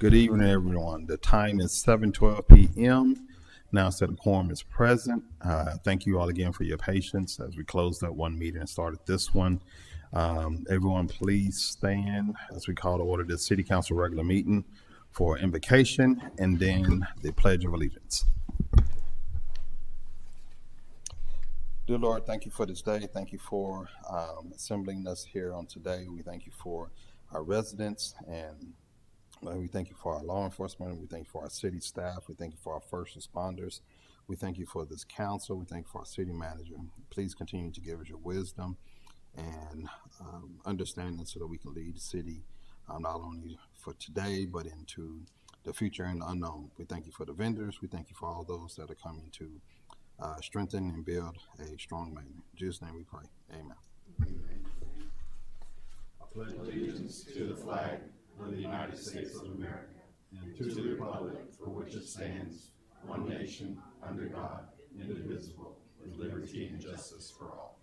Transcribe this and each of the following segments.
Good evening, everyone. The time is 7:12 p.m. Now, so the quorum is present. Thank you all again for your patience as we closed that one meeting and started this one. Everyone, please stand as we call to order the City Council regular meeting for invocation and then the Pledge of Allegiance. Dear Lord, thank you for this day. Thank you for assembling us here on today. We thank you for our residents, and we thank you for our law enforcement. We thank you for our city staff. We thank you for our first responders. We thank you for this council. We thank you for our city manager. Please continue to give us your wisdom and understanding so that we can lead the city not only for today, but into the future and the unknown. We thank you for the vendors. We thank you for all those that are coming to strengthen and build a strong man. In Jesus' name we pray. Amen. I pledge allegiance to the flag of the United States of America and to the republic for which it stands, one nation, under God, indivisible, with liberty and justice for all.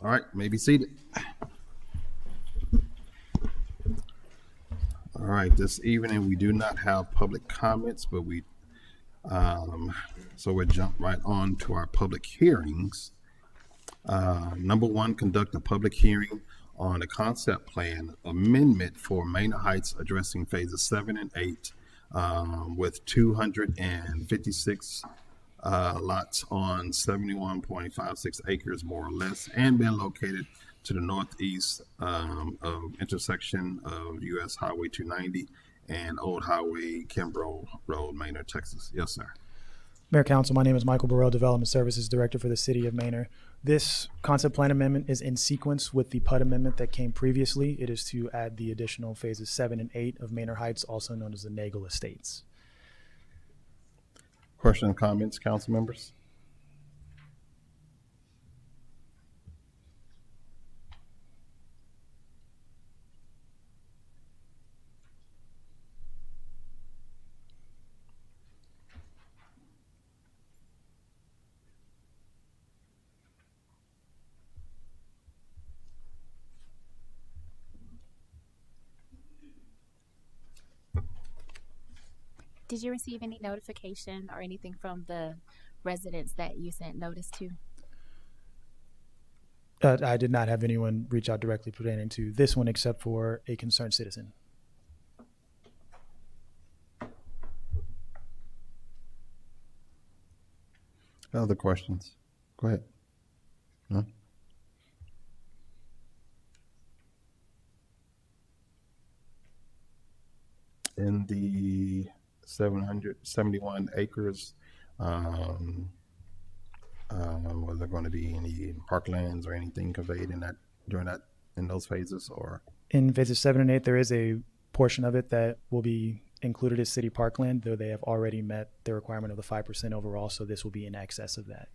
All right, may be seated. All right, this evening we do not have public comments, but so we'll jump right on to our public hearings. Number one, conduct a public hearing on the concept plan amendment for Manor Heights addressing phases 7 and 8 with 256 lots on 71.56 acres more or less, and being located to the northeast of intersection of US Highway 290 and Old Highway Kimbrough Road, Manor, Texas. Yes, sir. Mayor Council, my name is Michael Burrell, Development Services Director for the City of Manor. This concept plan amendment is in sequence with the PUD amendment that came previously. It is to add the additional phases 7 and 8 of Manor Heights, also known as the Nagel Estates. Questions and comments, council members? Did you receive any notification or anything from the residents that you sent notice to? I did not have anyone reach out directly pertaining to this one except for a concerned citizen. Other questions? Go ahead. No? In the 771 acres, was there going to be any parklands or anything conveyed in that in those phases, or? In phases 7 and 8, there is a portion of it that will be included as city parkland, though they have already met the requirement of the 5% overall, so this will be in excess of that,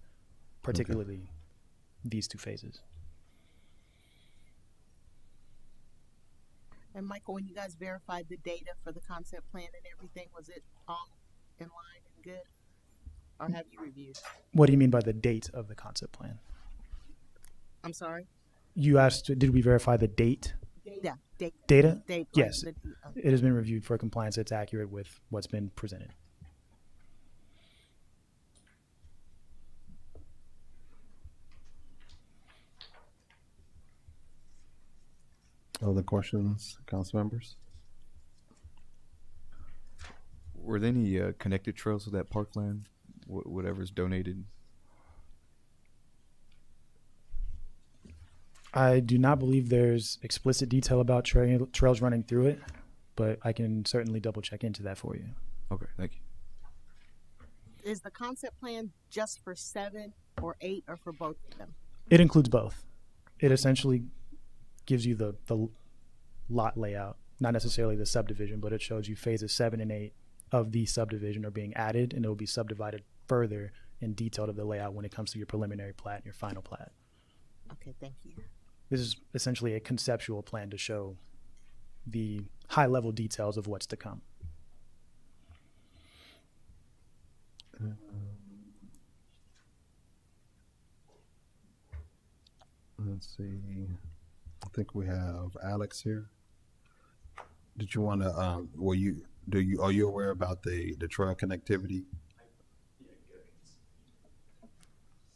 particularly these two phases. And Michael, when you guys verified the data for the concept plan and everything, was it all in line and good? Or have you reviewed? What do you mean by the date of the concept plan? I'm sorry? You asked, did we verify the date? Data? Yes. It has been reviewed for compliance. It's accurate with what's been presented. Other questions, council members? Were there any connected trails to that parkland? Whatever's donated? I do not believe there's explicit detail about trails running through it, but I can certainly double check into that for you. Okay, thank you. Is the concept plan just for 7 or 8 or for both of them? It includes both. It essentially gives you the lot layout, not necessarily the subdivision, but it shows you phases 7 and 8 of the subdivision are being added, and it will be subdivided further in detail to the layout when it comes to your preliminary plat and your final plat. Okay, thank you. This is essentially a conceptual plan to show the high-level details of what's to come. Let's see. I think we have Alex here. Did you want to, are you aware about the trail connectivity?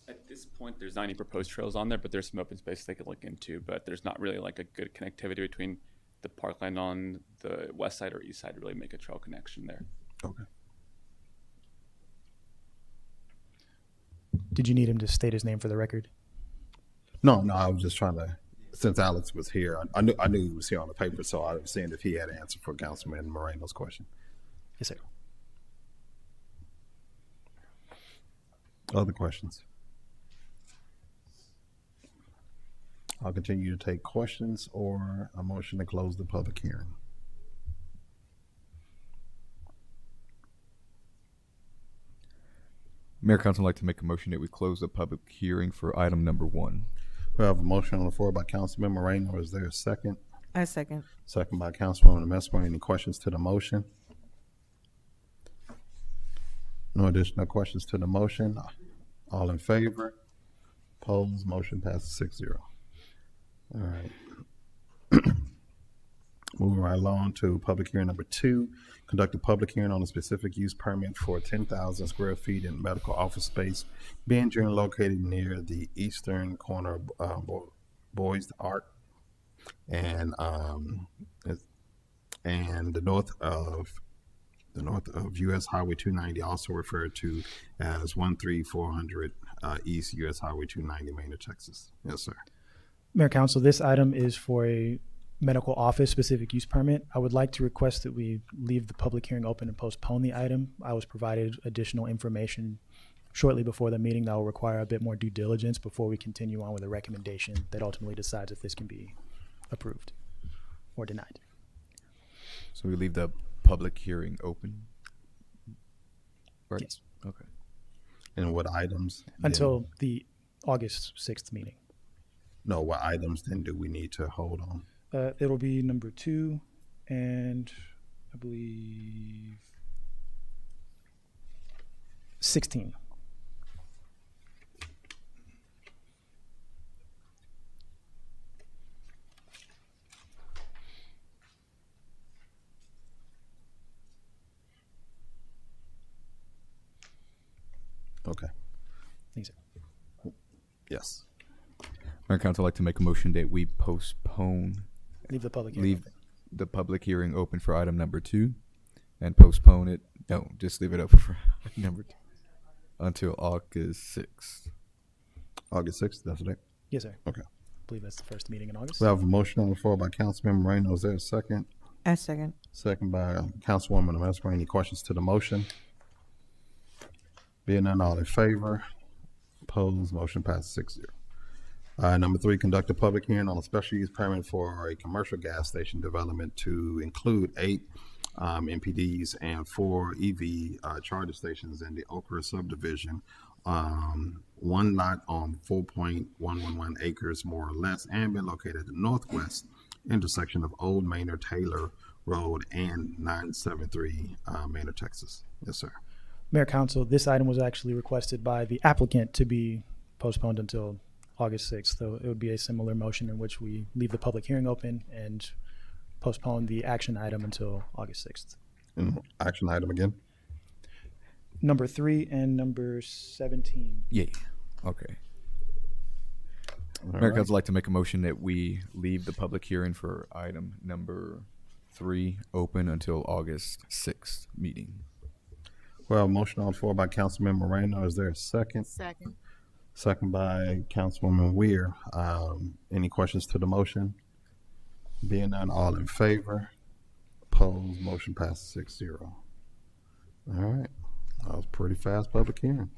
At this point, there's not any proposed trails on there, but there's some open space they could look into. But there's not really like a good connectivity between the parkland on the west side or east side to really make a trail connection there. Okay. Did you need him to state his name for the record? No, I was just trying to, since Alex was here, I knew he was here on the paper, so I was seeing if he had an answer for Councilman Moreno's question. Yes, sir. Other questions? I'll continue to take questions or a motion to close the public hearing. Mayor Council would like to make a motion that we close the public hearing for item number 1. We have a motion on the floor by Councilman Moreno. Is there a second? I second. Second by Councilwoman Mesmer. Any questions to the motion? No additional questions to the motion. All in favor? Opposed? Motion passes 6-0. All right. Moving right along to public hearing number 2. Conduct a public hearing on a specific use permit for 10,000 square feet in medical office space being generally located near the eastern corner of Boys Arc and the north of U.S. Highway 290, also referred to as 13400 East U.S. Highway 290, Maynard, Texas. Yes, sir. Mayor Council, this item is for a medical office specific use permit. I would like to request that we leave the public hearing open and postpone the item. I was provided additional information shortly before the meeting that will require a bit more due diligence before we continue on with a recommendation that ultimately decides if this can be approved or denied. So we leave the public hearing open? Right? Yes. Okay. And what items? Until the August 6th meeting. No, what items then do we need to hold on? It'll be number 2 and I believe 16. Okay. Thanks, sir. Yes. Mayor Council would like to make a motion that we postpone, Leave the public hearing leave open. the public hearing open for item number 2 and postpone it. No, just leave it open for item number 2 until August 6th. August 6th, that's it. Yes, sir. Okay. I believe that's the first meeting in August. We have a motion on the floor by Councilman Moreno. Is there a second? I second. Second by Councilwoman Mesmer. Any questions to the motion? Being none, all in favor? Opposed? Motion passes 6-0. Number 3, conduct a public hearing on a special use permit for a commercial gas station development to include 8 MPDs and 4 EV charger stations in the Okra subdivision. One lot on 4.111 acres, more or less, and been located at the northwest intersection of Old Maynard Taylor Road and 973 Maynard, Texas. Yes, sir. Mayor Council, this item was actually requested by the applicant to be postponed until August 6th. So it would be a similar motion in which we leave the public hearing open and postpone the action item until August 6th. And action item again. Number 3 and number 17. Yeah. Okay. All Mayor right. Council would like to make a motion that we leave the public hearing for item number 3 open until August 6th meeting. Well, motion on the floor by Councilman Moreno. Is there a second? Second. Second by Councilwoman Weir. Any questions to the motion? Being none, all in favor? Opposed? Motion passes 6-0. All right. That was pretty fast public hearing.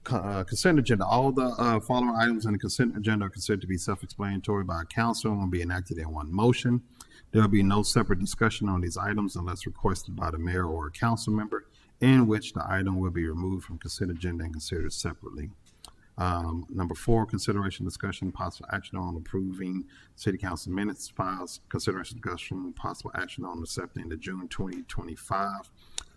Consent agenda. All the following items in the consent agenda are considered to be self-explanatory by council and will be enacted in one motion. There will be no separate discussion on these items unless requested by the mayor or a council member, in which the item will be removed from consent agenda and considered separately. Number 4, consideration, discussion, possible action on approving city council minutes. 5, consideration, discussion, possible action on accepting the June 2025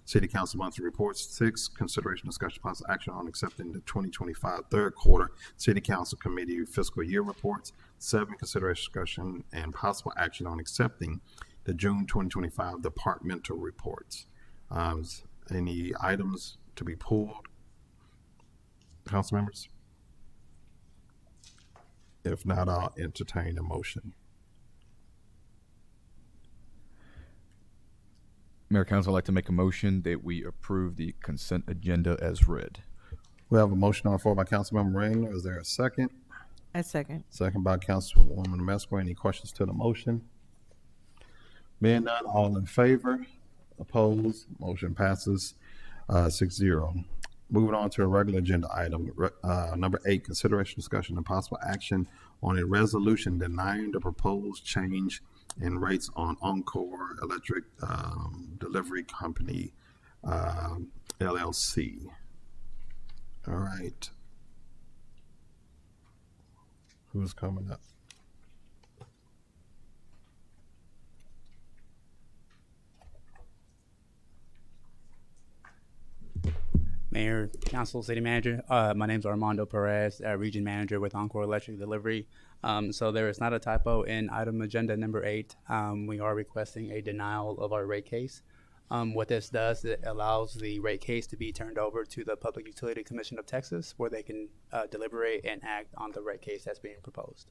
city council monthly reports. 6, consideration, discussion, possible action on accepting the 2025 third quarter city council committee fiscal year reports. 7, consideration, discussion, and possible action on accepting the June 2025 departmental reports. Any items to be pulled? Council members? If not, I'll entertain a motion. Mayor Council, I'd like to make a motion that we approve the consent agenda as read. We have a motion on the floor by Councilmember Rainer. Is there a second? A second. Second by Councilwoman Mesco. Any questions to the motion? Being none, all in favor? Opposed? Motion passes 6-0. Moving on to a regular agenda item, number 8, consideration, discussion, and possible action on a resolution denying the proposed change in rates on Encore Electric Delivery Company, LLC. All right. Who's coming up? Mayor, Council, City Manager. My name is Armando Perez, Region Manager with Encore Electric Delivery. So there is not a typo in item agenda number 8. We are requesting a denial of our rate case. What this does, it allows the rate case to be turned over to the Public Utility Commission of Texas, where they can deliberate and act on the rate case that's being proposed.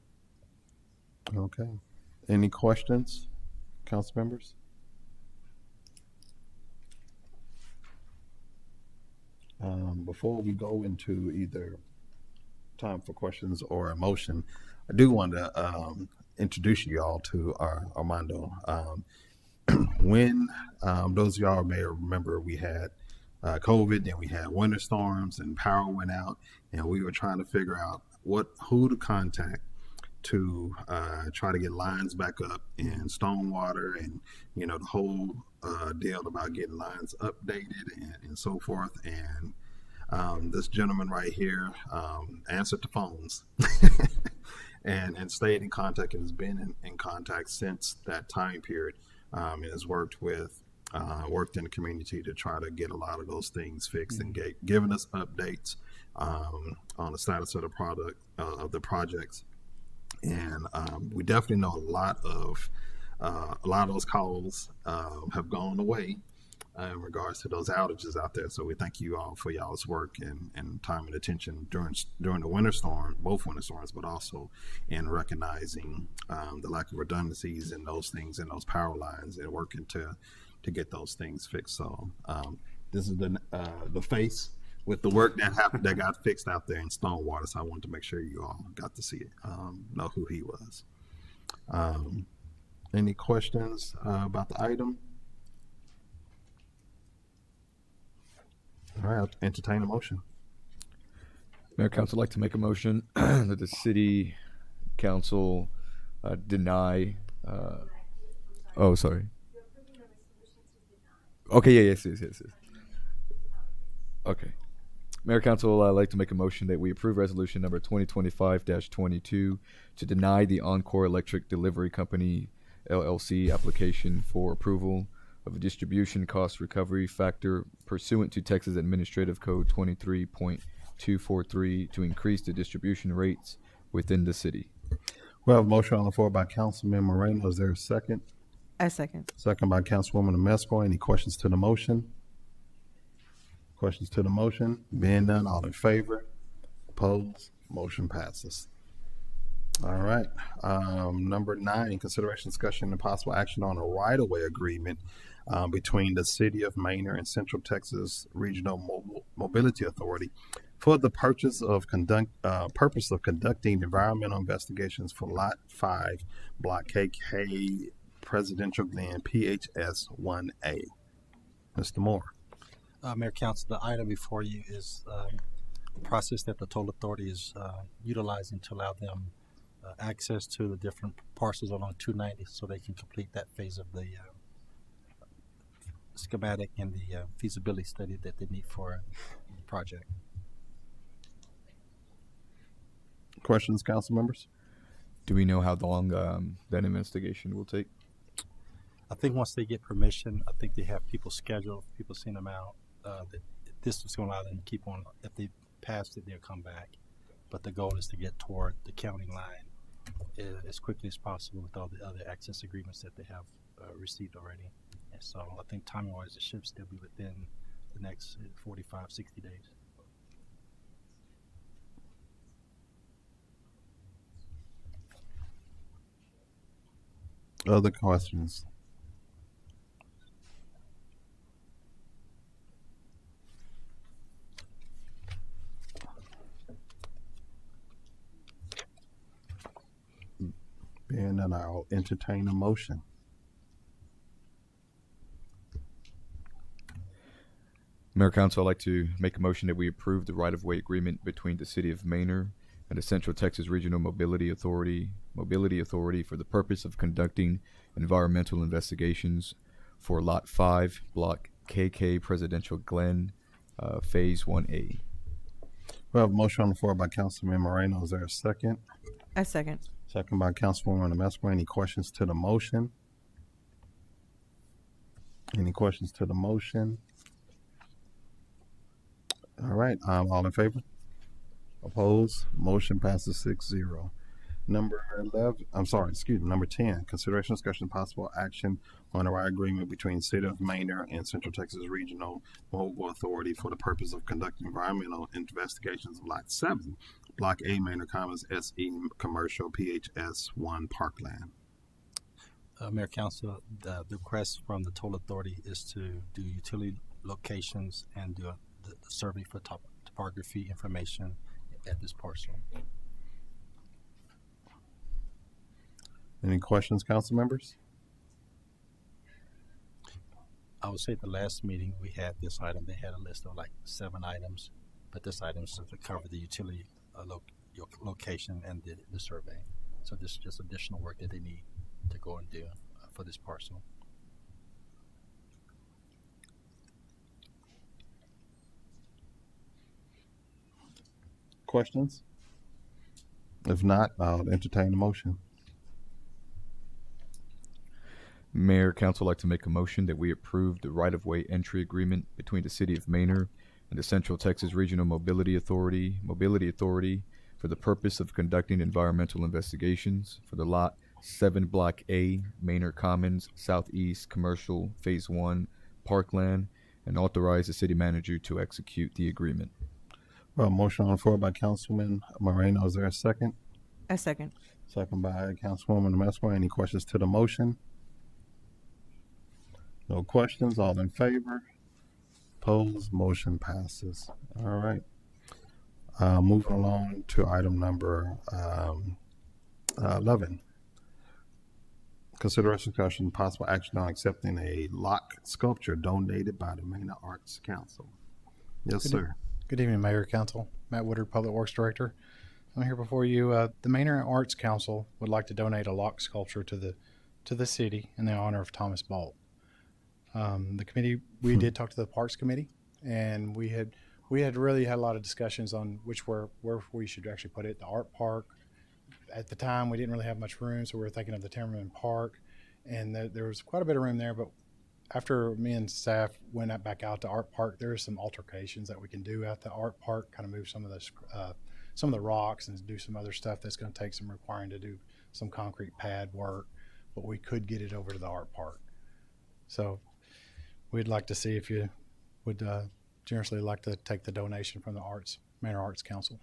Okay. Any questions, council members? Before we go into either time for questions or a motion, I do want to introduce you all to Armando. When those of y'all may remember, we had COVID, then we had winter storms and power went out, and we were trying to figure out who to contact to try to get lines back up in Stonewater, and the whole deal about getting lines updated and so forth. And this gentleman right here answered the phones and stayed in contact and has been in contact since that time period, and has worked in the community to try to get a lot of those things fixed, and giving us updates on the status of the projects. And we definitely know a lot of those calls have gone away in regards to those outages out there. So we thank you all for y'all's work and time and attention during the winter storm, both winter storms, but also in recognizing the lack of redundancies in those things, in those power lines, and working to get those things fixed. So this is the face with the work that got fixed out there in Stonewater. So I wanted to make sure you all got to see it, know who he was. Any questions about the item? All right, I'll entertain a motion. Mayor Council, I'd like to make a motion that the City Council deny. Sorry. Okay, yes. Okay. Mayor Council, I'd like to make a motion that we approve resolution number 2025-22 to deny the Encore Electric Delivery Company, LLC application for approval of a distribution cost recovery factor pursuant to Texas Administrative Code 23.243 to increase the distribution rates within the city. We have a motion on the floor by Councilman Moreno. Is there a second? A second. Second by Councilwoman Amesco. Any questions to the motion? Questions to the motion? Being none, all in favor? Opposed? Motion passes. All right. Number 9, consideration, discussion, and possible action on a right-of-way agreement between the City of Manor and Central Texas Regional Mobility Authority for the purpose of conducting environmental investigations for Lot 5, Block KK, Presidential Glen, PHS 1A. Mr. Moore. Mayor Council, the item before you is a process that the toll authority is utilizing to allow them access to the different parcels along 290 so they can complete that phase of the schematic and the feasibility study that they need for the project. Questions, council members? Do we know how long that investigation will take? I think once they get permission, I think they have people scheduled, people seen them out. This is going to allow them to keep on. If they pass it, they'll come back. But the goal is to get toward the county line as quickly as possible with all the other access agreements that they have received already. And so I think timing-wise, it should still be within the next 45, 60 days. Other questions? Being none, I'll entertain a motion. Mayor Council, I'd like to make a motion that we approve the right-of-way agreement between the City of Manor and the Central Texas Regional Mobility Authority for the purpose of conducting environmental investigations for Lot 5, Block KK Presidential Glen, Phase 1A. We have a motion on the floor by Councilman Moreno. Is there a second? I second. Second by Councilwoman Amesquita. Any questions to the motion? Any questions to the motion? All right, all in favor? Opposed? Motion passes 6-0. Number 10, consideration, discussion, possible action on a right agreement between City of Manor and Central Texas Regional Mobile Authority for the purpose of conducting environmental investigations of Lot 7, Block A, Manor Commons, SE Commercial, PHS 1 Parkland. Mayor Council, the request from the toll authority is to do utility locations and do the survey for topography information at this parcel. Any questions, council members? I would say at the last meeting we had this item, they had a list of like 7 items, but this item is to cover the utility location and the survey. So this is just additional work that they need to go and do for this parcel. Questions? If not, I'll entertain a motion. Mayor, Council, I'd like to make a motion that we approve the right-of-way entry agreement between the City of Manor and the Central Texas Regional Mobility Authority for the purpose of conducting environmental investigations for the Lot 7 Block A, Manor Commons, Southeast Commercial, Phase 1, Parkland, and authorize the city manager to execute the agreement. Well, motion on the floor by Councilman Moreno. Is there a second? I second. Second by Councilwoman Amesquita. Any questions to the motion? No questions. All in favor? Opposed? Motion passes. All right. Moving along to item number 11. Consideration, discussion, possible action on accepting a lock sculpture donated by the Manor Arts Council. Yes, sir. Good evening, Mayor, Council. Matt Woodard, Public Works Director. I'm here before you. The Manor Arts Council would like to donate a lock sculpture to the city in the honor of Thomas Bolt. The committee, we did talk to the Parks Committee, and we had really had a lot of discussions on where we should actually put it. The art park. At the time, we didn't really have much room, so we were thinking of the Timmerman Park, and there was quite a bit of room there. But after me and staff went back out to Art Park, there are some alterations that we can do at the Art Park, kind of move some of the rocks and do some other stuff that's going to take some requiring to do some concrete pad work, but we could get it over to the Art Park. So we'd like to see if you would generously like to take the donation from the Manor Arts Council.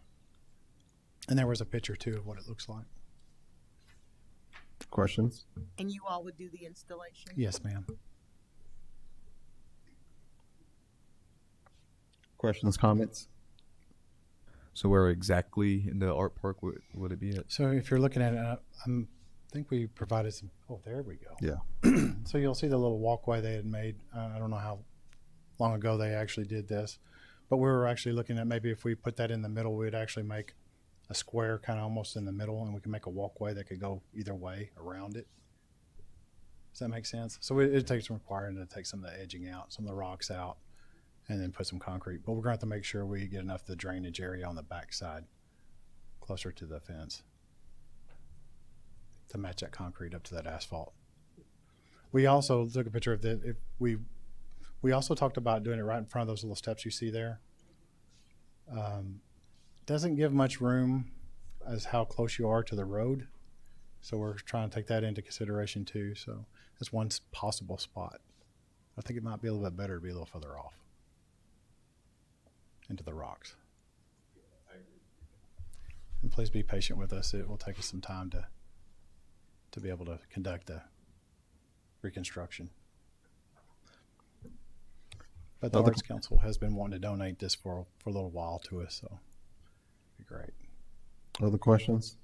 And there was a picture too of what it looks like. Questions? And you all would do the installation? Yes, ma'am. Questions, comments? So where exactly in the art park would it be at? So if you're looking at it, I think we provided some, oh, there we go. Yeah. So you'll see the little walkway they had made. I don't know how long ago they actually did this, but we were actually looking at maybe if we put that in the middle, we'd actually make a square kind of almost in the middle, and we can make a walkway that could go either way around it. Does that make sense? So it takes some requiring to take some of the edging out, some of the rocks out, and then put some concrete. But we're going to have to make sure we get enough of the drainage area on the back side, closer to the fence, to match that concrete up to that asphalt. We also took a picture of the, we also talked about doing it right in front of those little steps you see there. Doesn't give much room as how close you are to the road. So we're trying to take that into consideration too. So that's one possible spot. I think it might be a little bit better to be a little further off into the rocks. And please be patient with us. It will take us some time to be able to conduct the reconstruction. But the Other- Arts Council has been wanting to donate this for a little while to us, so it'd be great. Other questions,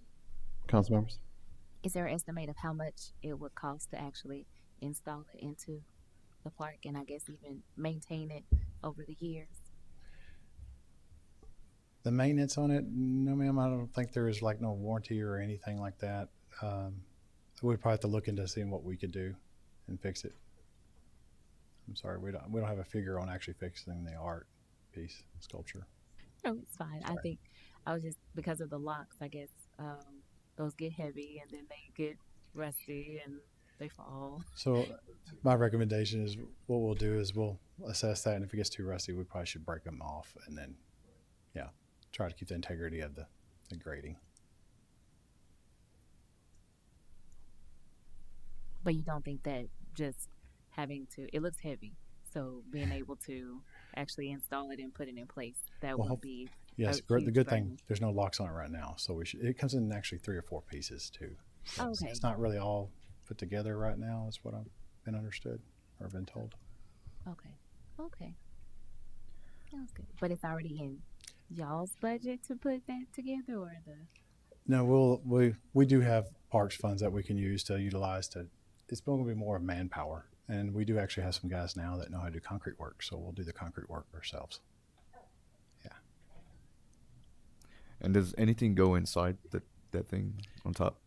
council members? Is there an estimate of how much it would cost to actually install it into the park and I guess even maintain it over the years? The maintenance on it, no ma'am, I don't think there is like no warranty or anything like that. We'd probably have to look into seeing what we could do and fix it. I'm sorry, we don't have a figure on actually fixing the art piece, sculpture. No, it's fine. I think I was just because of the locks, I guess, those get heavy and then they get rusty and they fall. So my recommendation is what we'll do is we'll assess that, and if it gets too rusty, we probably should break them off and then, yeah, try to keep the integrity of the grading. But you don't think that just having to, it looks heavy, so being able to actually install it and put it in place, that Well, would be Yes, a the huge good thing, burden. there's no locks on it right now, so it comes in actually 3 or 4 pieces too. So Okay. It's not really all put together right now, is what I've been understood or been told. Okay. Okay. Sounds good. But it's already in y'all's budget to put that together, or the? No, we do have parks funds that we can use to utilize to. It's going to be more of manpower, and we do actually have some guys now that know how to do concrete work, so we'll do the concrete work ourselves. And does anything go inside that thing on top?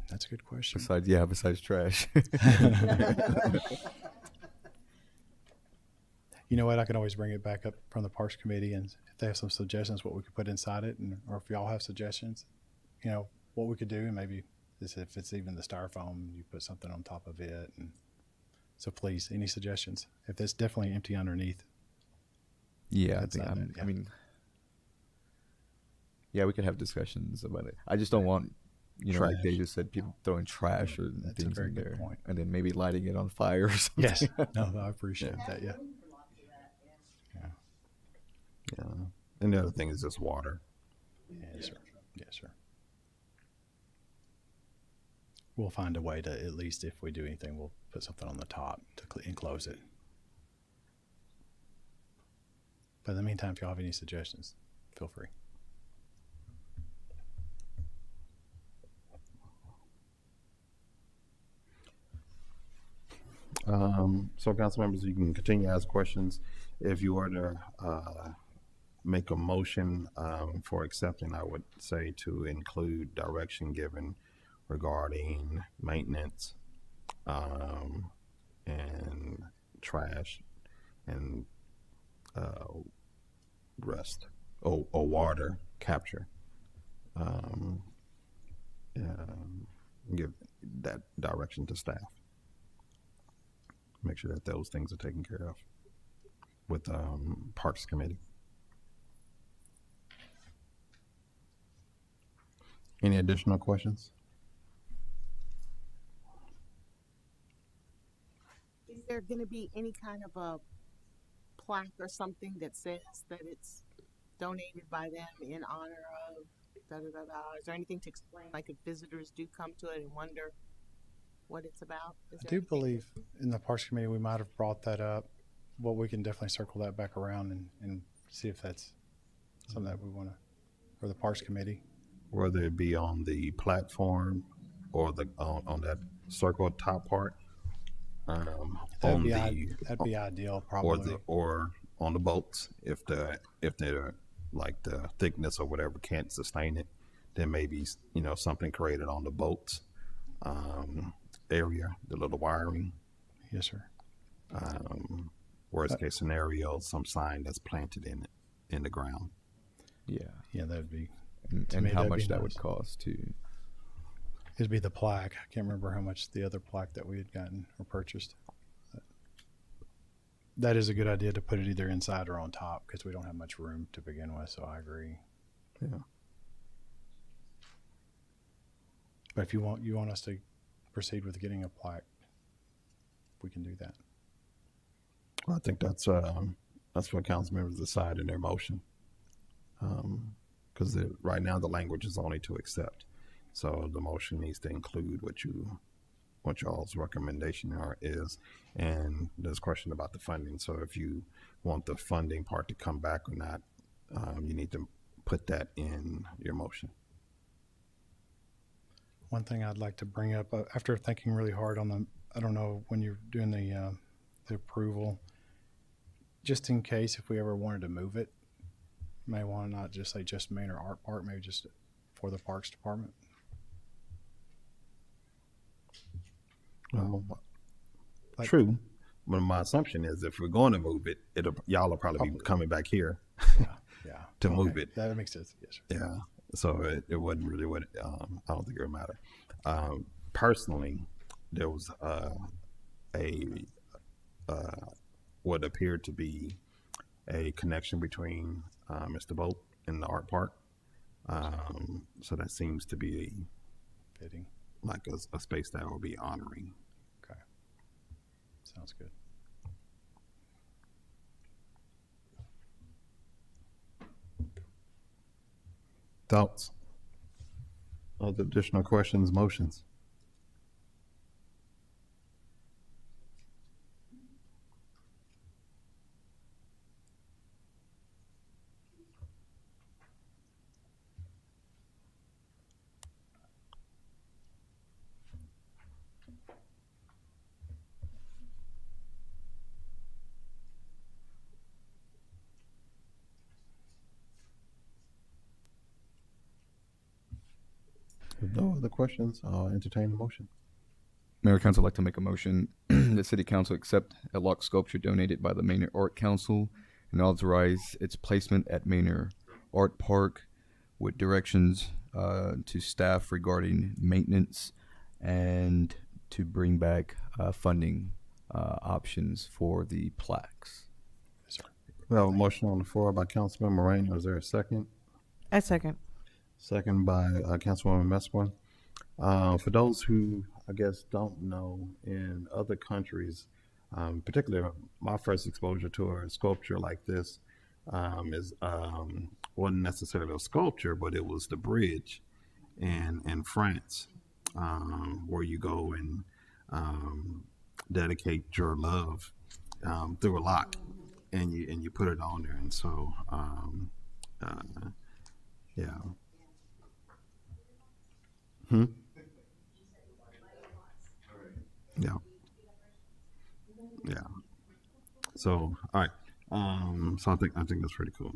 That's a good question. Besides trash. You know what? I can always bring it back up from the Parks Committee, and if they have some suggestions, what we could put inside it, or if y'all have suggestions, what we could do, and maybe is if it's even the styrofoam, you put something on top of it. And so please, any suggestions? If it's definitely empty underneath. Yeah, That's not bad, yeah. I mean, yeah, we could have discussions about it. I just don't want, like they just said, people throwing trash or That's a things very in good there, point. and then maybe lighting it on fire or something. Yes. No, I appreciate that. Yeah. Yeah. And the other thing is just water. Yes, sir. Yes, sir. We'll find a way to, at least if we do anything, we'll put something on the top to enclose it. But in the meantime, if y'all have any suggestions, feel free. So council members, you can continue to ask questions. If you were to make a motion for accepting, I would say to include direction given regarding maintenance and trash and rest or water capture. Give that direction to staff. Make sure that those things are taken care of with Parks Committee. Any additional questions? Is there going to be any kind of a plaque or something that says that it's donated by them in honor of da-da-da-da? Is there anything to explain, like if visitors do come to it and wonder what it's about? Is I there do believe in the Parks Committee we might have brought that up. Well, we can definitely circle that back around and see if that's something that we want to, or the Parks Committee. Whether it be on the platform or the on that circle top part, That'd be ideal, probably. or on the boats if they're like the thickness or whatever can't sustain it, then maybe something created on the boats area, the little wiring. Yes, sir. Worst case scenario, some sign that's planted in the ground. Yeah. Yeah, that'd be. And how that'd much be that nice. would cost too. It'd be the plaque. I can't remember how much the other plaque that we had gotten or purchased. But that is a good idea to put it either inside or on top because we don't have much room to begin with. So I agree. Yeah. But if you want us to proceed with getting a plaque, we can do that. Well, I think that's what council members decide in their motion. Because right now the language is only to accept. So the motion needs to include what y'all's recommendation is. And there's a question about the funding. So if you want the funding part to come back or not, you need to put that in your motion. One thing I'd like to bring up, after thinking really hard on I don't know, when you're doing the approval, just in case if we ever wanted to move it, may want to not just say just Manor Art Park, maybe just for the Parks Department. Well, true. But my assumption is if we're going to move it, y'all will probably be coming back here Yeah. to move it. That makes sense. Yes, sir. Yeah. So it wasn't really what I don't think it would matter. Personally, there was what appeared to be a connection between Mr. Bolt and the art park. So that seems to be Fitting. like a space that will be honoring. Okay. Sounds good. Thoughts? Other additional questions, motions? If no other questions, I'll entertain the motion. Mayor, Council would like to make a motion that City Council accept a lock sculpture donated by the Manor Art Council and authorize its placement at Manor Art Park with directions to staff regarding maintenance and to bring back funding options for the plaques. Yes, sir. We have a motion on the floor by Councilman Moreno. Is there a second? I second. Second by Councilwoman Mesquin. For those who, I guess, don't know, in other countries, particularly my first exposure to a sculpture like this wasn't necessarily a sculpture, but it was the bridge in France, where you go and dedicate your love through a lock, and you put it on there, and so yeah. Yeah. Yeah. So, all right. So I think that's pretty cool.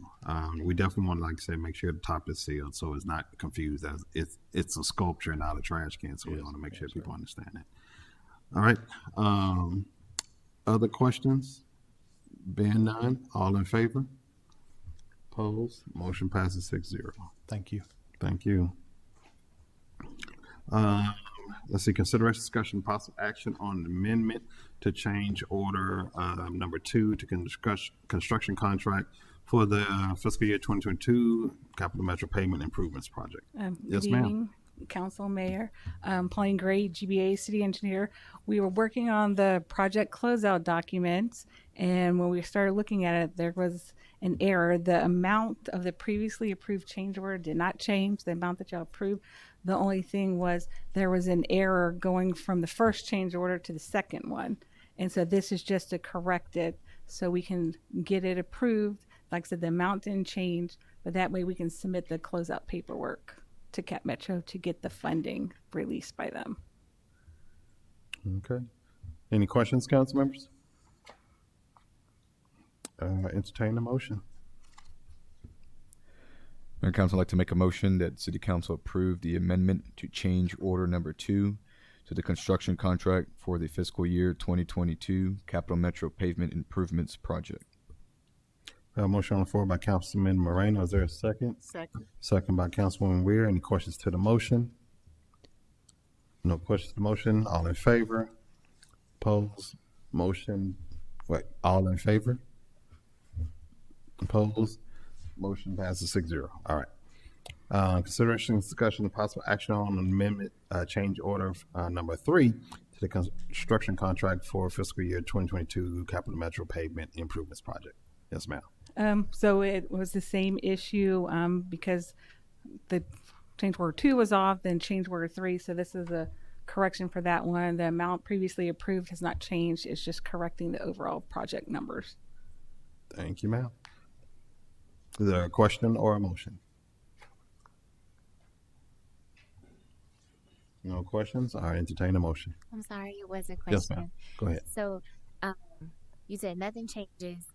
We definitely want to, like I said, make sure the top is sealed so it's not confused as it's a sculpture, not a trash can. So we want to make sure people understand that. All right. Other questions? Being none, all in favor? Opposed? Motion passes 6-0. Thank you. Thank you. Let's see, consideration, discussion, possible action on an amendment to change order number 2 to construction contract for the fiscal year 2022 Capital Metro Pavement Improvements Project. Yes, Good ma'am. evening, Council, Mayor, Pauline Gray, GBA City Engineer. We were working on the project closeout documents, and when we started looking at it, there was an error. The amount of the previously approved change order did not change, the amount that y'all approved. The only thing was there was an error going from the first change order to the second one. And so this is just to correct it so we can get it approved. Like I said, the amount didn't change, but that way we can submit the closeout paperwork to Cap Metro to get the funding released by them. Okay. Any questions, council members? Entertain the motion. Mayor, Council would like to make a motion that City Council approve the amendment to change order number 2 to the construction contract for the fiscal year 2022 Capital Metro Pavement Improvements Project. We have a motion on the floor by Councilman Moreno. Is there a second? Second. Second by Councilwoman Weir. Any questions to the motion? No questions to the motion. All in favor? Opposed? Motion. Wait, all in favor? Opposed? Motion passes 6-0. All right. Consideration, discussion, and possible action on amendment, change order, number 3 to the construction contract for fiscal year 2022 Capital Metro Pavement Improvements Project. Yes, ma'am. So it was the same issue because the change order 2 was off, then change order 3. So this is a correction for that one. The amount previously approved has not changed. It's just correcting the overall project numbers. Thank you, ma'am. Is there a question or a motion? No questions? I entertain a motion. I'm sorry, it was a Yes, question. ma'am. Go ahead. So, you said nothing changes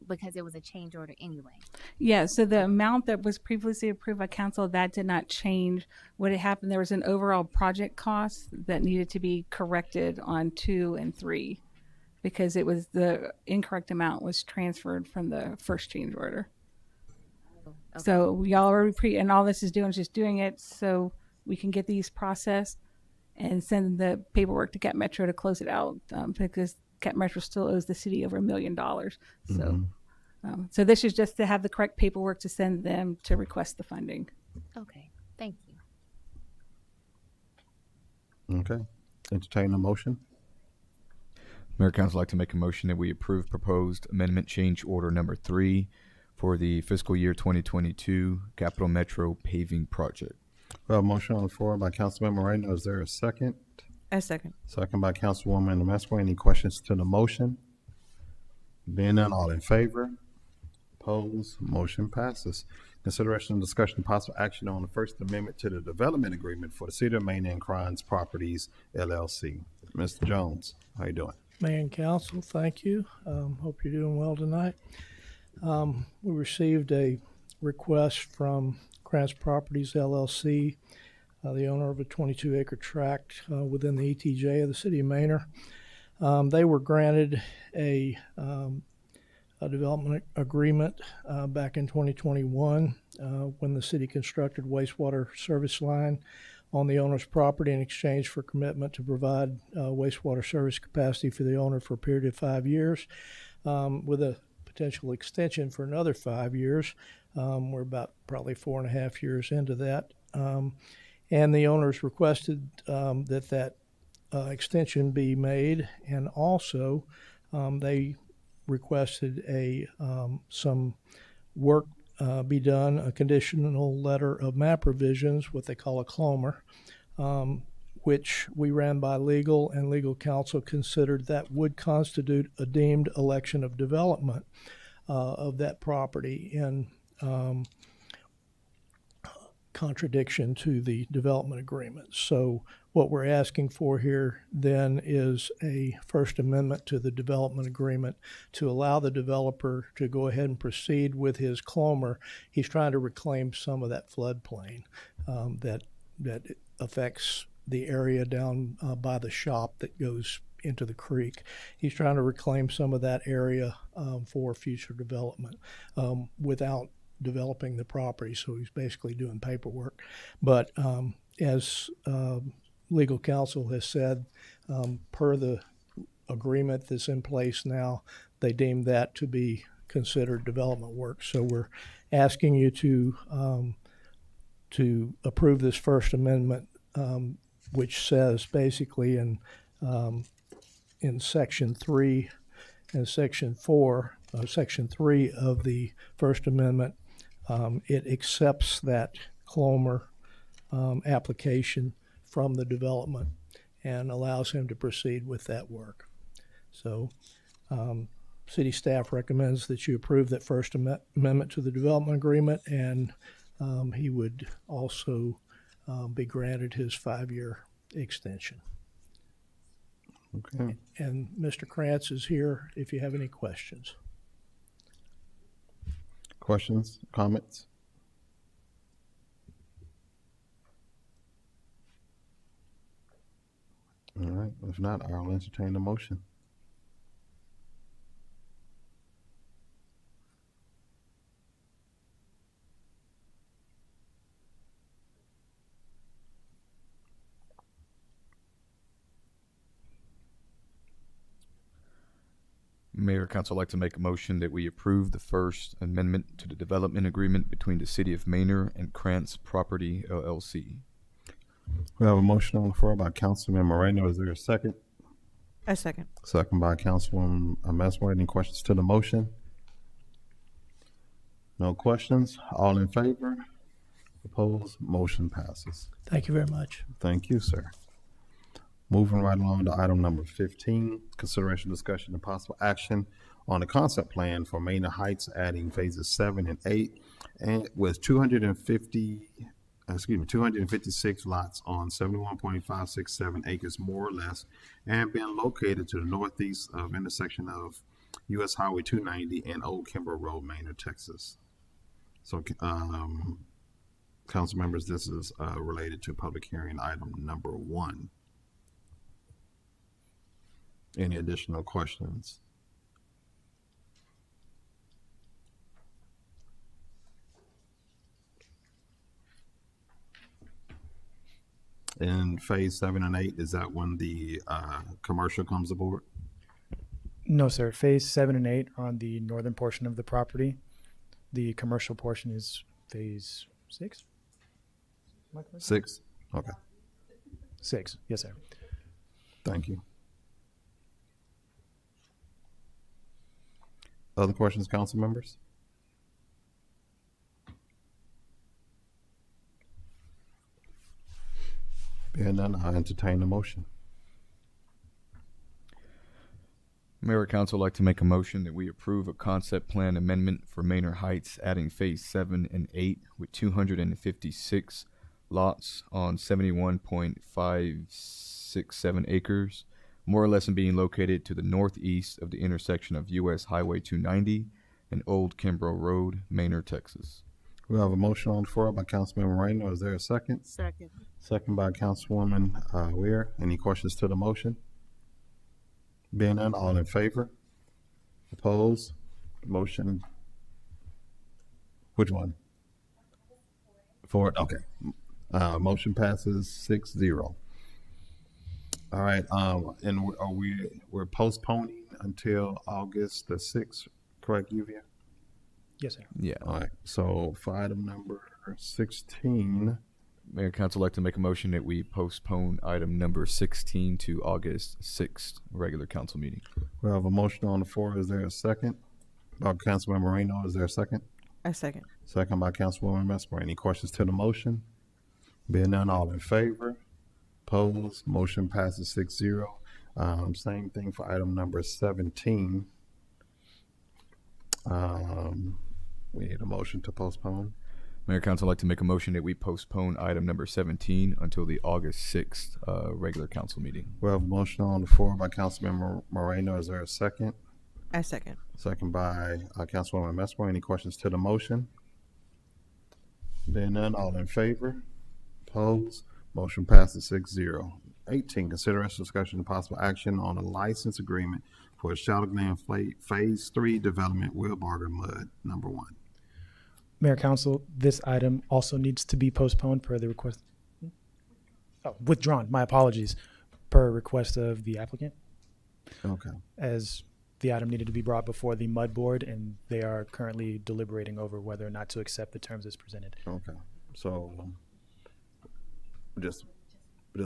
because it was a change order anyway. Yeah, so the amount that was previously approved by council, that did not change. What had happened, there was an overall project cost that needed to be corrected on 2 and 3 because it was the incorrect amount was transferred from the first change order. Okay. So we already and all this is doing is just doing it so we can get these processed and send the paperwork to Cap Metro to close it out because Cap Metro still owes the city over $1 million. So, so this is just to have the correct paperwork to send them to request the funding. Okay, thank you. Okay. Entertain a motion. Mayor Council would like to make a motion that we approve proposed amendment change order number 3 for the fiscal year 2022 Capital Metro Paving Project. We have a motion on the floor by Councilman Moreno. Is there a second? I second. Second by Councilwoman Mesquite. Any questions to the motion? Being none, all in favor? Opposed? Motion passes. Consideration and discussion and possible action on the First Amendment to the Development Agreement for the City of Maine and Crimes Properties LLC. Mr. Jones, how you doing? Mayor and council, thank you. Hope you're doing well tonight. We received a request from Crimes Properties LLC, the owner of a 22-acre tract within the ETJ of the city of Manor. They were granted a development agreement back in 2021 when the city constructed wastewater service line on the owner's property in exchange for commitment to provide wastewater service capacity for the owner for a period of 5 years with a potential extension for another 5 years. We're about probably 4.5 years into that. And the owners requested that extension be made, and also they requested some work be done, a conditional letter of map revisions, what they call a CLOMR, which we ran by legal, and legal counsel considered that would constitute a deemed election of development of that property in contradiction to the development agreement. So what we're asking for here then is a First Amendment to the development agreement to allow the developer to go ahead and proceed with his CLOMR. He's trying to reclaim some of that floodplain that affects the area down by the shop that goes into the creek. He's trying to reclaim some of that area for future development without developing the property. So he's basically doing paperwork. But as legal counsel has said, per the agreement that's in place now, they deem that to be considered development work. So we're asking you to approve this First Amendment, which says basically in Section 3 and Section 4, Section 3 of the First Amendment, it accepts that CLOMR application from the development and allows him to proceed with that work. So city staff recommends that you approve that First Amendment to the development agreement, and he would also be granted his 5-year extension. Okay. And Mr. Krantz is here if you have any questions. Questions, comments? All right. If not, I'll entertain the motion. Mayor, council would like to make a motion that we approve the First Amendment to the development agreement between the City of Manor and Krantz Property LLC. We have a motion on the floor by Councilman Moreno. Is there a second? I second. Second by Councilwoman Messmer. Any questions to the motion? No questions? All in favor? Opposed? Motion passes. Thank you very much. Thank you, sir. Moving right along to item number 15, consideration, discussion, and possible action on the concept plan for Manor Heights, adding phases 7 and 8, and with 256 lots on 71.567 acres more or less, and being located to the northeast of intersection of US Highway 290 and Old Kimber Road, Manor, Texas. So, council members, this is related to public hearing item number 1. Any additional questions? In phase 7 and 8, is that when the commercial comes aboard? No, sir. Phase 7 and 8 are on the northern portion of the property. The commercial portion is phase 6? 6? Okay. 6, yes, sir. Thank you. Other questions, council members? Being none, I entertain the motion. Mayor, council would like to make a motion that we approve a concept plan amendment for Manor Heights, adding phase 7 and 8 with 256 lots on 71.567 acres, more or less, and being located to the northeast of the intersection of US Highway 290 and Old Kimbrough Road, Manor, Texas. We have a motion on the floor by Councilman Moreno. Is there a second? Second. Second by Councilwoman Weir. Any questions to the motion? Being none, all in favor? Opposed? Motion. Which one? For it. Okay. Motion passes 6-0. All right. And we're postponing until August the 6th, correct, Yuvia? Yes, sir. Yeah. All right. So for item number 16. Mayor, council would like to make a motion that we postpone item number 16 to August 6th, regular council meeting. We have a motion on the floor. Is there a second? By Councilman Moreno, is there a second? I second. Second by Councilwoman Messmer. Any questions to the motion? Being none, all in favor? Opposed? Motion passes 6-0. Same thing for item number 17. We need a motion to postpone. Mayor, council would like to make a motion that we postpone item number 17 until the August 6th regular council meeting. We have a motion on the floor by Councilman Moreno. Is there a second? I second. Second by Councilwoman Messmer. Any questions to the motion? Being none, all in favor? Opposed? Motion passes 6-0. 18, consideration, discussion, and possible action on a license agreement for Shadow Glen Phase 3 development, Wilbarger Mud, number 1. Mayor, council, this item also needs to be postponed per the request. Oh, withdrawn. My apologies. Per request of the applicant, Okay. as the item needed to be brought before the MUD board, and they are currently deliberating over whether or not to accept the terms as presented. Okay. So just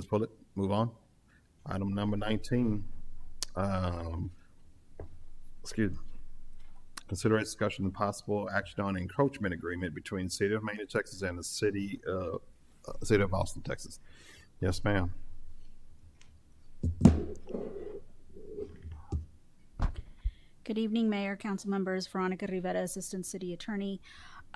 pull it, move on. Item number 19. Excuse me. Consideration, discussion, and possible action on encroachment agreement between the City of Manor, Texas, and the City of Austin, Texas. Yes, ma'am. Good evening, Mayor, council members. Veronica Rivera, Assistant City Attorney.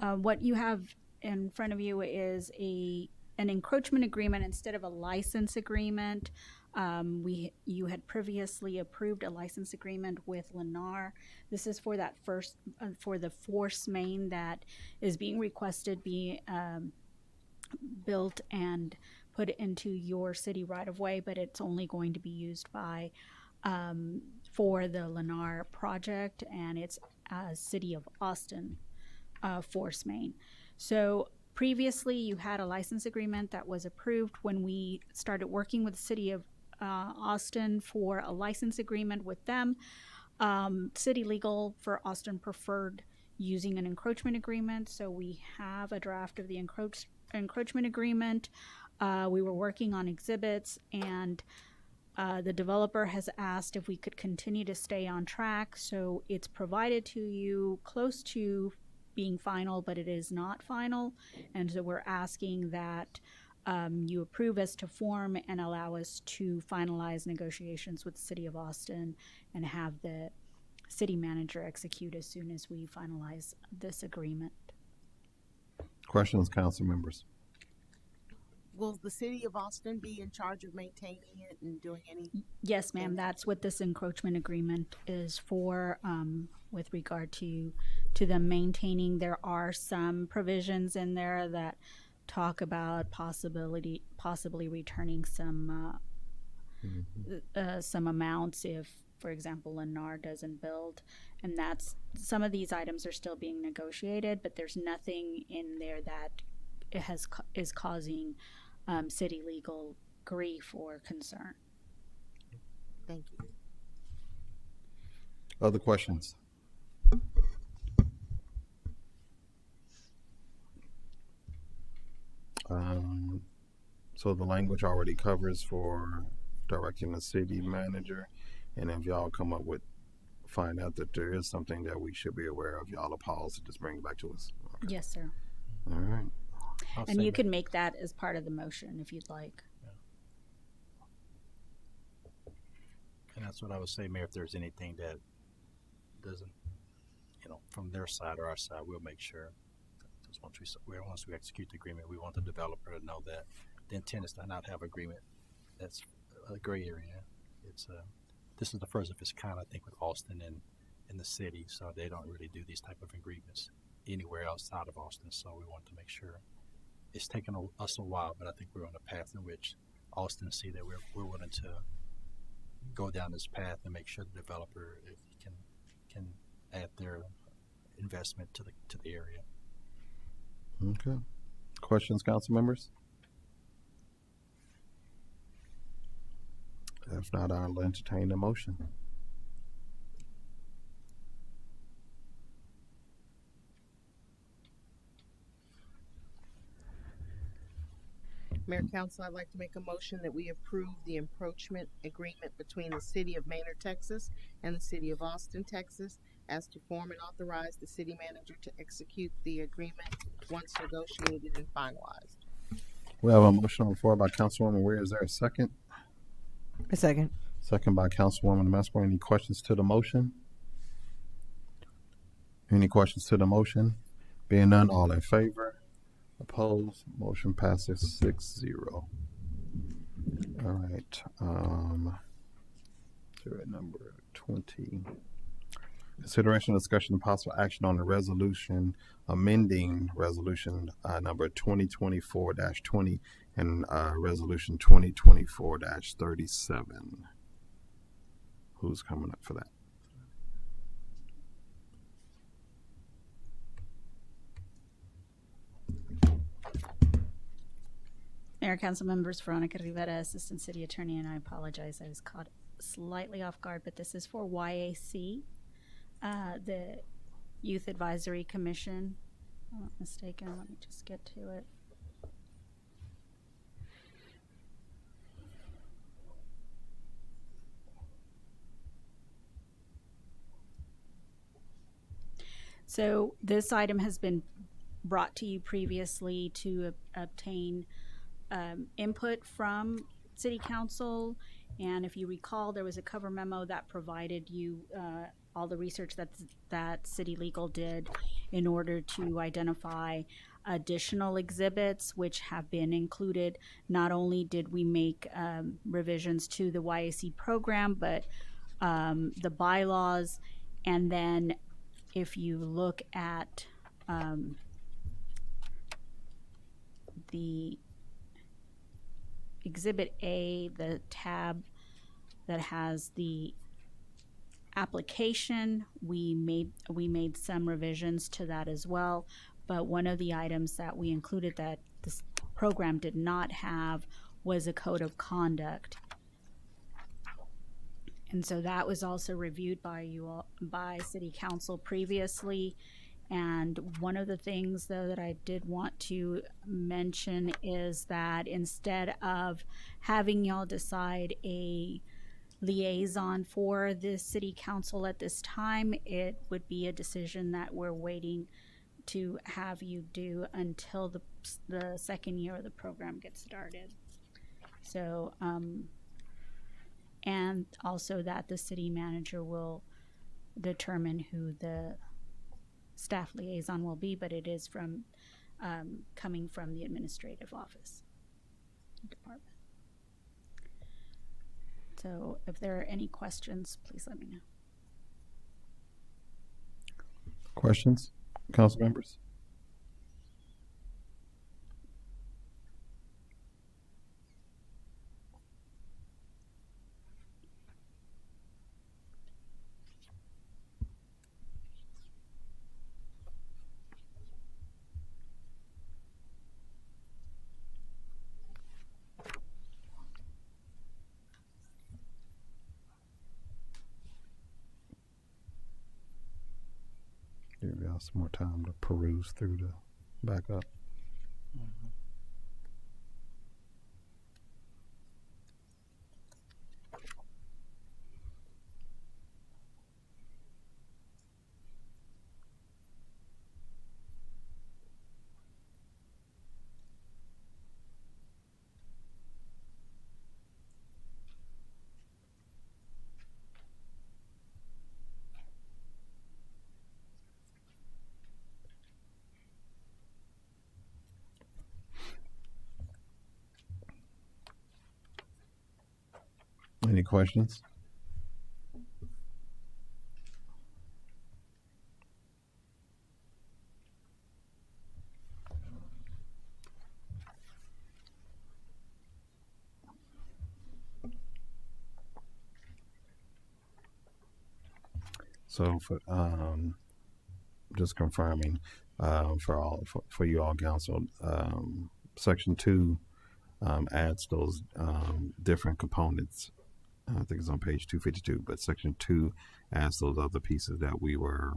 What you have in front of you is an encroachment agreement instead of a license agreement. You had previously approved a license agreement with Lennar. This is for that for the force main that is being requested be built and put into your city right of way, but it's only going to be used by for the Lennar project, and it's City of Austin force main. So previously you had a license agreement that was approved when we started working with the City of Austin for a license agreement with them. City Legal for Austin preferred using an encroachment agreement, so we have a draft of the encroachment agreement. We were working on exhibits, and the developer has asked if we could continue to stay on track, so it's provided to you close to being final, but it is not final, and so we're asking that you approve as to form and allow us to finalize negotiations with the City of Austin and have the city manager execute as soon as we finalize this agreement. Questions, council members? Will the City of Austin be in charge of maintaining it and doing any? Yes, ma'am. That's what this encroachment agreement is for. With regard to them maintaining, there are some provisions in there that talk about possibly returning some amounts if, for example, Lennar doesn't build, and that's some of these items are still being negotiated, but there's nothing in there that is causing city legal grief or concern. Thank you. Other questions? So the language already covers for directing the city manager, and if y'all find out that there is something that we should be aware of, y'all pause and just bring it back to us. Okay. Yes, sir. All right. And you can make that as part of the motion if you'd like. And that's what I would say, Mayor. If there's anything that doesn't, from their side or our side, we'll make sure. Because once we execute the agreement, we want the developer to know that the intent is to not have agreement. That's a gray area. This is the first of its kind, I think, with Austin and in the city. So they don't really do these type of agreements anywhere outside of Austin. So we want to make sure. It's taken us a while, but I think we're on a path in which Austin see that we're willing to go down this path and make sure the developer can add their investment to the area. Okay. Questions, council members? If not, I'll entertain a motion. Mayor, Council, I'd like to make a motion that we approve the encroachment agreement between the City of Manor, Texas and the City of Austin, Texas, as to form and authorize the city manager to execute the agreement once negotiated and finalized. We have a motion on the floor by Councilwoman Ware. Is there a second? A second. Second by Councilwoman Mesmer. Any questions to the motion? Any questions to the motion? Being none, all in favor? Opposed? Motion passes 6-0. All right. We're at number 20. Consideration, discussion, and possible action on the resolution amending resolution number 2024-20 and resolution 2024-37. Who's coming up for that? Mayor, council members, Veronica Rivera, Assistant City Attorney, and I apologize, I was caught slightly off guard, but this is for YAC, the Youth Advisory Commission. If I'm not mistaken, let me just get to it. So this item has been brought to you previously to obtain input from City Council, and if you recall, there was a cover memo that provided you all the research that City Legal did in order to identify additional exhibits which have been included. Not only did we make revisions to the YAC program, but the bylaws, and then if you look at the Exhibit A, the tab that has the application, we made some revisions to that as well. But one of the items that we included that this program did not have was a code of conduct. And so that was also reviewed by you all, by City Council previously. And one of the things, though, that I did want to mention is that instead of having y'all decide a liaison for the City Council at this time, it would be a decision that we're waiting to have you do until the second year of the program gets started. So, and also that the city manager will determine who the staff liaison will be, but it is from coming from the administrative office department. So if there are any questions, please let me know. Questions, council members? Give y'all some more time to peruse through the backup. Any questions? So for just confirming for you all council, section 2 adds those different components. I think it's on page 252, but section 2 adds those other pieces that we were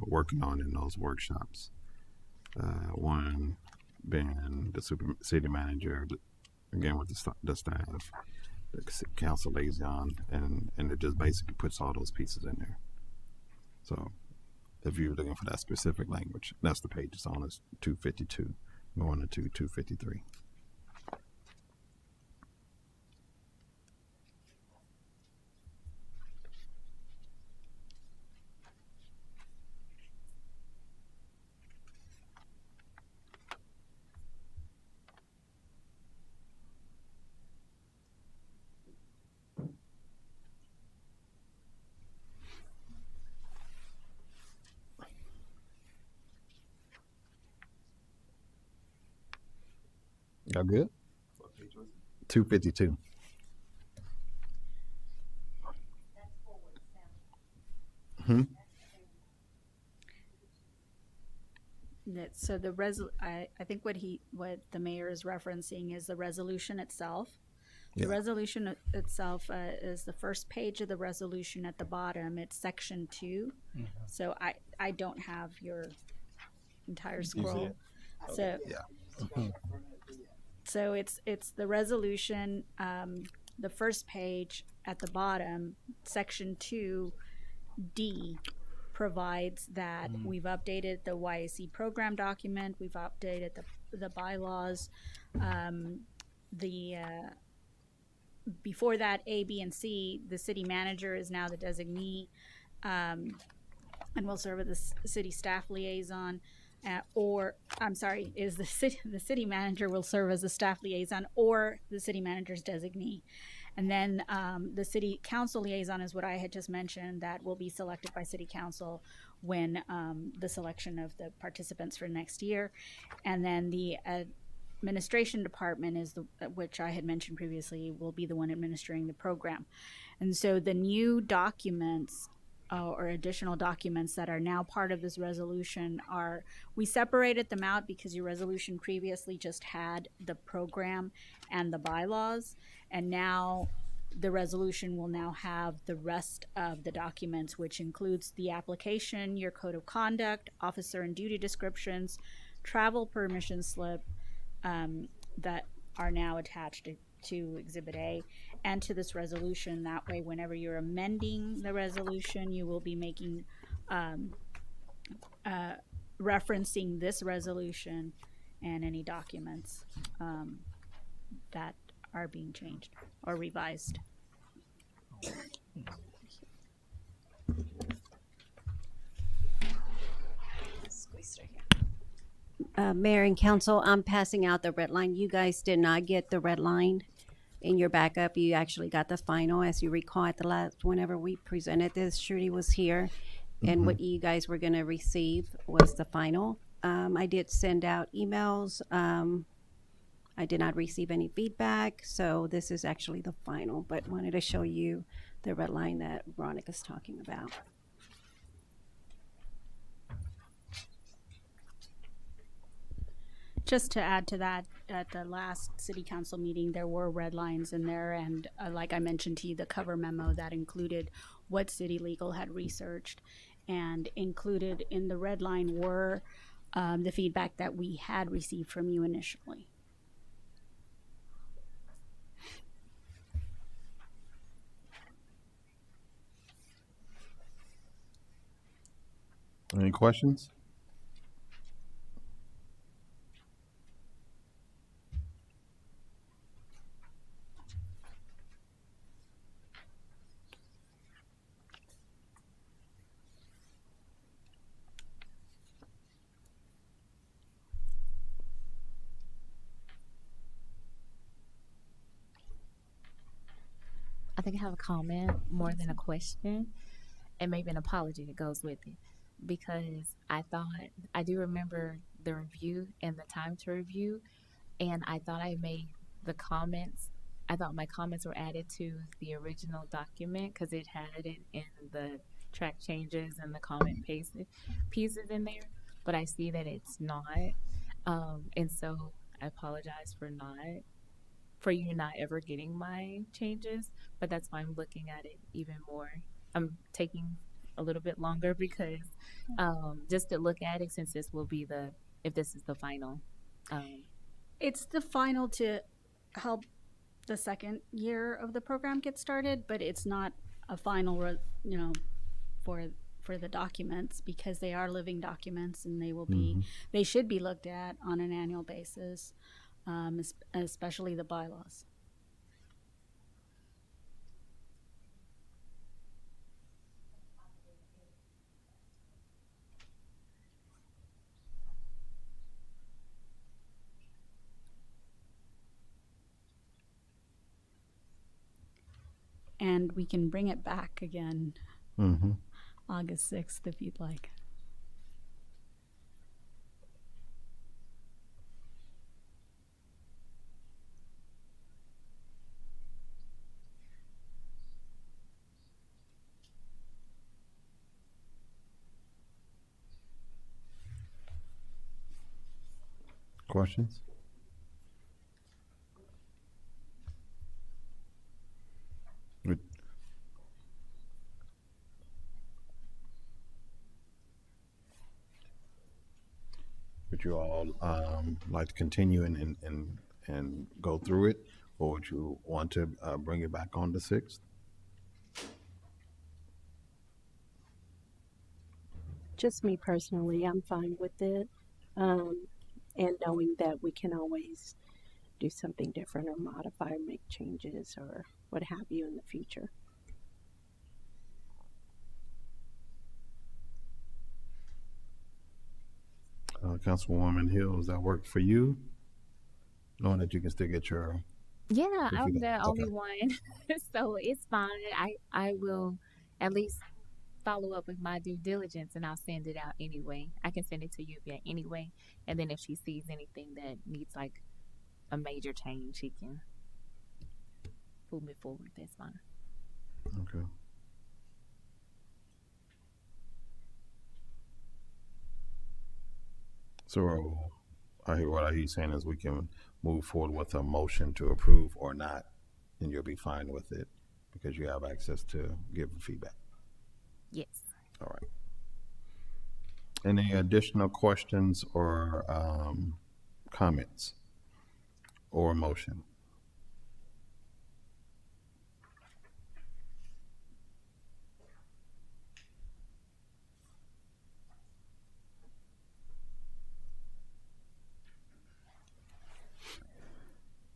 working on in those workshops. One being the city manager, again with the staff, the council liaison, and it just basically puts all those pieces in there. So if you're looking for that specific language, that's the page it's on. It's 252 going into 253. Y'all good? 252. So I think what the mayor is referencing is the resolution itself. The resolution itself is the first page of the resolution at the bottom. It's section 2. Mm-hmm. So I don't have your entire scroll. So yeah. So it's the resolution, the first page at the bottom, section 2D provides that we've updated the YAC program document, we've updated the bylaws, before that, A, B, and C, the city manager is now the designee, and will serve as the city staff liaison. Is the city manager will serve as the staff liaison or the city manager's designee. And then the city council liaison is what I had just mentioned, that will be selected by city council when the selection of the participants for next year. And then the administration department is which I had mentioned previously, will be the one administering the program. And so the new documents or additional documents that are now part of this resolution we separated them out because your resolution previously just had the program and the bylaws, and now the resolution will now have the rest of the documents, which includes the application, your code of conduct, officer and duty descriptions, travel permission slip, that are now attached to Exhibit A and to this resolution. That way, whenever you're amending the resolution, you will be making, referencing this resolution and any documents that are being changed or revised. Mayor and council, I'm passing out the red line. You guys did not get the red line in your backup. You actually got the final. As you recall, at the last, whenever we presented this, Shruti was here, and what you guys were going to receive was the final. I did send out emails. I did not receive any feedback, so this is actually the final, but wanted to show you the red line that Veronica's talking about. Just to add to that, at the last city council meeting, there were red lines in there, and like I mentioned to you, the cover memo that included what city legal had researched, and included in the red line were the feedback that we had received from you initially. Any questions? I think I have a comment more than a question, and maybe an apology that goes with it, because I do remember the review and the time to review, and I thought I made the comments. I thought my comments were added to the original document because it had it in the track changes and the comment pieces in there, but I see that it's not, and so I apologize for you not ever getting my changes, but that's why I'm looking at it even more. I'm taking a little bit longer because just to look at it, since this will be if this is the final. It's the final to help the second year of the program get started, but it's not a final, for the documents, because they are living documents and they will be, they should be looked at on an annual basis, especially the bylaws. And we can bring it back again August 6th if you'd like. Questions? Would you all like to continue and go through it, or would you want to bring it back on the 6th? Just me personally, I'm fine with it. And knowing that we can always do something different or modify or make changes or what have you in the future. Councilwoman Hill, does that work for you? Knowing that you can still get your... Yeah, I'm the only one, so it's fine. I will at least follow up with my due diligence, and I'll send it out anyway. I can send it to you anyway, and then if she sees anything that needs like a major change, she can move me forward. That's fine. Okay. So I hear what he's saying is we can move forward with a motion to approve or not and you'll be fine with it because you have access to give feedback. Yes. All right. Any additional questions or comments or motion?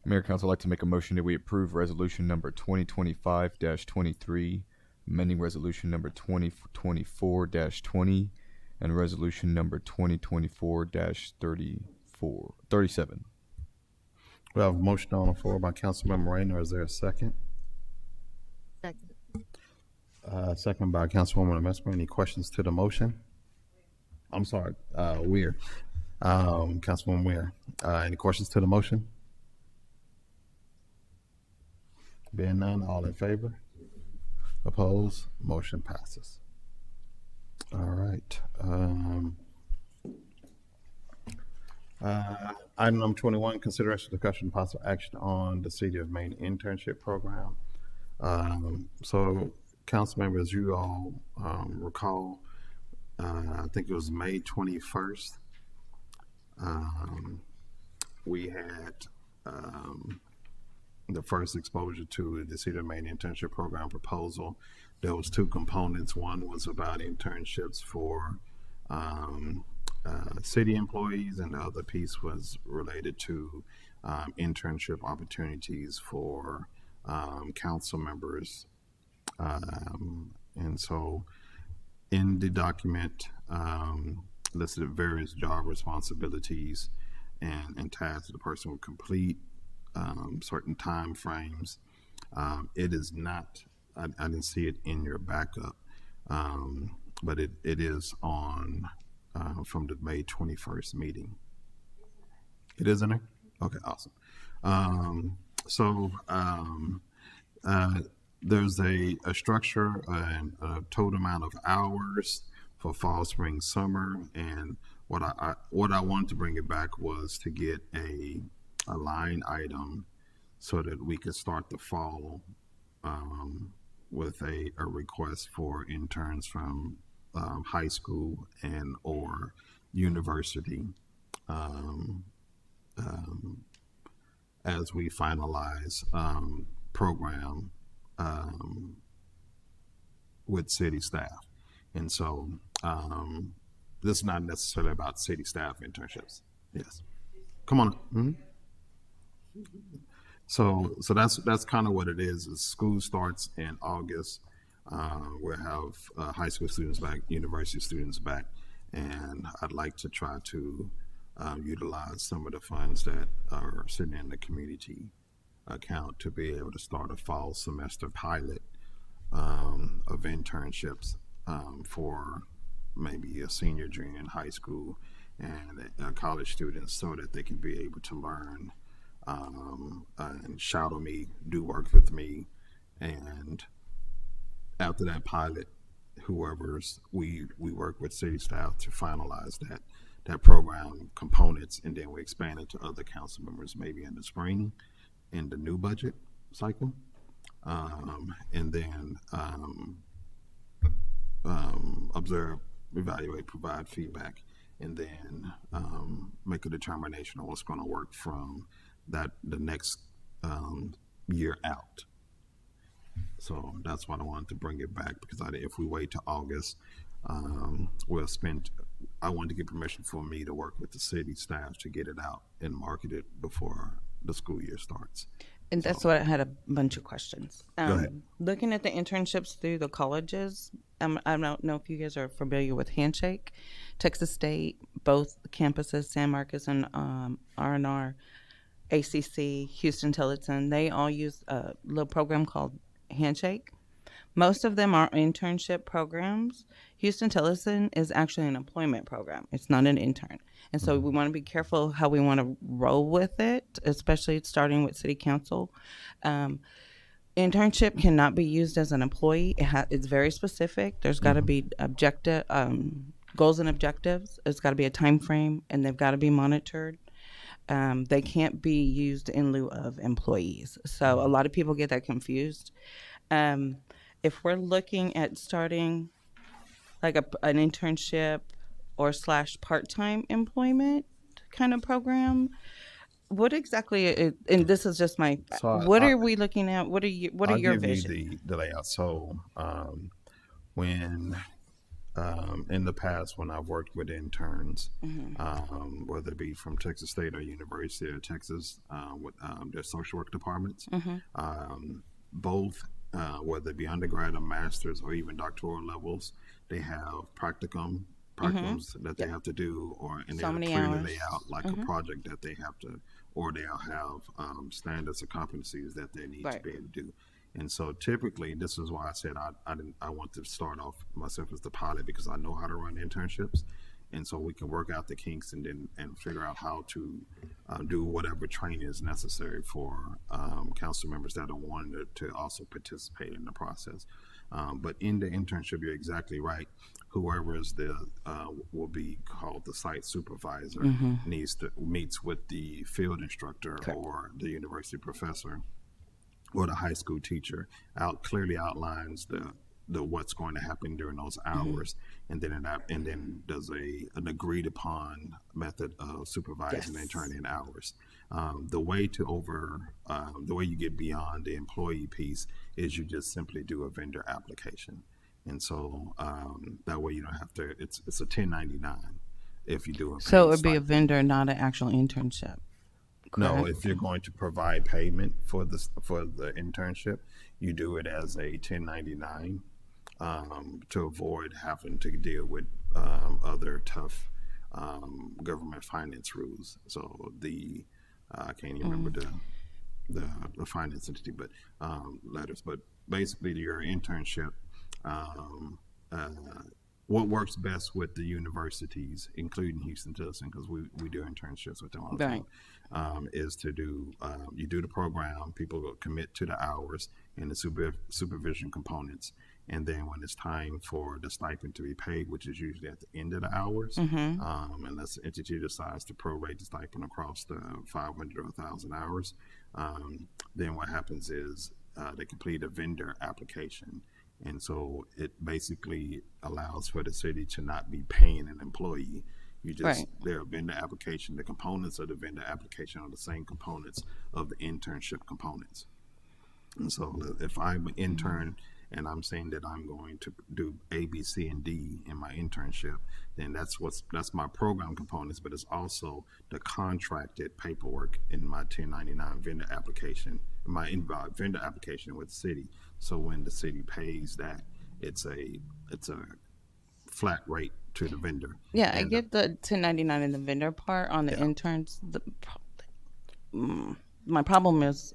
Mayor, Council, I'd like to make a motion that we approve resolution number 2025-23, amending resolution number 2024-20, and resolution number 2024-37. We have a motion on the floor by Councilmember Rayner. Is there a second? Second. Second by Councilwoman Mesmer. Any questions to the motion? I'm sorry, Weir. Councilwoman Weir. Any questions to the motion? Being none, all in favor? Opposed? Motion passes. All right. Item number 21, consideration, discussion, possible action on the City of Maine internship program. So, council members, you all recall, I think it was May 21st, we had the first exposure to the City of Maine internship program proposal. There was two components. One was about internships for city employees, and the other piece was related to internship opportunities for council members. And so in the document listed various job responsibilities and tasks the person will complete, certain time frames. It is not, I didn't see it in your backup, but it is on from the May 21st meeting. It is in there? Okay, awesome. There's a structure and a total amount of hours for fall, spring, summer, and what I wanted to bring it back was to get a line item so that we could start the fall with a request for interns from high school and or university as we finalize program with city staff. And so this is not necessarily about city staff internships. Yes. Come on. Mm-hmm. So that's kind of what it is. School starts in August. We'll have high school students back, university students back, and I'd like to try to utilize some of the funds that are sitting in the community account to be able to start a fall semester pilot of internships for maybe a senior, junior in high school and college students, so that they can be able to learn and shadow me, do work with me, and after that pilot, whoever's we work with city staff to finalize that program components, and then we expand it to other council members maybe in the spring in the new budget cycle, and then observe, evaluate, provide feedback, and then make a determination on what's going to work from the next year out. So that's why I wanted to bring it back, because if we wait till August, we'll spend. I wanted to get permission for me to work with the city staff to get it out and market it before the school year starts. And that's what I had a bunch of questions. Go ahead. Looking at the internships through the colleges, I don't know if you guys are familiar with Handshake. Texas State, both campuses, San Marcos and R&R, ACC, Houston Tillotson, they all use a little program called Handshake. Most of them are internship programs. Houston Tillotson is actually an employment program. It's not an intern. And so we want to be careful how we want to roll with it, especially starting with city council. Internship cannot be used as an employee. It's very specific. There's got to be goals and objectives. It's got to be a time frame, and they've got to be monitored. they can't be used in lieu of employees. So a lot of people get that confused. If we're looking at starting like an internship or / part-time employment kind of program, what exactly and this is just my what are we looking at? What are your vision? I'll give you the layout. So when in the past, when I've worked with interns, whether it be from Texas State or University of Texas, with their social work departments, both, whether it be undergrad or master's or even doctoral levels, they have practicums that they have to do, and So they'll many clearly hours. lay out like a project that they have to, or they'll have standards or competencies that they need to be able to do. And so typically, this is why I said I want to start off myself as the pilot, because I know how to run internships, and so we can work out the kinks and figure out how to do whatever training is necessary for council members that are wanting to also participate in the process. But in the internship, you're exactly right. Whoever is will be called the site supervisor meets with the field instructor or the university professor or the high school teacher, clearly outlines the what's going to happen during those hours, and then does an agreed upon method of supervising and turning hours. The way you get beyond the employee piece is you just simply do a vendor application, and so that way you don't have to. It's a 1099 if you do. So it would be a vendor, not an actual internship. No, Correct. if you're going to provide payment for the internship, you do it as a 1099 to avoid having to deal with other tough government finance rules. So I can't even remember the finance entity, but letters. But basically, your internship. What works best with the universities, including Houston-Tillotson, because we do internships with them all the time, is to do, you do the program, people will commit to the hours and the supervision components, and then when it's time for the stipend to be paid, which is usually at the end of the hours, unless the entity decides to prorate the stipend across the 500 or 1,000 hours, then what happens is they complete a vendor application. And so it basically allows for the city to not be paying an employee. You just, their vendor application, the components of the vendor application are the same components of the internship components. And so if I'm an intern and I'm saying that I'm going to do A, B, C, and D in my internship, then that's my program components, but it's also the contracted paperwork in my 1099 vendor application, my vendor application with the city. So when the city pays that, it's a flat rate to the vendor. Yeah, I get the 1099 in the vendor part. On the interns, my problem is,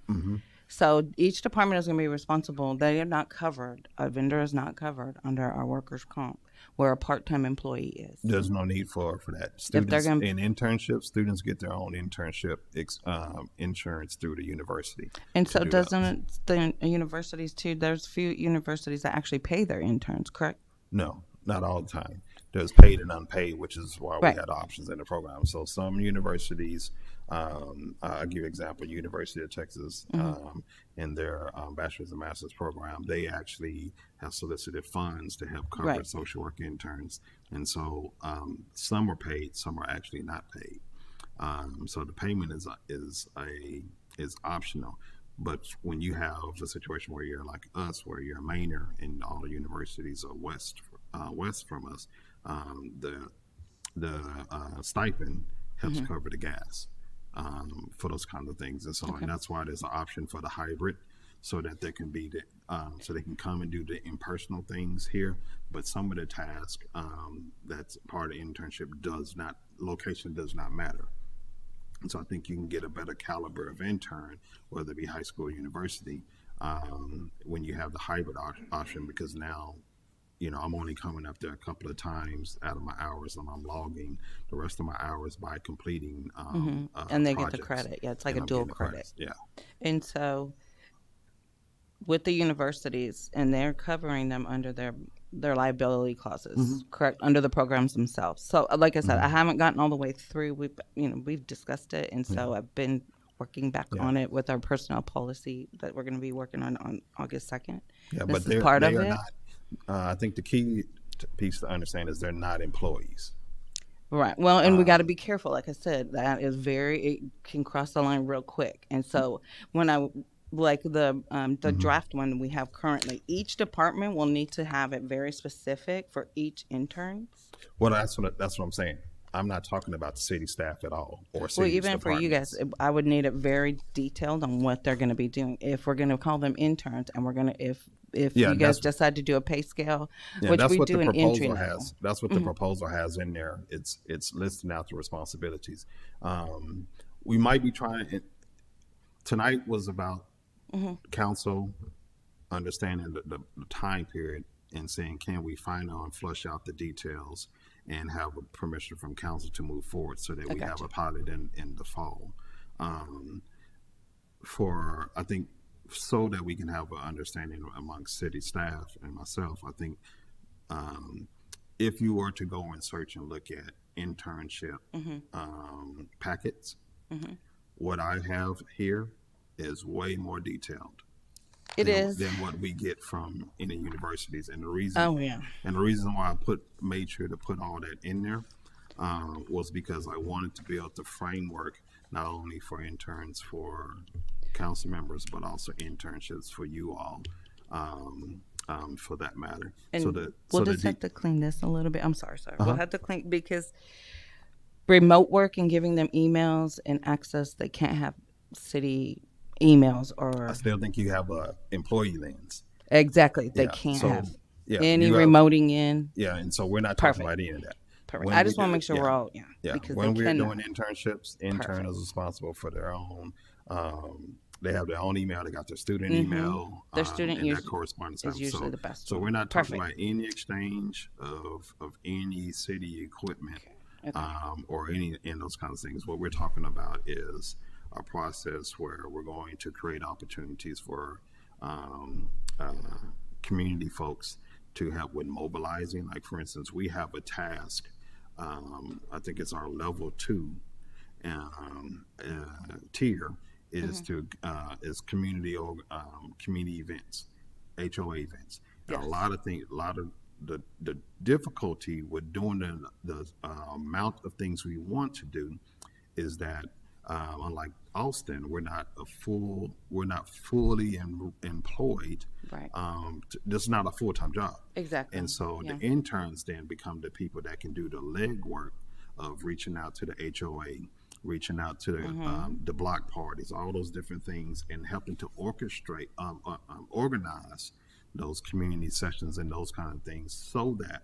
so each department is going to be responsible. They are not covered. A vendor is not covered under our workers' comp, where a part-time employee is. There's no need for that. Students in internships, students get their own internship insurance through the university. And so doesn't the universities too, there's few universities that actually pay their interns, correct? No, not all the time. There's paid and unpaid, which is why we had options in the program. So some universities, I'll give you an example, University of Texas, in their bachelor's and master's program, they actually have solicited funds to help cover social work interns. And so some are paid, some are actually not paid. So the payment is optional. But when you have a situation where you're like us, where you're a Mainer and all the universities are west from us, the stipend helps cover the gas for those kinds of things, and so and that's why there's an option for the hybrid, so that there can be so they can come and do the impersonal things here, but some of the tasks that's part of the internship location does not matter. And so I think you can get a better caliber of intern, whether it be high school or university, when you have the hybrid option, because now, I'm only coming up there a couple of times out of my hours, and I'm logging the rest of my hours by completing and they get the credit. Yeah, it's like a dual credit. Yeah. And so with the universities, and they're covering them under their their liability clauses, correct, under the programs themselves. So, like I said, I haven't gotten all the way through. We've discussed it, and so I've been working back on it with our personnel policy that we're going to be working on August 2nd. Yeah, This but is part of they are it. not. I think the key piece to understand is they're not employees. Right. Well, and we got to be careful. Like I said, that is it can cross the line real quick. And so when like the draft one we have currently, each department will need to have it very specific for each intern. Well, that's what I'm saying. I'm not talking about the city staff at all, or city Well, even for you guys, I would need it very detailed on what they're going to be doing. If we're going to call them interns, and we're going to if you guys decide to do a pay scale, which that's we what do the an entry proposal level. has. That's what the proposal has in there. It's listing out the responsibilities. We might be trying. Tonight was about council understanding the time period and saying, can we find out and flush out the details and have a permission from council to move forward so that we have a pilot in the fall. I think, so that we can have an understanding amongst city staff and myself. I think if you were to go and search and look at internship packets, what I have here is way more detailed. Than what we get from any universities, and the reason and the reason why I made sure to put all that in there was because I wanted to build the framework not only for interns for council members but also internships for you all, for that matter. And so we'll just have to clean this a little bit. I'm sorry. We'll have to clean because remote work and giving them emails and access, they can't have city emails or. I still think you have a employee lens. Exactly, they can't have any you remoting in. Yeah, and so we're not talking about any of that. Perfect. I just want to make sure we're all because when we're doing internships, interns are responsible for their own. They have their own email. They got their student email. Their student and that correspondence is usually the best. So we're not talking about any exchange of any city equipment or any those kinds of things. What we're talking about is a process where we're going to create opportunities for community folks to help with mobilizing. Like, for instance, we have a task, I think it's our level 2 tier is is community events, HOA events. And a lot of the difficulty with doing the amount of things we want to do is that unlike Austin, we're not fully employed. Right. This is not a full-time job. Exactly. And so the interns then become the people that can do the legwork of reaching out to the HOA, reaching out to the block parties, all those different things, and helping to orchestrate, organize those community sessions and those kind of things, so that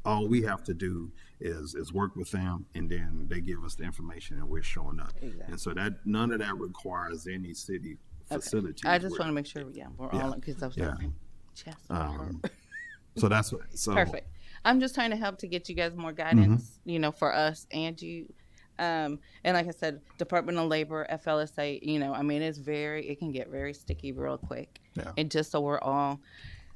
all we have to do is work with them, and then they give us the information and we're showing up. Exactly. And so that none of that requires any city facility. I just want to make sure we're all because I was chest. So that's perfect. I'm just trying to help to get you guys more guidance, for us and you. And like I said, Department of Labor, FLSA, it can get very sticky real quick. Yeah. And just so we're all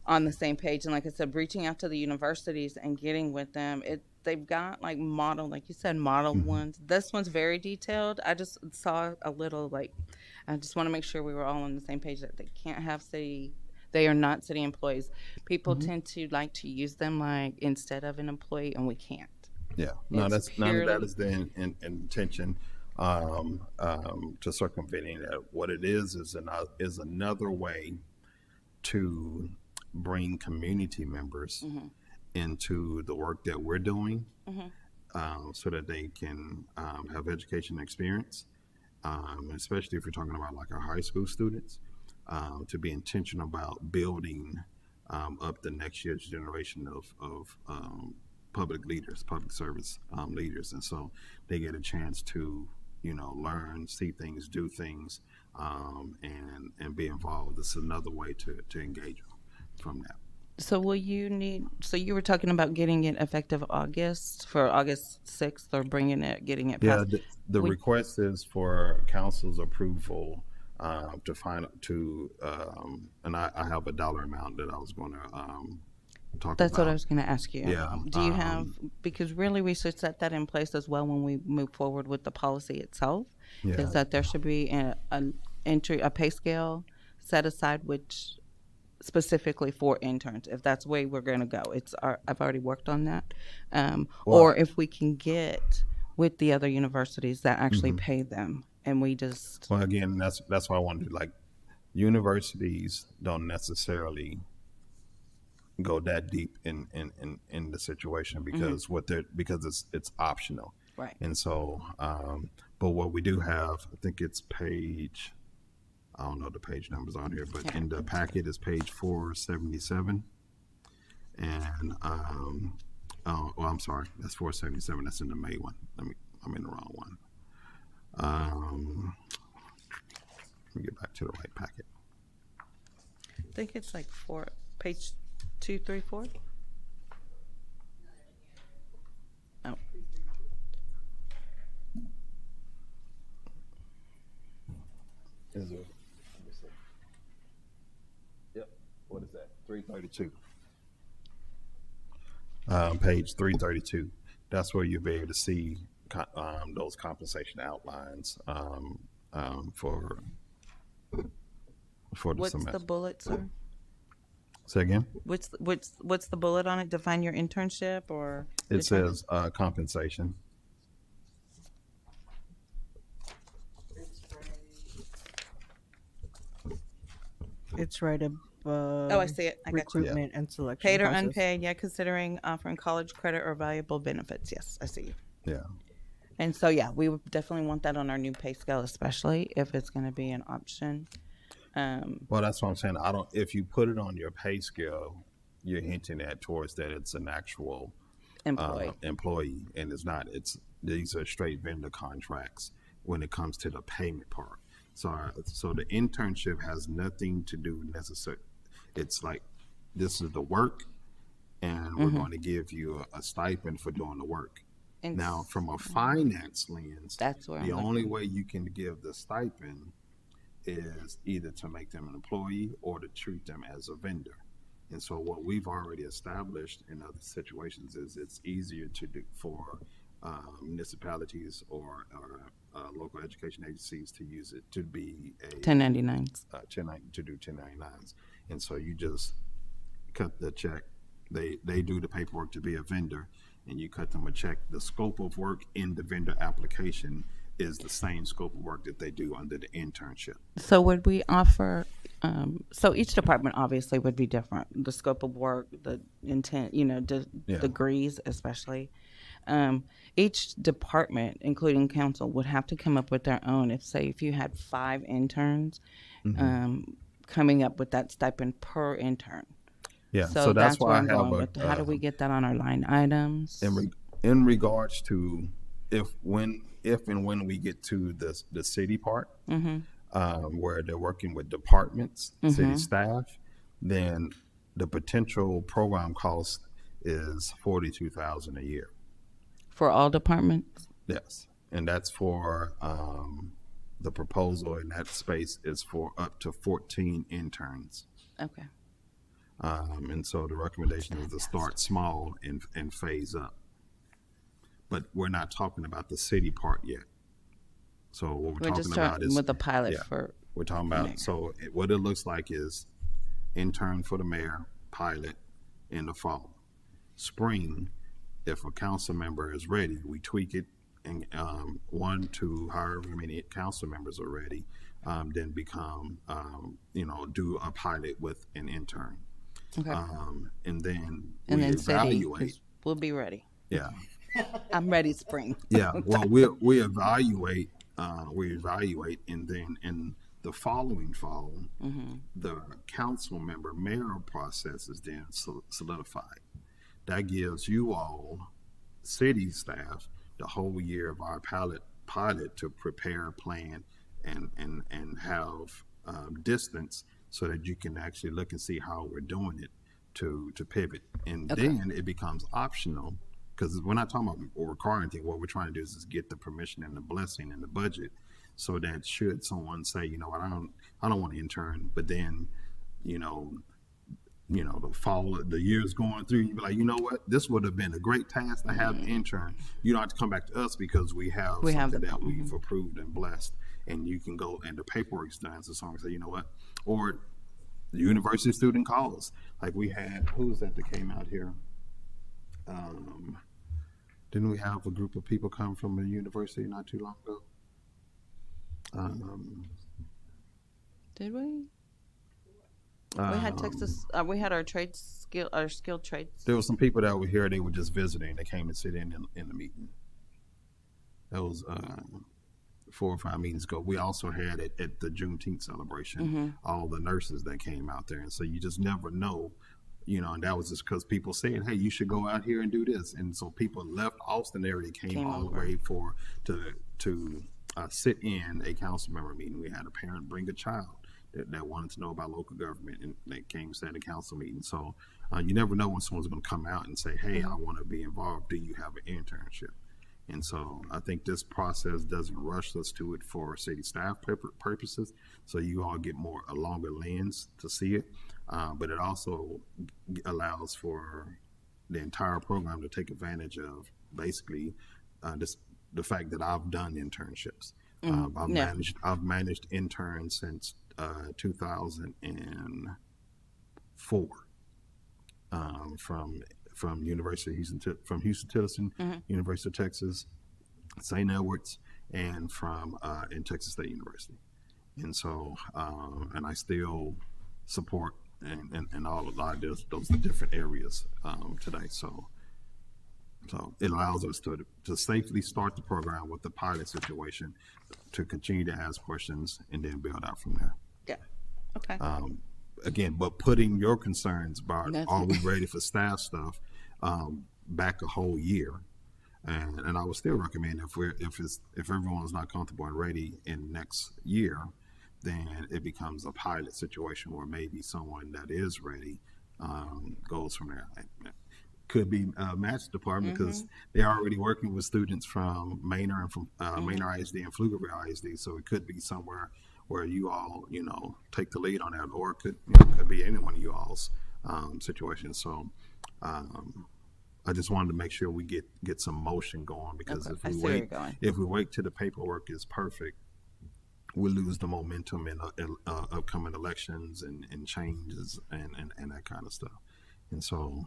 on the same page, and like I said, reaching out to the universities and getting with them, they've got like model, like you said, model ones. This one's very detailed. I just saw a little I just want to make sure we were all on the same page that they can't have they are not city employees. People tend to like to use them like instead of an employee, and we can't. Yeah, no, that's none of that is the intention to circumventing that. What it is another way to bring community members into the work that we're doing, so that they can have education experience, especially if you're talking about like our high school students, to be intentional about building up the next year's generation of public leaders, public service leaders. And so they get a chance to, learn, see things, do things, and be involved. It's another way to engage them from that. So you were talking about getting it effective August 6th, or getting it passed? Yeah, the request is for council's approval and I have a dollar amount that I was going to talk That's about. what I was going to ask you. Yeah. Do you have, because really we should set that in place as well when we move forward with the policy itself, Yeah. is that there should be a pay scale set aside which specifically for interns, if that's the way we're going to go. I've already worked on that. Or if we can get with the other universities that actually pay them, and we just. Well, again, that's why I wanted to, like, universities don't necessarily go that deep in the situation because because it's optional. Right. And so, but what we do have, I think it's page, I don't know the page numbers on here, but in the packet is page 477. And, well, I'm sorry, that's 477. That's in the May one. I'm in the wrong one. Let me get back to the right packet. I think it's like page 234. Oh. Is it? Yep. What is that? 332. Page 332. That's where you'll be able to see those compensation outlines for the What's semester. the bullet, sir? Say again? What's the bullet on it? Define your internship, or It says compensation. It's right above. Oh, I see it. I got you. Recruitment and selection. Paid or process. unpaid, yeah, considering offering college credit or valuable benefits. Yes, I see you. Yeah. And so, yeah, we would definitely want that on our new pay scale, especially if it's going to be an option. Well, that's what I'm saying. If you put it on your pay scale, you're hinting at towards that it's an actual employee, and it's not. These are straight vendor contracts when it comes to the payment part. So the internship has nothing to do necessarily. It's like, this is the work, and we're going to give you a stipend for doing the work. And now, from a finance lens, that's where the only way you can give the stipend is either to make them an employee or to treat them as a vendor. And so what we've already established in other situations is it's easier to do for municipalities or local education agencies to use it to be a 1099s. To do 1099s. And so you just cut the check. They do the paperwork to be a vendor, and you cut them a check. The scope of work in the vendor application is the same scope of work that they do under the internship. So would we offer, so each department obviously would be different. The scope of work, the intent, degrees especially. Each department, including council, would have to come up with their own. If you had 5 interns, coming up with that stipend per intern. Yeah, so that's why where I'm going with. How do we get that on our line items? In regards to if and when we get to the city part, where they're working with departments, city staff, then the potential program cost is $42,000 a year for all departments. Yes, and that's for the proposal in that space is for up to 14 interns. Okay. And so the recommendation is to start small and phase up. But we're not talking about the city part yet. So what we're talking about is with the pilot for. We're talking about mayor. So what it looks like is intern for the mayor, pilot in the fall. Spring, if a council member is ready, we tweak it, and 1 to however many council members are ready, then become do a pilot with an intern. Okay. And then we evaluate. We'll be ready. Yeah. I'm ready spring. Yeah. Well, we evaluate, and then in the following fall, the council member mayor process is then solidified. That gives you all, city staff, the whole year of our pilot to prepare, plan, and have distance, so that you can actually look and see how we're doing it to pivot. And then it becomes optional, because we're not talking about requiring anything. What we're trying to do is get the permission and the blessing and the budget, so that should someone say, you know what, I don't want to intern, but then, you know, the years going through, you'd be like, you know what, this would have been a great task to have an intern. You don't have to come back to us because we have something that we've approved and blessed, and you can go and the paperwork stands as long as say, you know what, or the university student calls. Like we had, who was that came out here? Didn't we have a group of people come from a university not too long ago? Did we? We had Texas. We had our skilled trades. There were some people that were here. They were just visiting. They came and sit in the meeting. That was 4 or 5 meetings ago. We also had it at the Juneteenth celebration. All the nurses that came out there, and so you just never know, you know. And that was just because people said, "Hey, you should go out here and do this," and so people left Austin area. They came all the way to sit in a council member meeting. We had a parent bring a child that wanted to know about local government, and they came to the council meeting. So you never know when someone's going to come out and say, hey, I want to be involved. Do you have an internship? And so I think this process doesn't rush us to it for city staff purposes. So you all get a longer lens to see it. But it also allows for the entire program to take advantage of basically the fact that I've done internships. I've managed interns since 2004 from University of Houston, from Houston-Tillotson, University of Texas, St. Edwards, and from in Texas State University. And so, and I still support and all of those different areas today. So it allows us to safely start the program with the pilot situation, to continue to ask questions and then build out from there. Yeah. Okay. Again, but putting your concerns about are we ready for staff stuff back a whole year, and I would still recommend if everyone's not comfortable and ready in next year, then it becomes a pilot situation where maybe someone that is ready goes from there. Could be Matt's department because they're already working with students from Manor and from Manor ISD and Pflugerville ISD, so it could be somewhere where you all, you know, take the lead on that, or it could be any one of you all's situations. So I just wanted to make sure we get some motion going, because if we wait till the paperwork is perfect, we lose the momentum in upcoming elections and changes and that kind of stuff. And so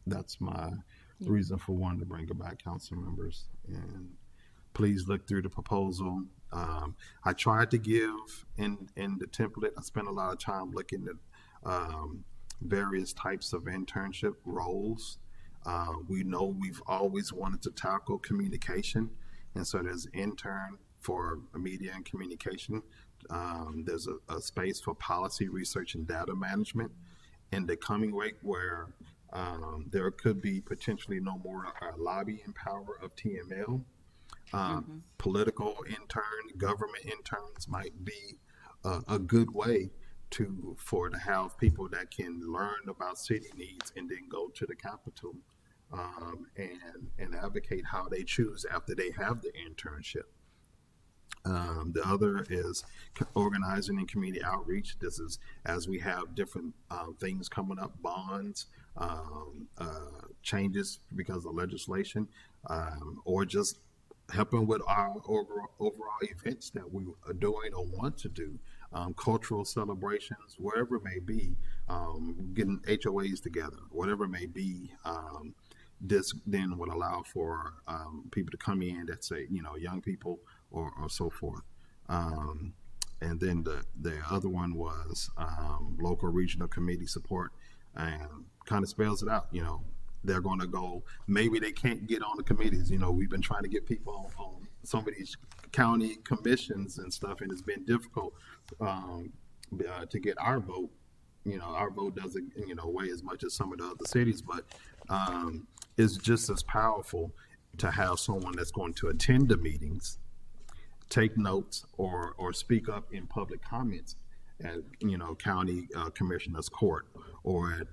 that's my reason for wanting to bring it back, council members. And please look through the proposal. I tried to give in the template. I spent a lot of time looking at various types of internship roles. We know we've always wanted to tackle communication, and so there's intern for media and communication. There's a space for policy research and data management in the coming week, where there could be potentially no more lobbying power of TML. Political intern, government interns might be a good way to have people that can learn about city needs and then go to the Capitol and advocate how they choose after they have the internship. The other is organizing and community outreach. This is as we have different things coming up, bonds, changes because of legislation, or just helping with our overall events that we are doing or want to do, cultural celebrations, wherever it may be, getting HOAs together, whatever it may be. This then would allow for people to come in that say, you know, young people or so forth. And then the other one was local regional committee support, and kind of spells it out. You know, they're going to go, maybe they can't get on the committees. You know, we've been trying to get people on some of these county commissions and stuff, and it's been difficult to get our vote. You know, our vote doesn't, you know, weigh as much as some of the other cities, but it's just as powerful to have someone that's going to attend the meetings, take notes, or speak up in public comments at, you know, county commissioners court or at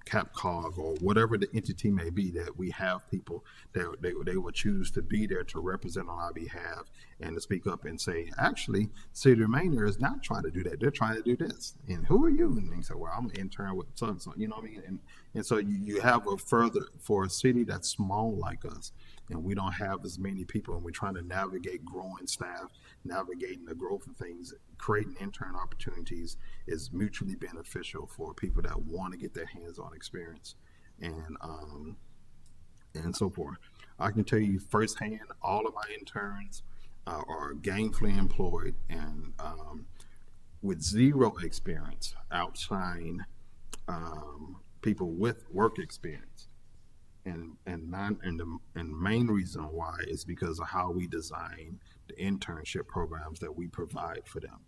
CapCog or whatever the entity may be, that we have people that they will choose to be there to represent on our behalf and to speak up and say, actually, City of Manor is not trying to do that. They're trying to do this. And who are you? And they say, well, I'm an intern with so and so. You know what I mean? And so you have a further, for a city that's small like us, and we don't have as many people, and we're trying to navigate growing staff, navigating the growth of things, creating intern opportunities is mutually beneficial for people that want to get their hands-on experience and so forth. I can tell you firsthand, all of my interns are gainfully employed and with zero experience outside people with work experience. And the main reason why is because of how we design the internship programs that we provide for them.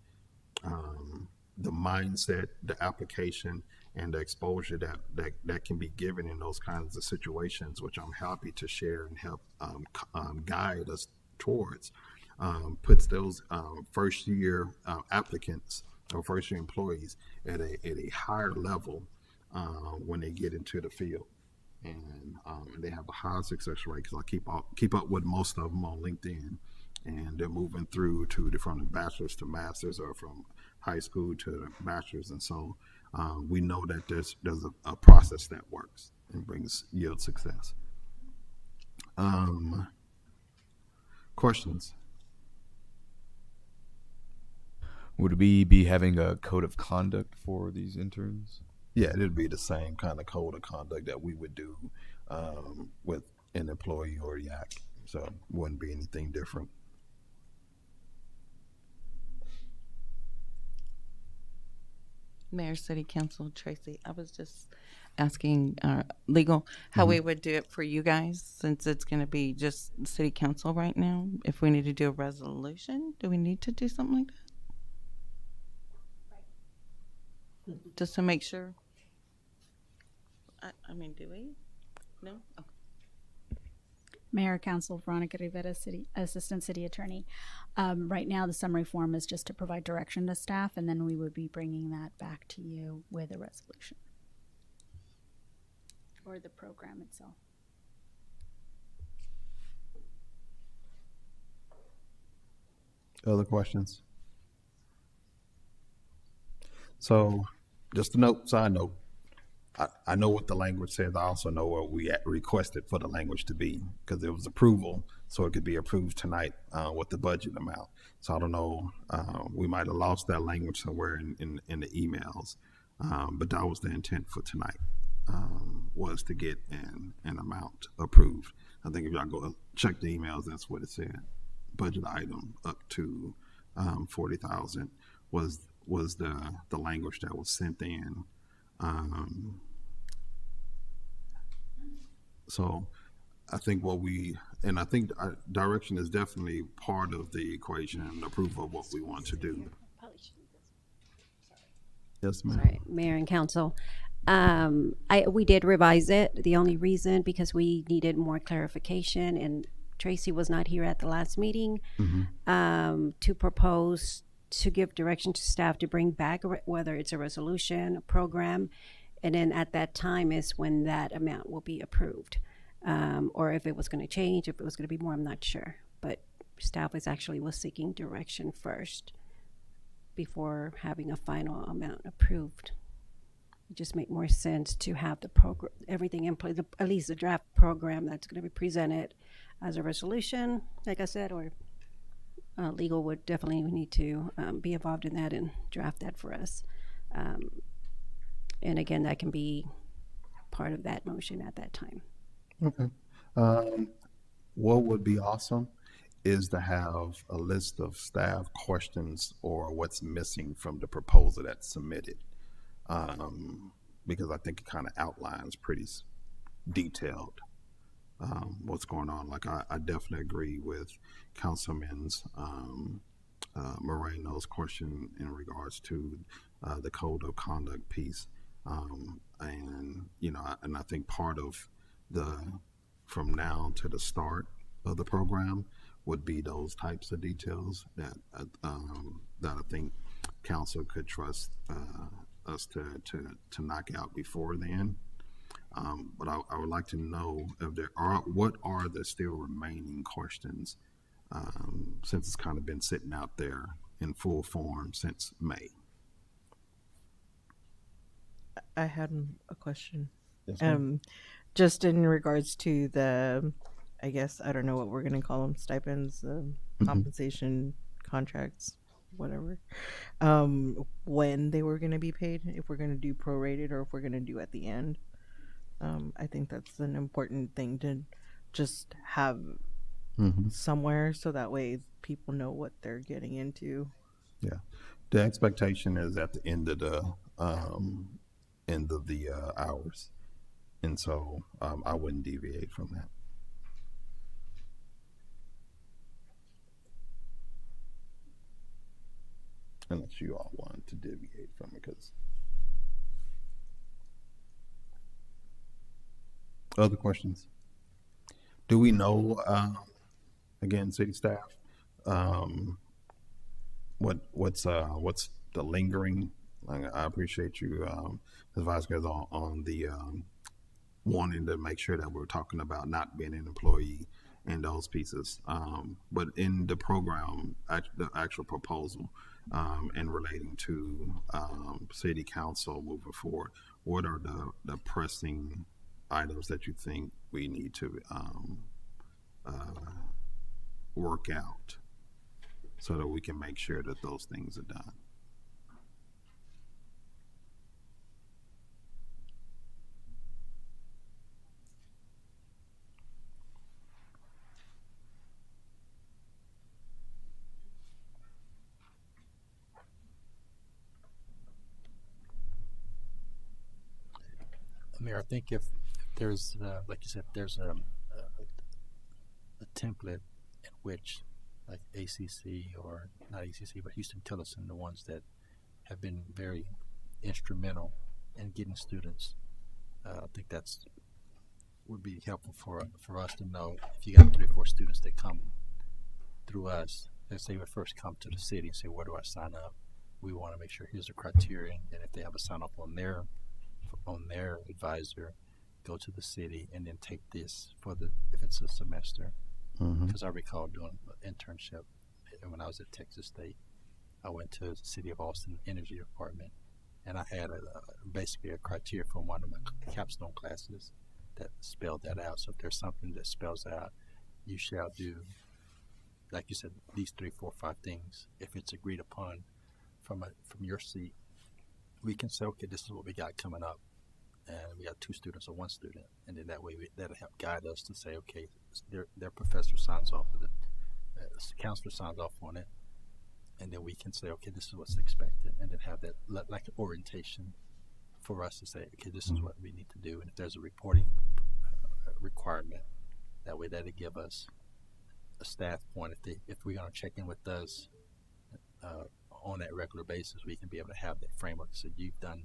The mindset, the application, and the exposure that can be given in those kinds of situations, which I'm happy to share and help guide us towards, puts those first year applicants or first year employees at a higher level when they get into the field. And they have a high success rate because I keep up with most of them on LinkedIn, and they're moving through from the bachelor's to master's, or from high school to the bachelor's, and so we know that there's a process that works and yield success. Questions? Would we be having a code of conduct for these interns? Yeah, it'd be the same kind of code of conduct that we would do with an employee or YAC. So it wouldn't be anything different. Mayor, City Council, Tracy, I was just asking legal how we would do it for you guys, since it's going to be just City Council right now. If we need to do a resolution, do we need to do something like that? Just to make sure. I mean, do we? No? Okay. Mayor, Council, Veronica Rivera, Assistant City Attorney. Right now, the summary form is just to provide direction to staff, and then we would be bringing that back to you with a resolution. Or the program itself. Other questions? So, just a note, side note. I know what the language says. I also know what we requested for the language to be, because there was approval, so it could be approved tonight with the budget amount. So I don't know, we might have lost that language somewhere in the emails, but that was the intent for tonight, was to get an amount approved. I think if y'all go check the emails, that's what it said. Budget item up to 40,000 was the language that was sent in. So I think I think our direction is definitely part of the equation and approval of what we want to do. Yes, ma'am. Sorry, Mayor and Council. We did revise it. The only reason, because we needed more clarification, and Tracy was not here at the last meeting, to propose to give direction to staff to bring back whether it's a resolution, a program, and then at that time is when that amount will be approved. Or if it was going to change, if it was going to be more, I'm not sure. But staff was seeking direction first before having a final amount approved. It just make more sense to have the program, everything in place, at least the draft program that's going to be presented as a resolution, like I said, or legal would definitely need to be involved in that and draft that for us. And again, that can be part of that motion at that time. Okay. What would be awesome is to have a list of staff questions or what's missing from the proposal that's submitted, because I think it kind of outlines pretty detailed what's going on. Like I definitely agree with Councilman's Moreno's question in regards to the code of conduct piece, and I think part of from now to the start of the program would be those types of details that I think council could trust us to knock out before then. But I would like to know if what are the still remaining questions, since it's kind of been sitting out there in full form since May. I had a question. Yes, ma'am. Just in regards to the, I guess, I don't know what we're going to call them, stipends, compensation contracts, whatever. When they were going to be paid, if we're going to do prorated or if we're going to do at the end. I think that's an important thing to just have somewhere so that way people know what they're getting into. Yeah, the expectation is at the end of the hours, and so I wouldn't deviate from that. Unless you all want to deviate from it, because other questions? Do we know, again, city staff, what's the lingering? Like, I appreciate you, Ms. Vasquez, on the wanting to make sure that we're talking about not being an employee and those pieces. But in the program, the actual proposal, and relating to city council moving forward, what are the pressing items that you think we need to work out so that we can make sure that those things are done? Mayor, I think if there's, like you said, there's a template in which, like ACC or not ACC, but Houston Tillotson, the ones that have been very instrumental in getting students, I think that's would be helpful for us to know if you got 3 or 4 students that come through us. Let's say we first come to the city and say, where do I sign up? We want to make sure here's the criteria, and if they have a sign up on their advisor, go to the city and then take this for if it's a semester. Because I recall doing an internship when I was at Texas State. I went to the City of Austin Energy Department, and I had basically a criteria from one of my capstone classes that spelled that out. So if there's something that spells out, you shall do, like you said, these 3, 4, 5 things. If it's agreed upon from your seat, we can say, okay, this is what we got coming up, and we got 2 students or 1 student, and then that way that'll help guide us to say, okay, their professor signs off of it, the counselor signs off on it, and then we can say, okay, this is what's expected, and then have that like an orientation for us to say, okay, this is what we need to do, and if there's a reporting requirement, that way that'll give us a staff point. If we're going to check in with us on that regular basis, we can be able to have that framework. So you've done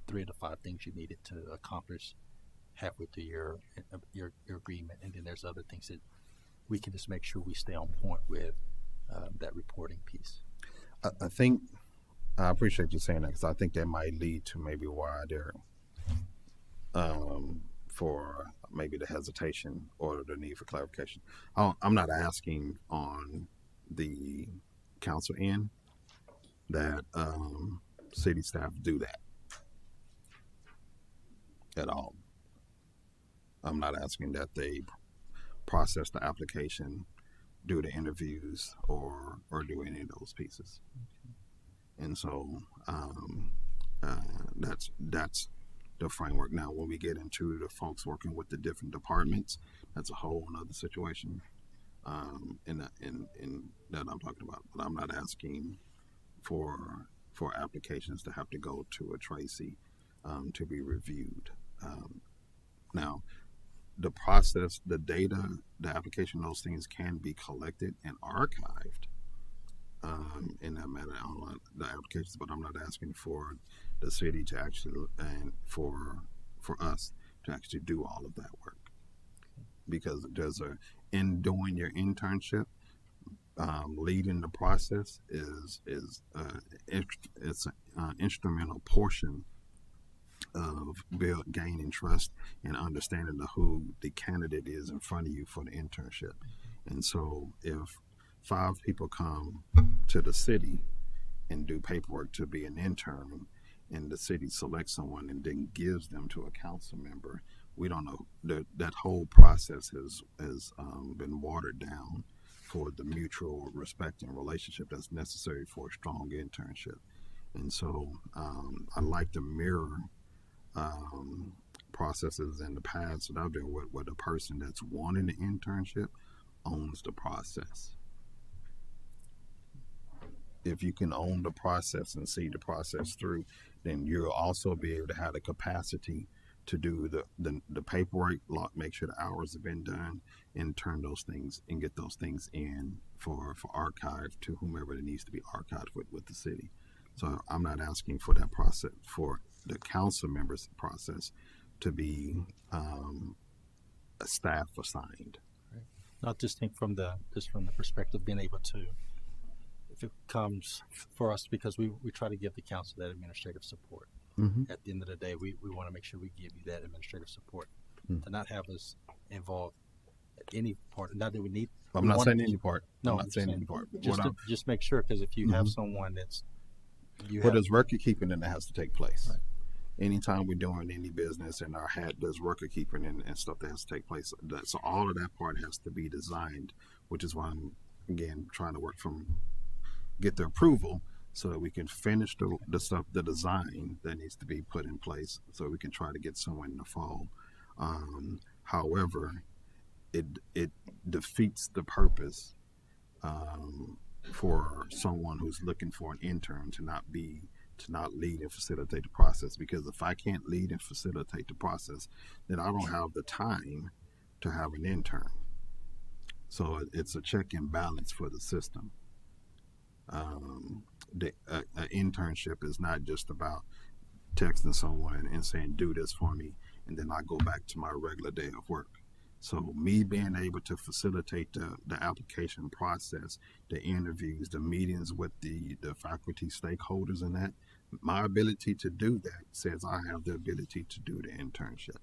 3 to 5 things you needed to accomplish halfway through your agreement, and then there's other things that we can just make sure we stay on point with that reporting piece. I think I appreciate you saying that, because I think that might lead to maybe why they're for maybe the hesitation or the need for clarification. I'm not asking on the council end that city staff do that at all. I'm not asking that they process the application, do the interviews, or do any of those pieces. And so that's the framework. Now, when we get into the folks working with the different departments, that's a whole other situation in that I'm talking about. But I'm not asking for applications to have to go to a Tracy to be reviewed. Now, the process, the data, the application, those things can be collected and archived in that matter on the applications, but I'm not asking for the city to actually, and for us to actually do all of that work. Because in doing your internship, leading the process is it's an instrumental portion of gaining trust and understanding who the candidate is in front of you for the internship. And so if 5 people come to the city and do paperwork to be an intern, and the city selects someone and then gives them to a council member, we don't know that whole process has been watered down for the mutual respect and relationship that's necessary for a strong internship. And so I like to mirror processes in the past that I've been with, where the person that's wanting the internship owns the process. If you can own the process and see the process through, then you'll also be able to have the capacity to do the paperwork, make sure the hours have been done, and turn those things and get those things in for archive to whomever it needs to be archived with the city. So I'm not asking for that process, for the council members' process to be a staff assigned. Not just think from the perspective of being able to, if it comes for us, because we try to give the council that administrative support. Mm-hmm. At the end of the day, we want to make sure we give you that administrative support, to not have us involved at any part. Not that we need. I'm not saying any part. No, I'm not saying any part. Just make sure, because if you have someone that's there's record keeping and that has to take place. Right. Anytime we're doing any business and there's record keeping and stuff that has to take place. So all of that part has to be designed, which is why I'm again trying to get the approval so that we can finish the stuff, the design that needs to be put in place, so we can try to get someone in the fall. However, it defeats the purpose for someone who's looking for an intern to not lead and facilitate the process. Because if I can't lead and facilitate the process, then I don't have the time to have an intern. So it's a check and balance for the system. An internship is not just about texting someone and saying, do this for me, and then I go back to my regular day of work. So me being able to facilitate the application process, the interviews, the meetings with the faculty stakeholders, and that, my ability to do that says I have the ability to do the internship.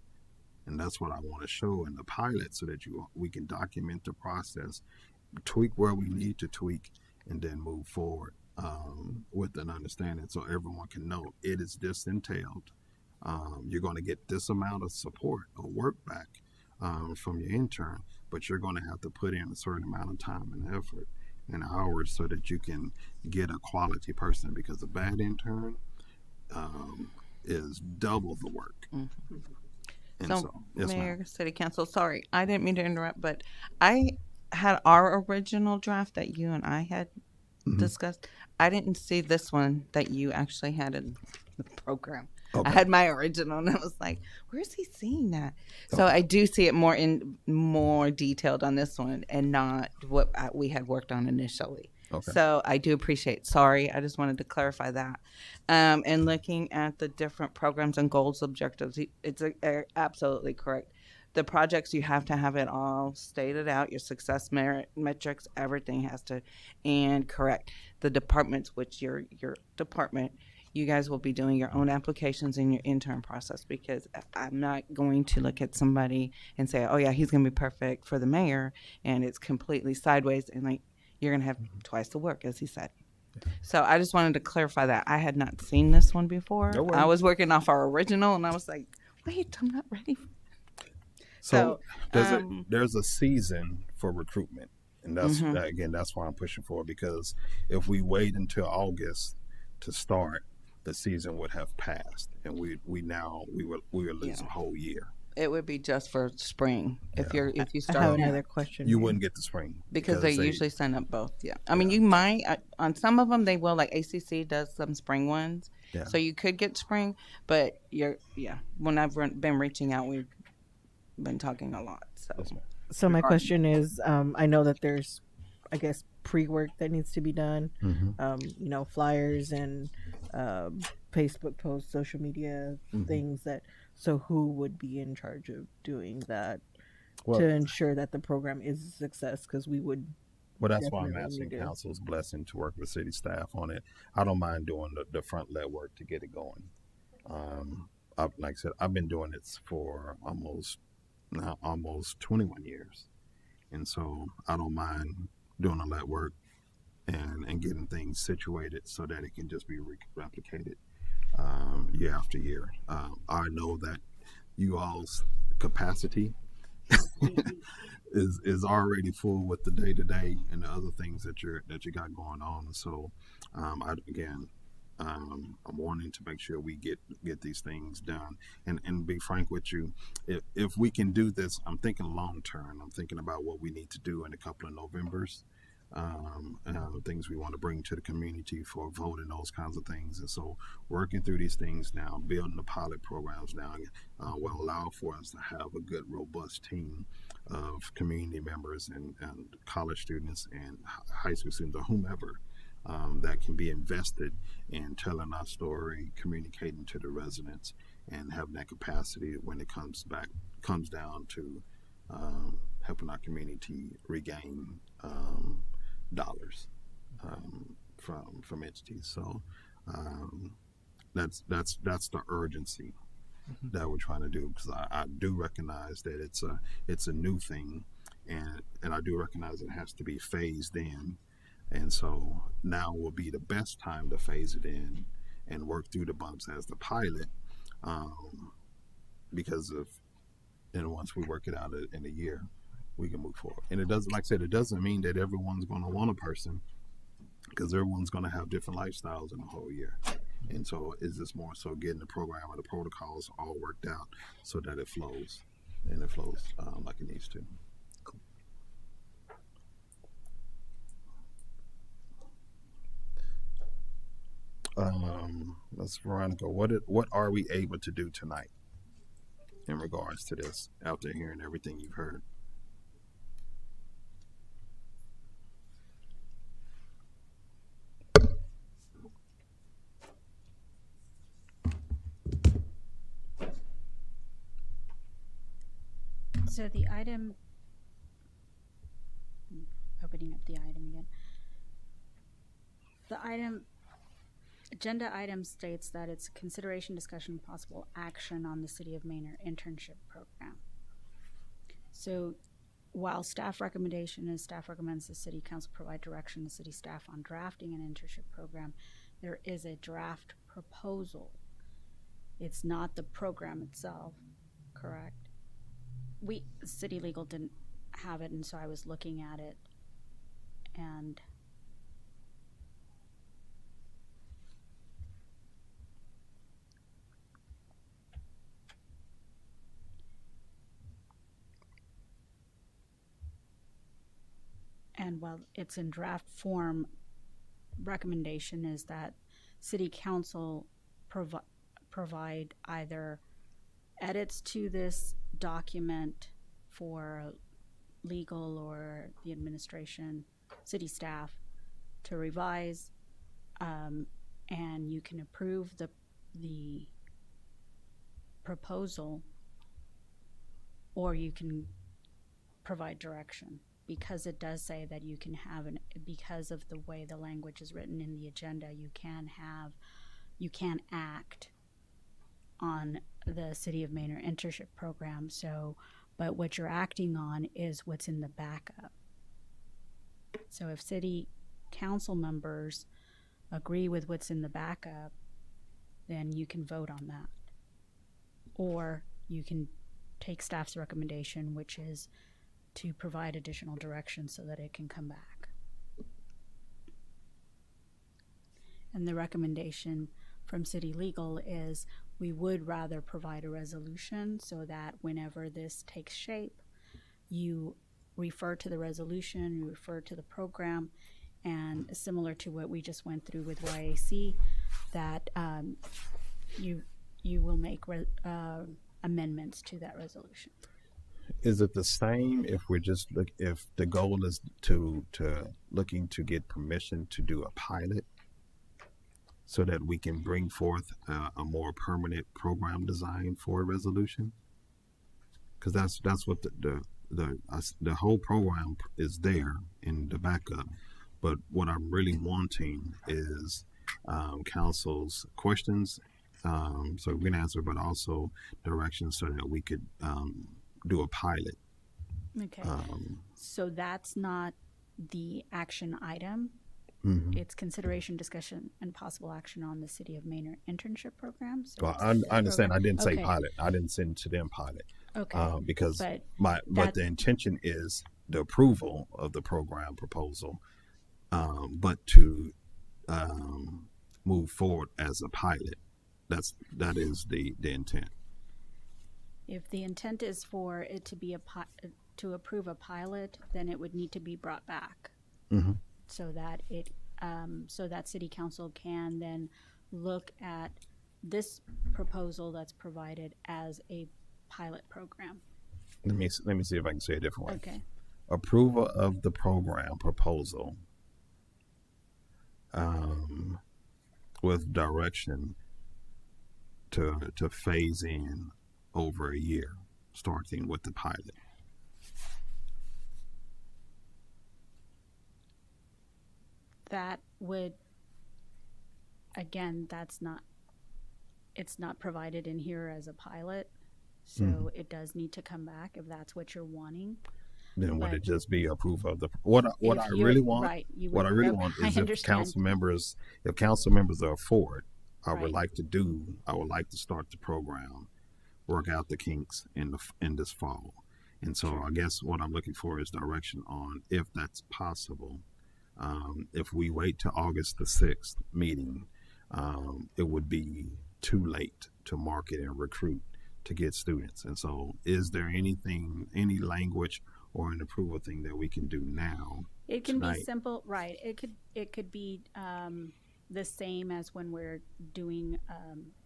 And that's what I want to show in the pilot, so that we can document the process, tweak where we need to tweak, and then move forward with an understanding, so everyone can know it is this entailed. You're going to get this amount of support or work back from your intern, but you're going to have to put in a certain amount of time and effort and hours so that you can get a quality person, because a bad intern is double the work. Mm-hmm. So yes, Mayor, ma'am. City Council, sorry, I didn't mean to interrupt, but I had our original draft that you and I had discussed. I didn't see this one that you actually had in the program. Okay. I had my original, and I was like, "Where's he seeing that?" Okay. So I do see it more detailed on this one, and not what we had worked on initially. Okay. So I do appreciate. Sorry, I just wanted to clarify that. And looking at the different programs and goals, objectives, it's absolutely correct. The projects, you have to have it all stated out. Your success metrics, everything has to, and correct. The departments, which your department. You guys will be doing your own applications in your intern process, because I'm not going to look at somebody and say, oh yeah, he's going to be perfect for the mayor, and it's completely sideways, and like you're going to have twice the work, as he said. So I just wanted to clarify that. I had not seen this one before. No worries. I was working off our original, and I was like, wait, I'm not ready. So there's a season for recruitment, and that's again, that's why I'm pushing for, because if we wait until August to start, the season would have passed, and we would lose a whole year. It would be just for spring. If you start. I have another question. You wouldn't get the spring because they usually sign up both. Yeah, I mean, you might on some of them they will. Like ACC does some spring ones, so you could get spring. But when I've been reaching out, we've been talking a lot. So my question is, I know that there's, I guess, pre-work that needs to be done. Flyers and Facebook posts, social media things that. So who would be in charge of doing that to ensure that the program is a success? Because we would Well, that's why I'm Definitely we asking do. council's blessing to work with city staff on it. I don't mind doing the front lead work to get it going. Like I said, I've been doing it for almost 21 years. And so I don't mind doing the lead work and getting things situated so that it can just be replicated year after year. I know that you all's capacity is already full with the day to day and the other things that you got going on. So I'm wanting to make sure we get these things done. And be frank with you, if we can do this, I'm thinking long term. I'm thinking about what we need to do in a couple of Novembers. Things we want to bring to the community for vote and those kinds of things. And so working through these things now, building the pilot programs now will allow for us to have a good, robust team of community members and college students and high school students or whomever that can be invested in telling our story, communicating to the residents, and having that capacity when it comes down to helping our community regain dollars from entities. So that's the urgency that we're trying to do, because I do recognize that it's a new thing, and I do recognize it has to be phased in. And so now will be the best time to phase it in and work through the bumps as the pilot, because once we work it out in a year, we can move forward. And it doesn't, like I said, it doesn't mean that everyone's going to want a person, because everyone's going to have different lifestyles in the whole year. And so it's just more so getting the program or the protocols all worked out so that it flows, and it flows like it needs to. Let's Veronica, what are we able to do tonight in regards to this after hearing everything you've heard? So the item, opening up the item again. The agenda item states that it's consideration, discussion, possible action on the City of Manor internship program. So while staff recommendation is staff recommends the City Council provide direction to city staff on drafting an internship program, there is a draft proposal. It's not the program itself, correct? City Legal didn't have it, and so I was looking at it, and while it's in draft form, recommendation is that City Council provide either edits to this document for legal or the administration, city staff to revise, and you can approve the proposal, or you can provide direction, because it does say that you can have because of the way the language is written in the agenda, you can act on the City of Manor internship program. So, but what you're acting on is what's in the backup. So if City Council members agree with what's in the backup, then you can vote on that. Or you can take staff's recommendation, which is to provide additional direction so that it can come back. And the recommendation from City Legal is we would rather provide a resolution so that whenever this takes shape, you refer to the resolution, you refer to the program, and similar to what we just went through with YAC, that you will make amendments to that resolution. Is it the same if we're just if the goal is to looking to get permission to do a pilot, so that we can bring forth a more permanent program design for a resolution? Because that's what the whole program is there in the backup, but what I'm really wanting is council's questions, so we can answer, but also directions so that we could do a pilot. Okay. So that's not the action item. Mhm. It's consideration, discussion, and possible action on the City of Manor internship program. So Well, it's I understand. program- I didn't say okay. pilot. I didn't send to them pilot. Okay. Because But but that- the intention is the approval of the program proposal, but to move forward as a pilot. That is the intent. If the intent is for it to be to approve a pilot, then it would need to be brought back Mm-hmm. so that so that City Council can then look at this proposal that's provided as a pilot program. Let me see if I can say it a different way. Okay. Approval of the program proposal with direction to phase in over a year, starting with the pilot. That would, again, it's not provided in here as a pilot, so it does need to come back if that's what you're wanting. Then would But- it just be approval of the what I If you're- really want? right, you What I would- really okay, want I is if understand. council members are for it, I would like to start the program, work out the kinks in this fall. And so I guess what I'm looking for is direction on if that's possible. If we wait to August the 6th meeting, it would be too late to market and recruit to get students. And so is there any language or an approval thing that we can do now? It can be tonight? simple, right? It could be the same as when we're doing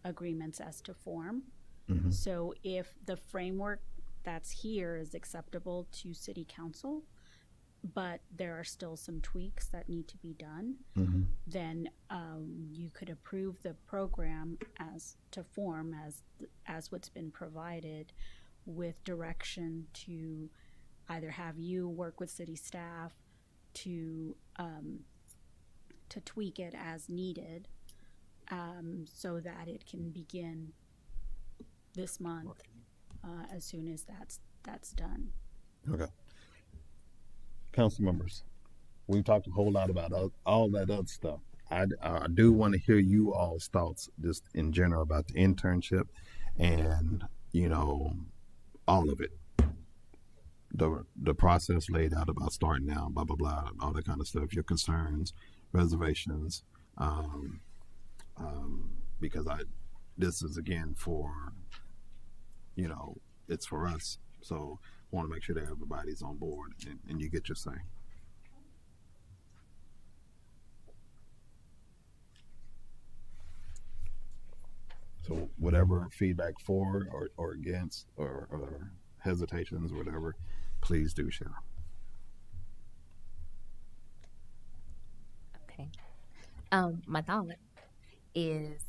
agreements as to form. Mhm. So if the framework that's here is acceptable to City Council, but there are still some tweaks that need to be done, Mhm. then you could approve the program as to form as what's been provided, with direction to either have you work with city staff to tweak it as needed, so that it can begin this month as soon as that's done. Okay. Council members, we've talked a whole lot about all that other stuff. I do want to hear you all's thoughts just in general about the internship and, all of it. The process laid out about starting now, blah, blah, blah, all that kind of stuff, your concerns, reservations, because this is again for, it's for us. So I want to make sure that everybody's on board and you get your say. So whatever feedback for or against or hesitations, whatever, please do share. Okay. My thought is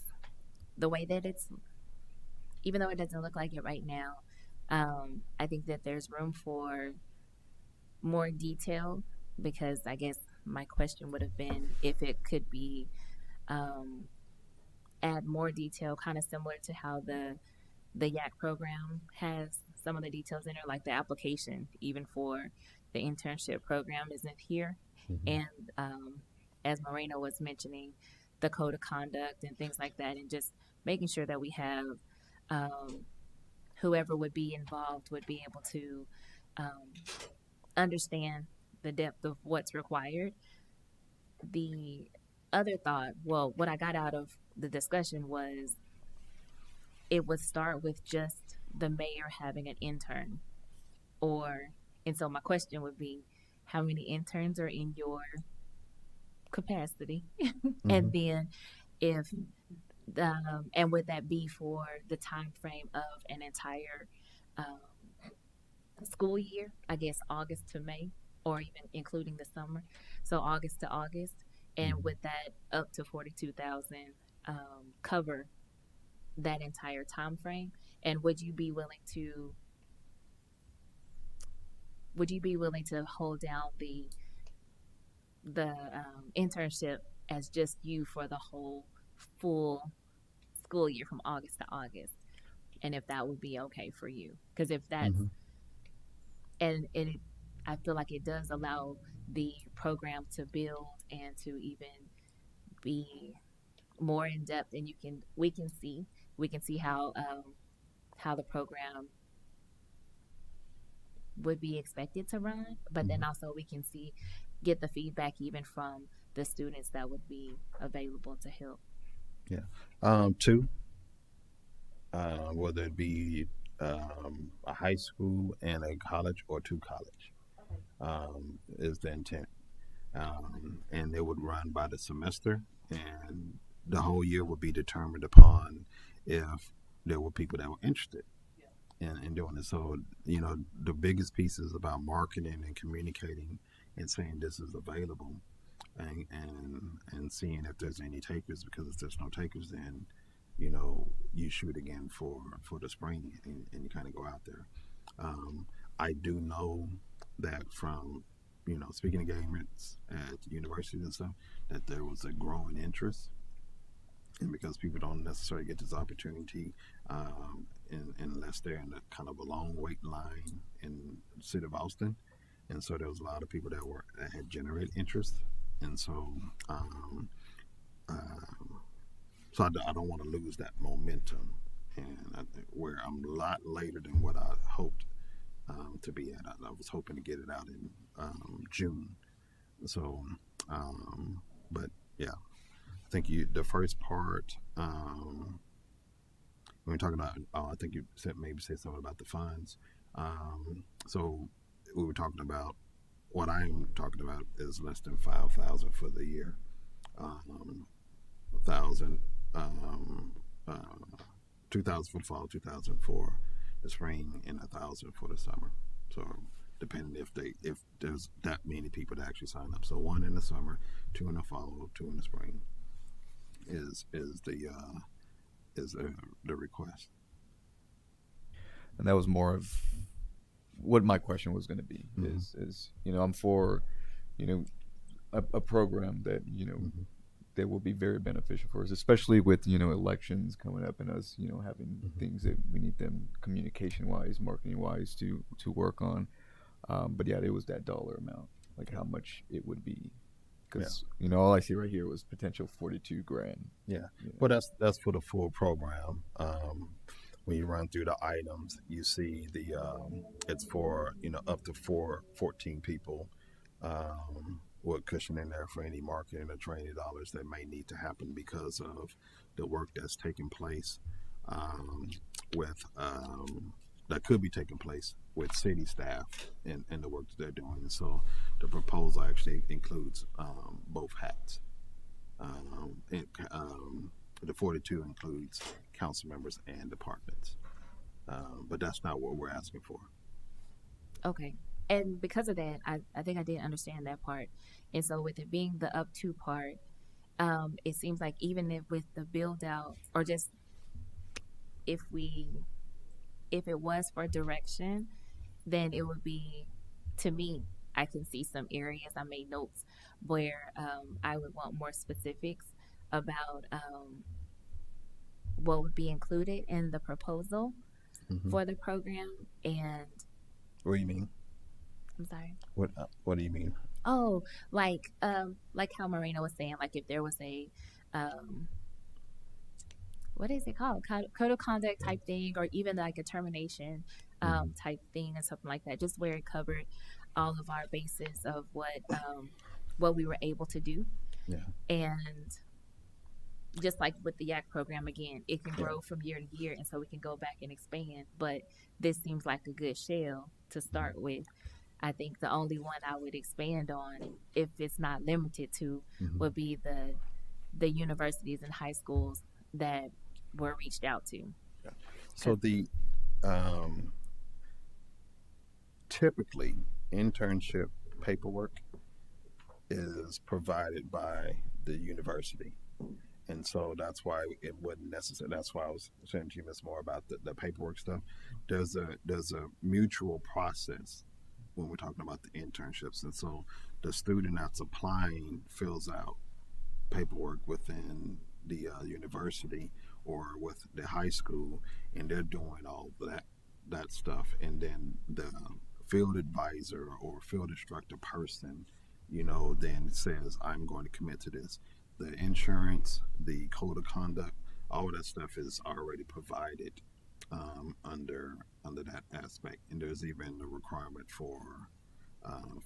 the way that it's, even though it doesn't look like it right now, I think that there's room for more detail, because I guess my question would have been if it could be add more detail, kind of similar to how the YAC program has some of the details in there, like the application even for the internship program isn't here. And as Moreno was mentioning, the code of conduct and things like that, and just making sure that we have whoever would be involved would be able to understand the depth of what's required. The other thought, well, what I got out of the discussion was it would start with just the mayor having an intern, and so my question would be, how many interns are in your capacity? And then if and would that be for the time frame of an entire school year, I guess August to May, or even including the summer, so August to August? And would that up to 42,000 cover that entire time frame? And would you be willing to would you be willing to hold down the internship as just you for the whole full school year from August to August, and if that would be okay for you? Because if that's and I feel like it does allow the program to build and to even be more in depth, and we can see how the program would be expected to run, but then also we can get the feedback even from the students that would be available to help. Two, whether it be a high school and a college or two college, is the intent. And it would run by the semester, and the whole year would be determined upon if there were people that were interested in doing it. So, the biggest piece is about marketing and communicating and saying this is available, and seeing if there's any takers, because if there's no takers, then you shoot again for the spring, and you kind of go out there. I do know that from speaking engagements at universities and stuff, that there was a growing interest, and because people don't necessarily get this opportunity unless they're in a kind of a long wait line in the city of Austin, and so there was a lot of people that had generated interest, and so so I don't want to lose that momentum, and I think where I'm a lot later than what I hoped to be at. I was hoping to get it out in June. So, but yeah, I think the first part, when we're talking about, I think you said something about the funds. So we were talking about, what I'm talking about is less than 5,000 for the year. 1,000, 2,000 for the fall, 2,000 for the spring, and 1,000 for the summer. So depending if there's that many people that actually sign up. So 1 in the summer, 2 in the fall, 2 in the spring is the request. And that was more of what my question was going to be. Is I'm for a program that that will be very beneficial for us, especially with elections coming up, and us having things that we need them communication wise, marketing wise to work on. But yeah, it was that dollar amount, like how much it would be, because all I see right here was potential $42,000. Well, that's for the full program. When you run through the items, you see it's for up to 14 people, with cushion in there for any marketing or training dollars that may need to happen because of the work that's taking place that could be taking place with city staff and the work that they're doing. And so the proposal actually includes both hats. The 42 includes council members and departments, but that's not what we're asking for. Okay. And because of that, I think I did understand that part. And so with it being the up to part, it seems like even if with the build out, or just if it was for direction, then it would be, to me, I can see some areas, I made notes where I would want more specifics about what would be included in the proposal for the program. And what do you mean? I'm sorry. What do you mean? Oh, like how Marina was saying, like if there was a what is it called? Code of conduct type thing, or even like a termination type thing and something like that, just where it covered all of our bases of what we were able to do. And just like with the YAC program, again, it can grow from year to year, and so we can go back and expand, but this seems like a good shell to start with. I think the only one I would expand on, if it's not limited to, would be the universities and high schools that were reached out to. So the typically internship paperwork is provided by the university, and so that's why it wasn't necessary. That's why I was saying to you, Ms. Moore, about the paperwork stuff. There's a mutual process when we're talking about the internships. And so the student that's applying fills out paperwork within the university or with the high school, and they're doing all that stuff, and then the field advisor or field instructor person, then says, I'm going to commit to this. The insurance, the code of conduct, all of that stuff is already provided under that aspect, and there's even the requirement for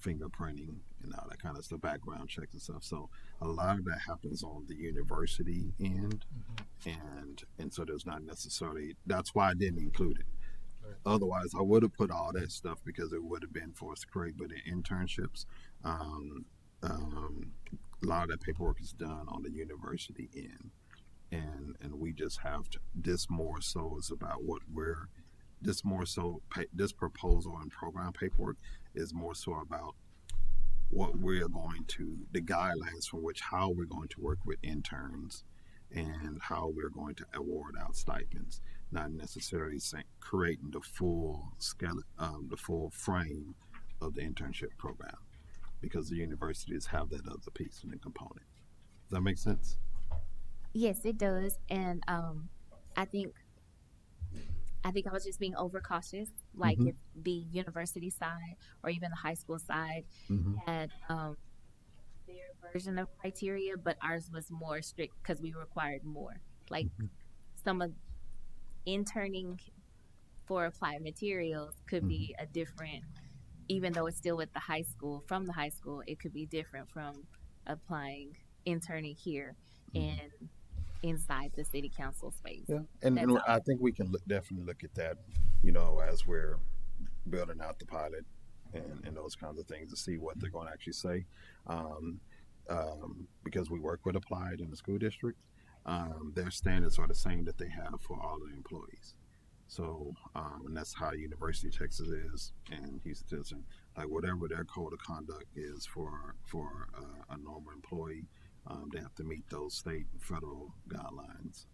fingerprinting and all that kind of stuff, background checks and stuff. So a lot of that happens on the university end, and so there's not necessarily, that's why I didn't include it. Otherwise, I would have put all that stuff because it would have been for us to create. But in internships, a lot of that paperwork is done on the university end, and we just have to. This more so is about what we're. This more so, this proposal and program paperwork is more so about what we're going to, the guidelines from which how we're going to work with interns and how we're going to award out stipends, not necessarily creating the full skeleton, the full frame of the internship program, because the universities have that other piece and the component. Does that make sense? Yes, it does. And I think I was just being overcautious. Like if the university side or even the high school side had their version of criteria, but ours was more strict because we required more. Like some of interning for applied materials could be a different, even though it's still with the high school, from the high school, it could be different from applying interning here and inside the city council space. Yeah, and I think we can definitely look at that, as we're building out the pilot and those kinds of things to see what they're going to actually say. Because we work with Applied in the school district, their standards are the same that they have for all the employees. So, and that's how University of Texas is, and Houston, like whatever their code of conduct is for a normal employee, they have to meet those state and federal guidelines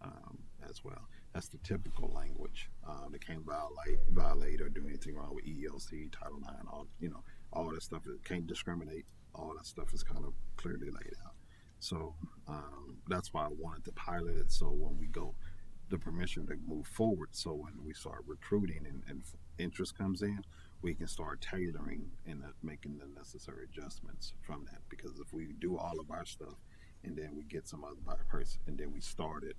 as well. That's the typical language. They can't violate or do anything wrong with EEOC, Title IX, all that stuff. It can't discriminate. All that stuff is kind of clearly laid out. So that's why I wanted to pilot it. So when we go, the permission to move forward. So when we start recruiting and interest comes in, we can start tailoring and making the necessary adjustments from that. Because if we do all of our stuff and then we get some other person and then we start it,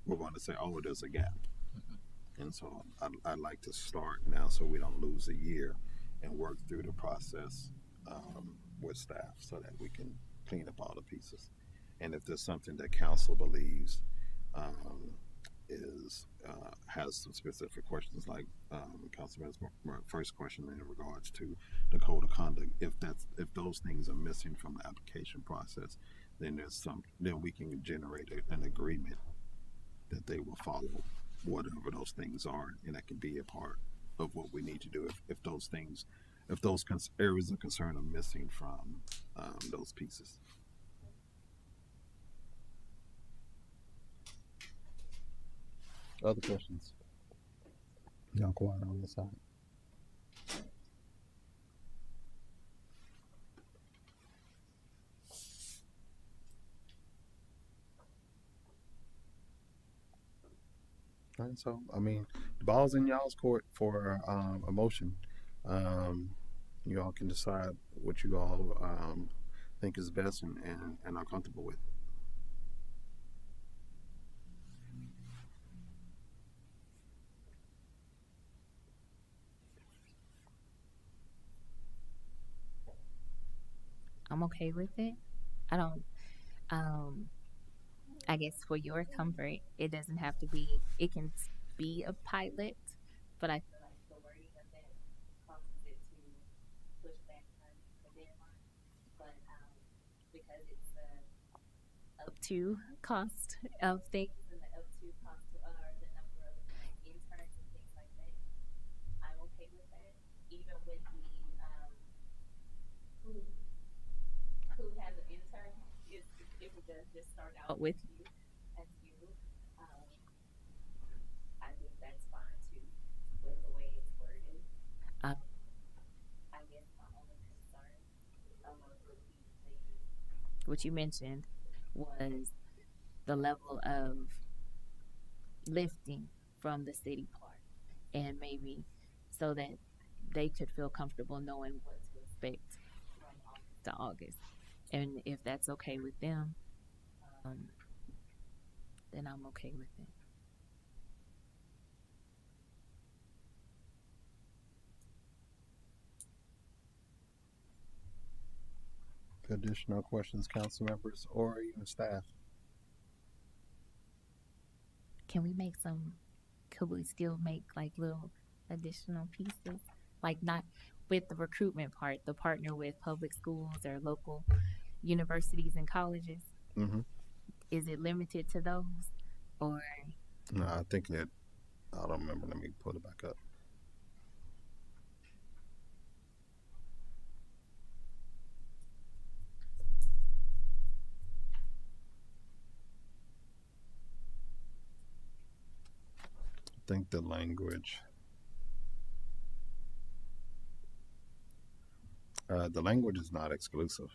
we're going to say, oh, there's a gap. And so I'd like to start now so we don't lose a year and work through the process with staff so that we can clean up all the pieces. And if there's something that council believes has some specific questions, like Councilman's first question in regards to the code of conduct, if those things are missing from the application process, then then we can generate an agreement that they will follow whatever those things are, and that can be a part of what we need to do if those areas of concern are missing from those pieces. Other questions? Y'all quiet on this side. All right, so I mean, the ball's in y'all's court for a motion. You all can decide what you all think is best and are comfortable with. I'm okay with it. I don't, I guess for your comfort, it doesn't have to be, it can be a pilot, but I feel like the wording of that causes it to push back the deadline. But because it's the up to cost of things and the up to cost the number of interns and things like that, I'm okay with that. Even with the who has an intern, if it does just start out with you as you, I think that's fine too with the way it's worded. I what you mentioned was the level of lifting from the city part, and maybe so that they could feel comfortable knowing what to expect from August to August. And if that's okay with them, then I'm okay with it. Additional questions, council members, or even staff? Can we make some? Could we still make like little additional pieces, like not with the recruitment part, the partner with public schools or local universities and colleges? Mm-hmm. Is it limited to those, or? No, I think that, I don't remember. Let me pull it back up. I think the language, is not exclusive.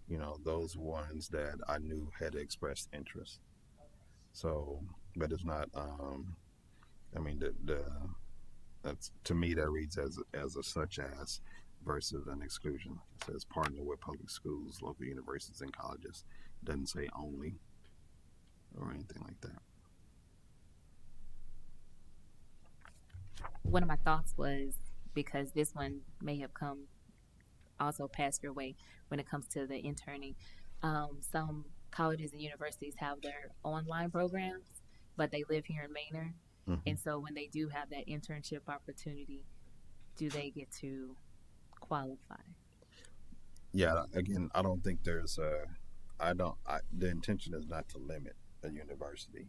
You know, those ones that I knew had expressed interest. So, but it's not. I mean, that's, to me, that reads as a such as versus an exclusion. It says partner with public schools, local universities, and colleges. It doesn't say only or anything like that. One of my thoughts was, because this one may have come also past your way when it comes to the interning. Some colleges and universities have their online programs, but they live here in Manor. Mm-hmm. And so when they do have that internship opportunity, do they get to qualify? Yeah, again, I don't think there's the intention is not to limit a university.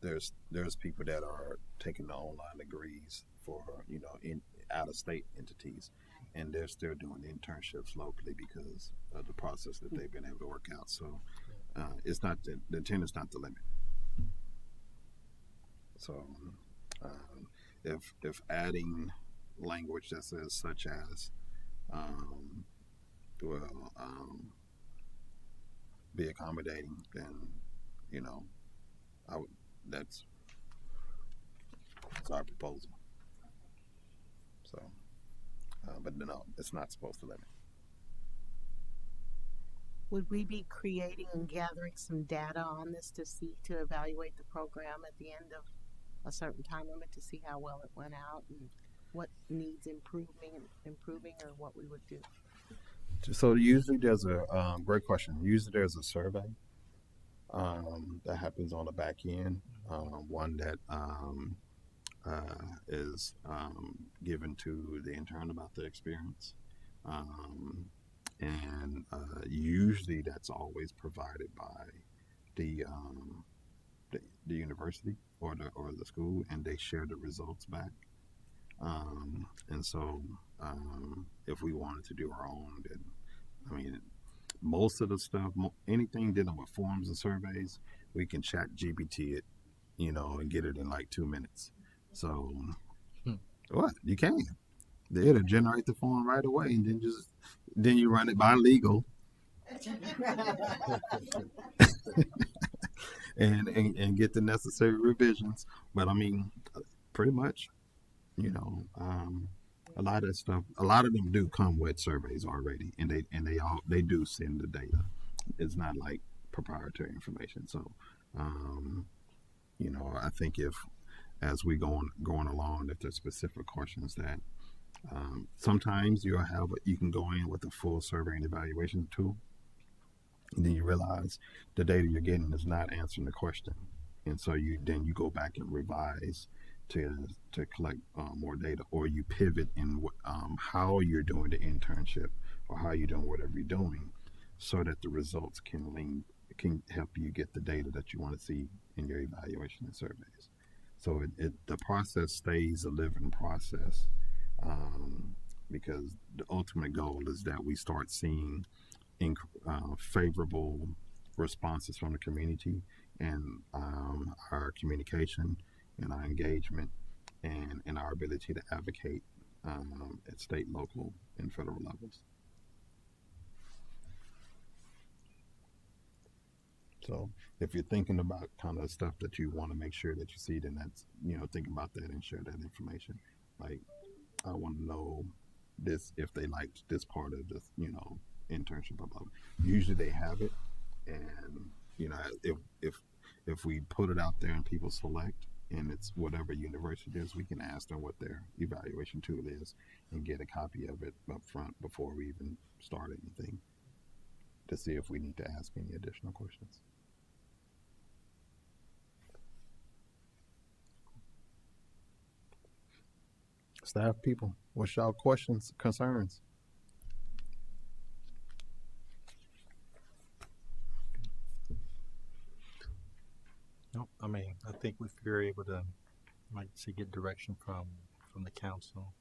There's people that are taking the online degrees for, you know, in out-of-state entities, and they're still doing internships locally because of the process that they've been able to work out. So it's not the intent is not to limit. So if adding language that says such as be accommodating, then, you know, that's our proposal. So, but no, it's not supposed to limit. Would we be creating and gathering some data on this to evaluate the program at the end of a certain time limit to see how well it went out and what needs improving, or what we would do? So usually there's a great question. Usually there's a survey that happens on the back end, one that is given to the intern about the experience, and usually that's always provided by the university or the school, and they share the results back. And so if we wanted to do our own, then, I mean, most of the stuff, anything dealing with forms and surveys, we can chat GPT it, you know, and get it in like 2 minutes. So what? You can. It'll generate the form right away, and then you run it by legal. and get the necessary revisions. But I mean, pretty much, you know, a lot of them do come with surveys already, and they do send the data. It's not like proprietary information. So, you know, I think if, as we going along, if there's specific questions that sometimes you can go in with a full survey and evaluation tool, and then you realize the data you're getting is not answering the question, and so you go back and revise to collect more data, or you pivot in how you're doing the internship or how you're doing whatever you're doing, so that the results can help you get the data that you want to see in your evaluation and surveys. So the process stays a living process, because the ultimate goal is that we start seeing favorable responses from the community, and our communication and our engagement and our ability to advocate at state, local, and federal levels. So if you're thinking about kind of stuff that you want to make sure that you see, then that's, think about that and share that information. Like, I want to know this, if they liked this part of this, internship, blah, blah. Usually they have it. And, if we put it out there and people select, and it's whatever university it is, we can ask them what their evaluation tool is and get a copy of it up front before we even start anything, to see if we need to ask any additional questions. Staff people, what's y'all questions, concerns? No, I mean, I think if you're able to, like, say, get direction from the council,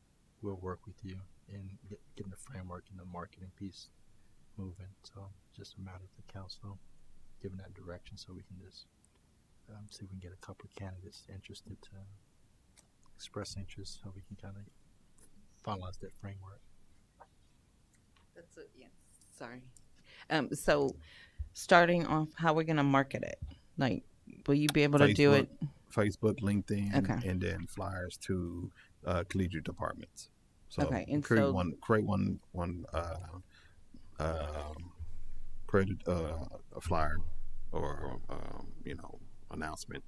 we'll work with you in getting the framework and the marketing piece moving. So just a matter of the council giving that direction, so we can just see if we can get a couple of candidates interested to express interest, so we can kind of finalize that framework. That's it. Yeah. Sorry. So starting off, how we're gonna market it? Like, will you be able to do it? Facebook, LinkedIn, Okay. and then flyers to collegiate departments. So Okay, and create so- create a flyer or announcement,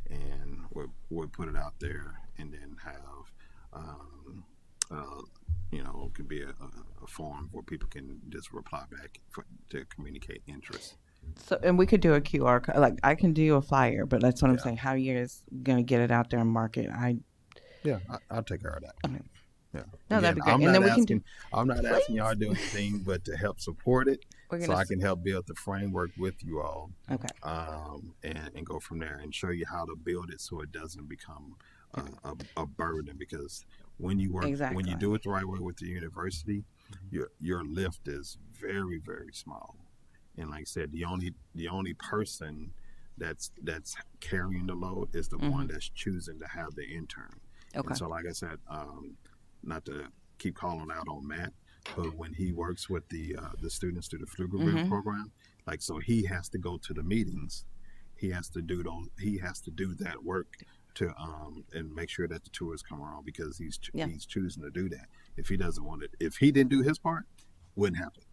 and we'll put it out there, and then have it could be a form where people can just reply back to communicate interest. So, and we could do a QR code. Like, I can do a flyer, but that's what I'm saying. How you guys gonna get it out there and market? I'll take care of that. Okay. Yeah. No, that'd be great. I'm And not then we can asking, I'm not asking y'all to do anything but to help support it, We're so gonna I s- can help build the framework with you all. Okay. And go from there and show you how to build it so it doesn't become a burden, because when you work, when Exactly. you do it the right way with the university, your lift is very, very small. And like I said, the only person that's carrying the load is the one that's choosing to have the intern. Okay. And so, like I said, not to keep calling out on Matt, but when he works with the students through the Pflugerville program, like, so he has to go to the meetings, he has to do that work to and make sure that the tours come around, because he's choosing to do that. If he doesn't want it, if he didn't do his part, wouldn't happen.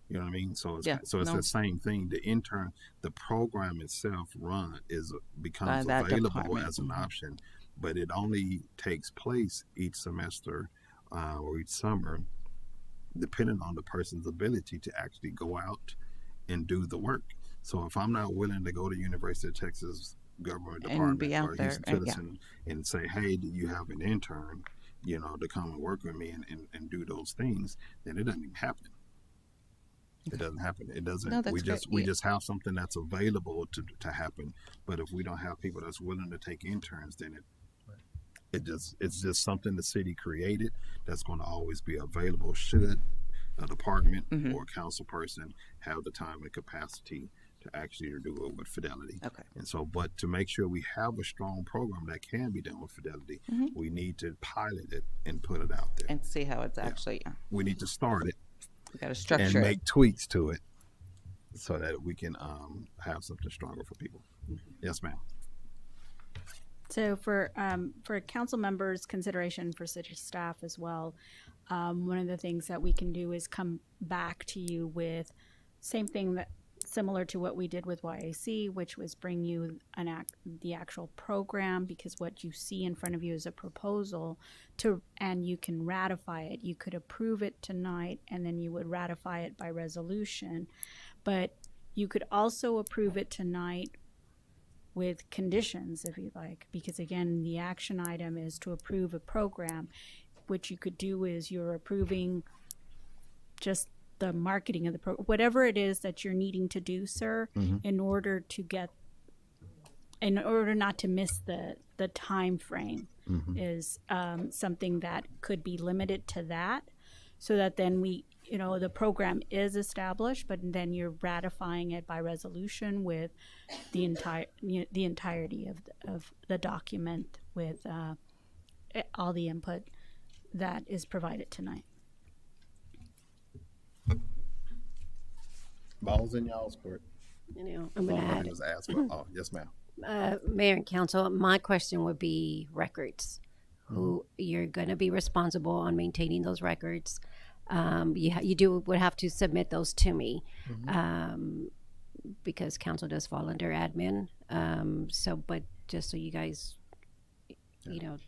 You know what I mean? So it's the same thing. The intern, the program itself becomes By that available department. as an option, but it only takes place each semester or each summer, depending on the person's ability to actually go out and do the work. So if I'm not willing to go to University of Texas Government And Department be out or there, Houston and- yeah. Citizen and say, hey, do you have an intern, to come and work with me and do those things, then it doesn't even happen. It doesn't happen. It doesn't. No, that's we great. just have something that's available to happen. But if we don't have people that's willing to take interns, then it's just something the city created that's going to always be available should a department or a council person have the time and capacity to actually do it with Fidelity. Okay. And so, but to make sure we have a strong program that can be done with Fidelity, we need to pilot it and put it out there. And see how it's actually. Yeah. We need to start it. We got to structure and it. make tweaks to it so that we can have something stronger for people. Yes, ma'am. So for council members' consideration for city staff as well, one of the things that we can do is come back to you with same thing that similar to what we did with YAC, which was bring you the actual program, because what you see in front of you is a proposal and you can ratify it. You could approve it tonight and then you would ratify it by resolution, but you could also approve it tonight with conditions if you like, because again, the action item is to approve a program. What you could do is you're approving just the marketing of the program, whatever it is that you're needing to do, sir, in order not to miss the time frame is something that could be limited to that, so that then the program is established, but then you're ratifying it by resolution with the entirety of the document with all the input that is provided tonight. Balls in y'all's court. I'm going to All I add. do is ask for, oh, yes, ma'am. Mayor and council, my question would be records. Who you're going to be responsible on maintaining those records. You would have to submit those to me because council does fall under admin. But just so you guys,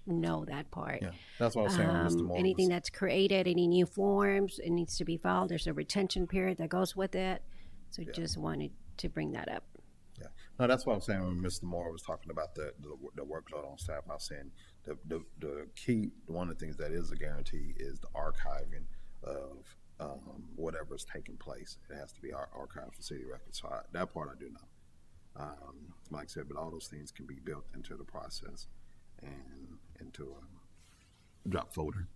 know that part. Yeah, that's what I was saying when Mr. Moore Anything was- that's created, any new forms, it needs to be filed. There's a retention period that goes with it. So just wanted to bring that up. Yeah, no, that's what I'm saying when Mr. Moore was talking about the workload on staff. I was saying the key, one of the things that is a guarantee is the archiving of whatever's taking place. It has to be archived for city records. So that part I do know. Like I said, but all those things can be built into the process and into a drop folder.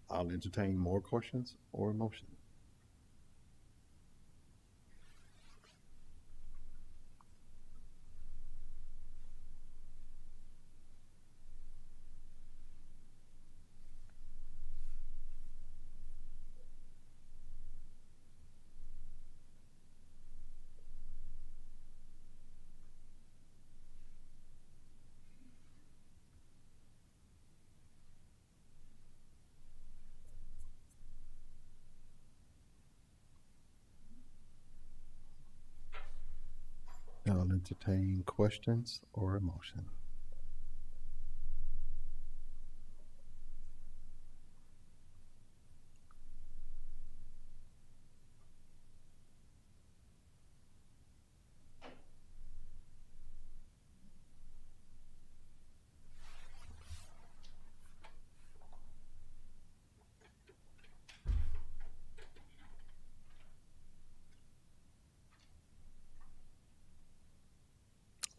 I'll entertain more questions or motion. I'll entertain questions or a motion.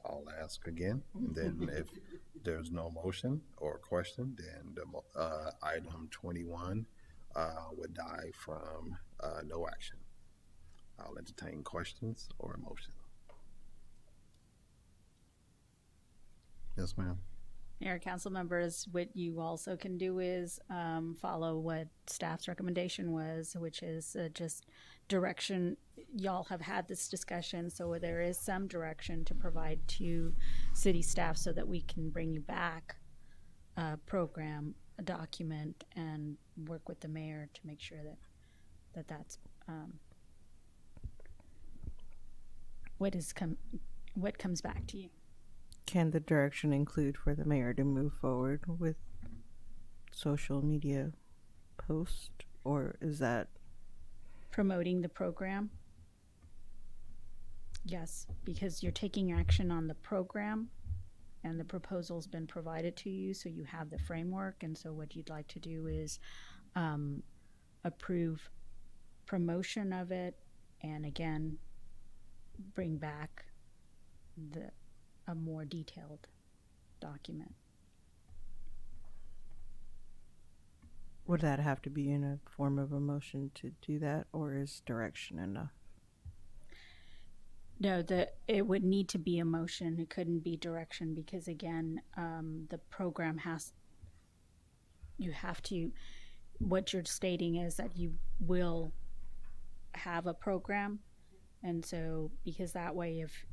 I'll ask again, and then if there's no motion or question, then the item 21 would die from no action. I'll entertain questions or a motion. Yes, ma'am. Mayor, council members, what you also can do is follow what staff's recommendation was, which is just direction. Y'all have had this discussion, so there is some direction to provide to city staff so that we can bring you back a program, a document, and work with the mayor to make sure that's what comes back to you. Can the direction include for the mayor to move forward with social media post, or is that Promoting the program? Yes, because you're taking action on the program and the proposal's been provided to you, so you have the framework. And so what you'd like to do is approve promotion of it, and again, bring back a more detailed document. would that have to be in a form of a motion to do that, or is direction enough? No, it would need to be a motion. It couldn't be direction because again, the program what you're stating is that you will have a program. And so, because that way, if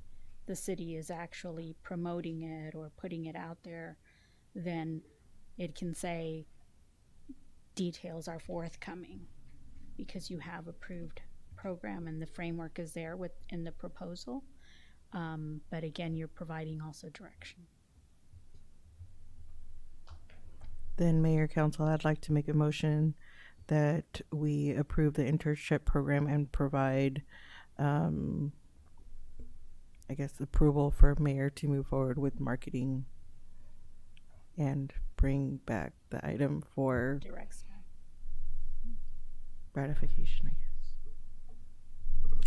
the city is actually promoting it or putting it out there, then it can say details are forthcoming because you have approved program and the framework is there in the proposal. But again, you're providing also direction. Then, Mayor, Council, I'd like to make a motion that we approve the internship program and provide, I guess, approval for mayor to move forward with marketing and bring back the item for Direct staff. ratification, I guess.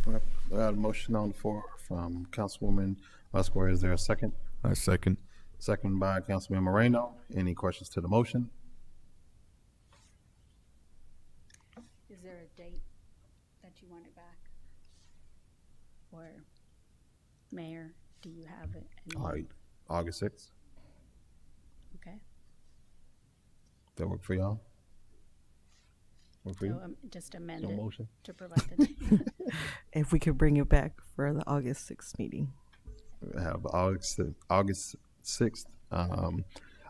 Okay. We got a motion on the floor from Councilwoman Musquare. Is there a second? I second. Second by Councilman Moreno. Any questions to the motion? Is there a date that you want it back? Or, Mayor, do you have it? All right, August 6th. Okay. That work for y'all? Work for you? So just amend So it motion? to provide the. If we could bring it back for the August 6th meeting. We have August 6th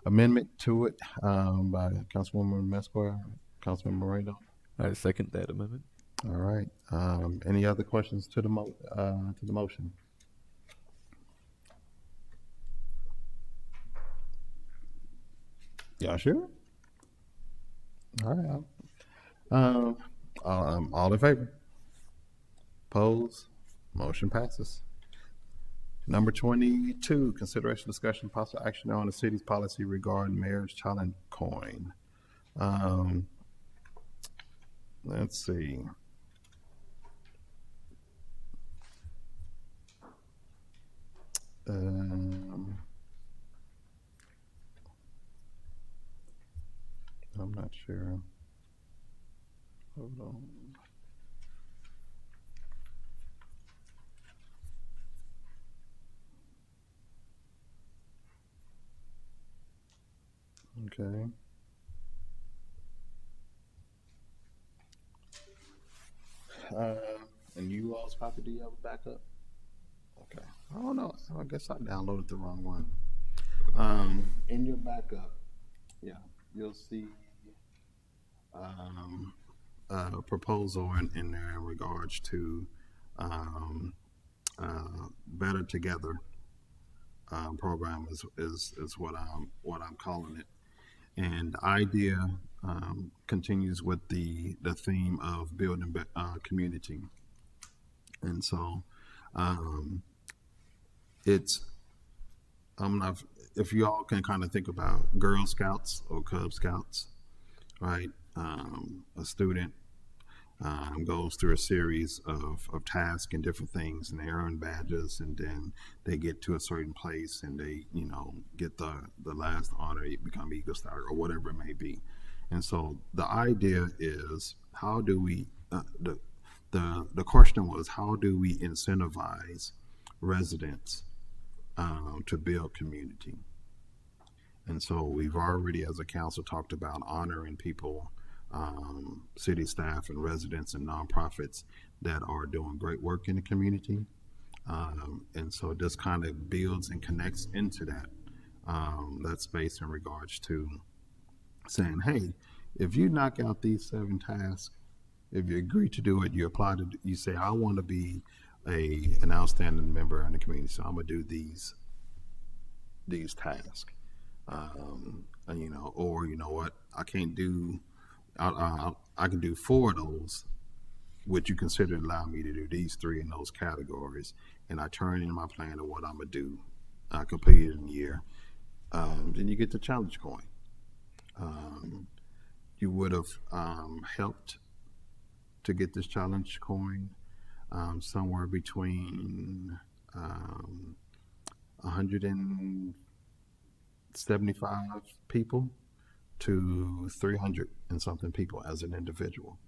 amendment to it by Councilwoman Mesquire, Councilman Moreno. I second that amendment. All right. Any other questions to the motion? Y'all sure? All right. All in favor? Opposed? Motion passes. Number 22, consideration, discussion, possible action on the city's policy regarding mayor's challenge coin. Let's see. I'm not sure. Hold on. Okay. And you all's copy, do you have a backup? Okay. I don't know. I guess I downloaded the wrong one. In your backup, yeah, you'll see a proposal in there in regards to Better Together program is what I'm calling it. And the idea continues with the theme of building community. And so if you all can kind of think about Girl Scouts or Cub Scouts, right? A student goes through a series of tasks and different things, and they earn badges, and then they get to a certain place and they, get the last honor, become Eagle Star or whatever it may be. And so the idea is, how do we, the question was, how do we incentivize residents to build community? And so we've already, as a council, talked about honoring people, city staff and residents and nonprofits that are doing great work in the community. And so this kind of builds and connects into that space in regards to saying, hey, if you knock out these 7 tasks, if you agree to do it, you apply to, you say, I want to be an outstanding member in the community, so I'm gonna do these tasks. Or you know what, I can't do, I can do 4 of those. Would you consider allowing me to do these 3 in those categories? And I turn in my plan of what I'm gonna do. I complete it in a year. Then you get the challenge coin. You would have helped to get this challenge coin somewhere between 175 people to 300 and something people as an individual.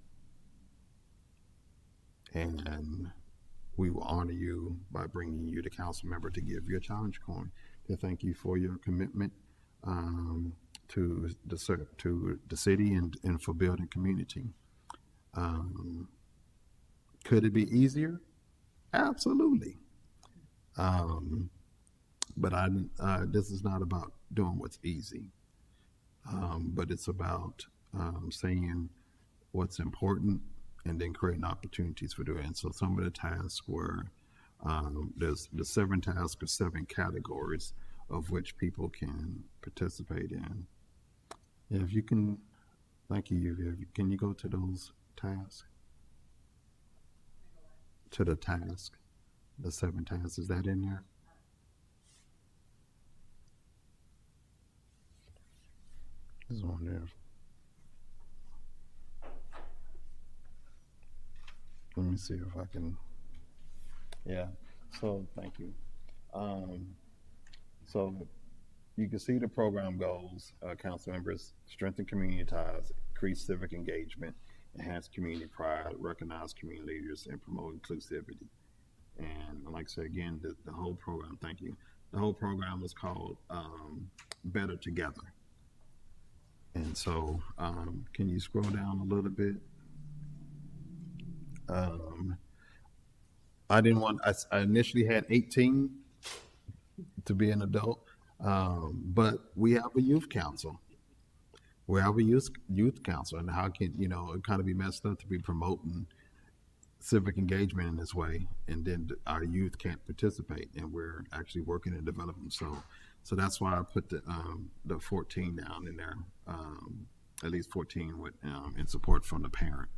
And we will honor you by bringing you the council member to give you a challenge coin to thank you for your commitment to the city and for building community. Could it be easier? Absolutely. But this is not about doing what's easy, but it's about saying what's important and then creating opportunities for doing it. And so some of the tasks were, there's the 7 tasks or 7 categories of which people can participate in. If you can, thank you. Can you go to those tasks? To the task, the 7 tasks, is that in there? This one there. Let me see if I can. Yeah. So thank you. So you can see the program goals. Council members strengthen community ties, increase civic engagement, enhance community pride, recognize community leaders, and promote inclusivity. And like I said again, the whole program. Thank you. The whole program is called Better Together. And so, can you scroll down a little bit? I didn't want, I initially had 18 to be an adult, but we have a youth council. We have a youth council, and how can, it kind of be messed up to be promoting civic engagement in this way, and then our youth can't participate, and we're actually working in development. So that's why I put the 14 down in there, at least 14 with in support from the parent.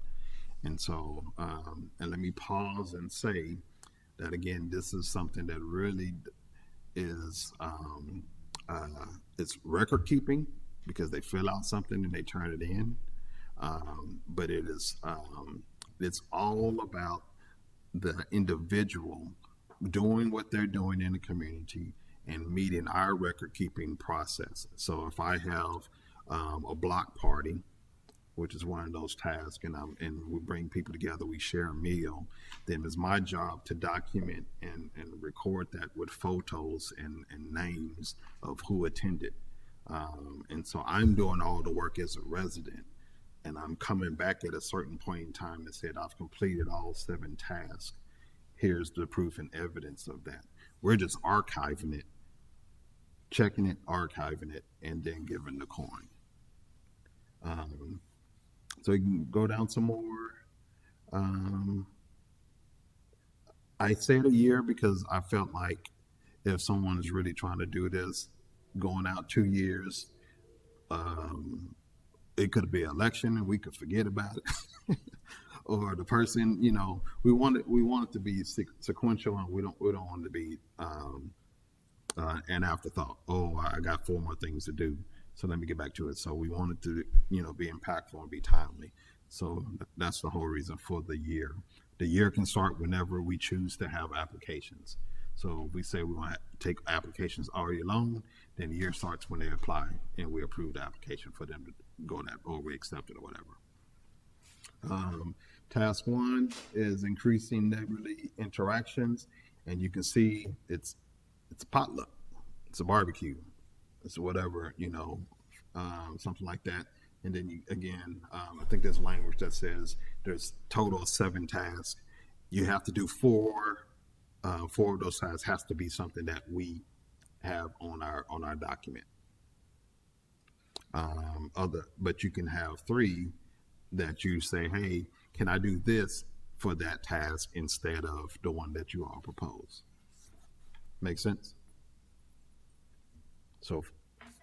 And so, and let me pause and say that again, this is something that really is it's record keeping, because they fill out something and they turn it in, but it is it's all about the individual doing what they're doing in the community and meeting our record keeping process. So if I have a block party, which is one of those tasks, and we bring people together, we share a meal, then it's my job to document and record that with photos and names of who attended. And so I'm doing all the work as a resident, and I'm coming back at a certain point in time and said, I've completed all 7 tasks. Here's the proof and evidence of that. We're just archiving it, checking it, archiving it, and then giving the coin. So you can go down some more. I said a year because I felt like if someone is really trying to do this, going out 2 years, it could be an election and we could forget about it. Or the person, we want it to be sequential, and we don't want it to be an afterthought. Oh, I got 4 more things to do, so let me get back to it. So we want it to, be impactful and be timely. So that's the whole reason for the year. The year can start whenever we choose to have applications. So if we say we want to take applications all year long, then the year starts when they apply and we approve the application for them to go that, or we accept it or whatever. Task 1 is increasing neighborly interactions, and you can see it's a potluck, it's a barbecue, it's whatever, something like that. And then I think there's language that says there's total of 7 tasks. You have to do 4. 4 of those tasks has to be something that we have on our document. But you can have 3 that you say, hey, can I do this for that task instead of the one that you all propose? Make sense? So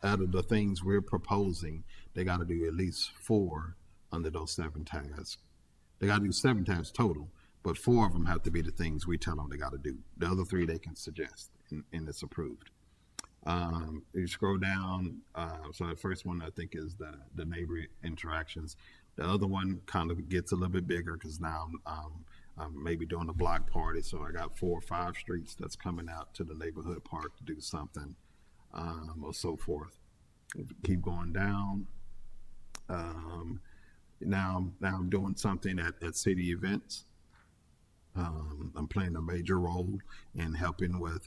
out of the things we're proposing, they got to do at least 4 under those 7 tasks. They got to do 7 tasks total, but 4 of them have to be the things we tell them they got to do. The other 3 they can suggest, and it's approved. You scroll down, so the first one I think is the neighbor interactions. The other one kind of gets a little bit bigger because now I'm maybe doing a block party, so I got 4 or 5 streets that's coming out to the neighborhood park to do something, or so forth. Keep going down. Now I'm doing something at city events. I'm playing a major role in helping with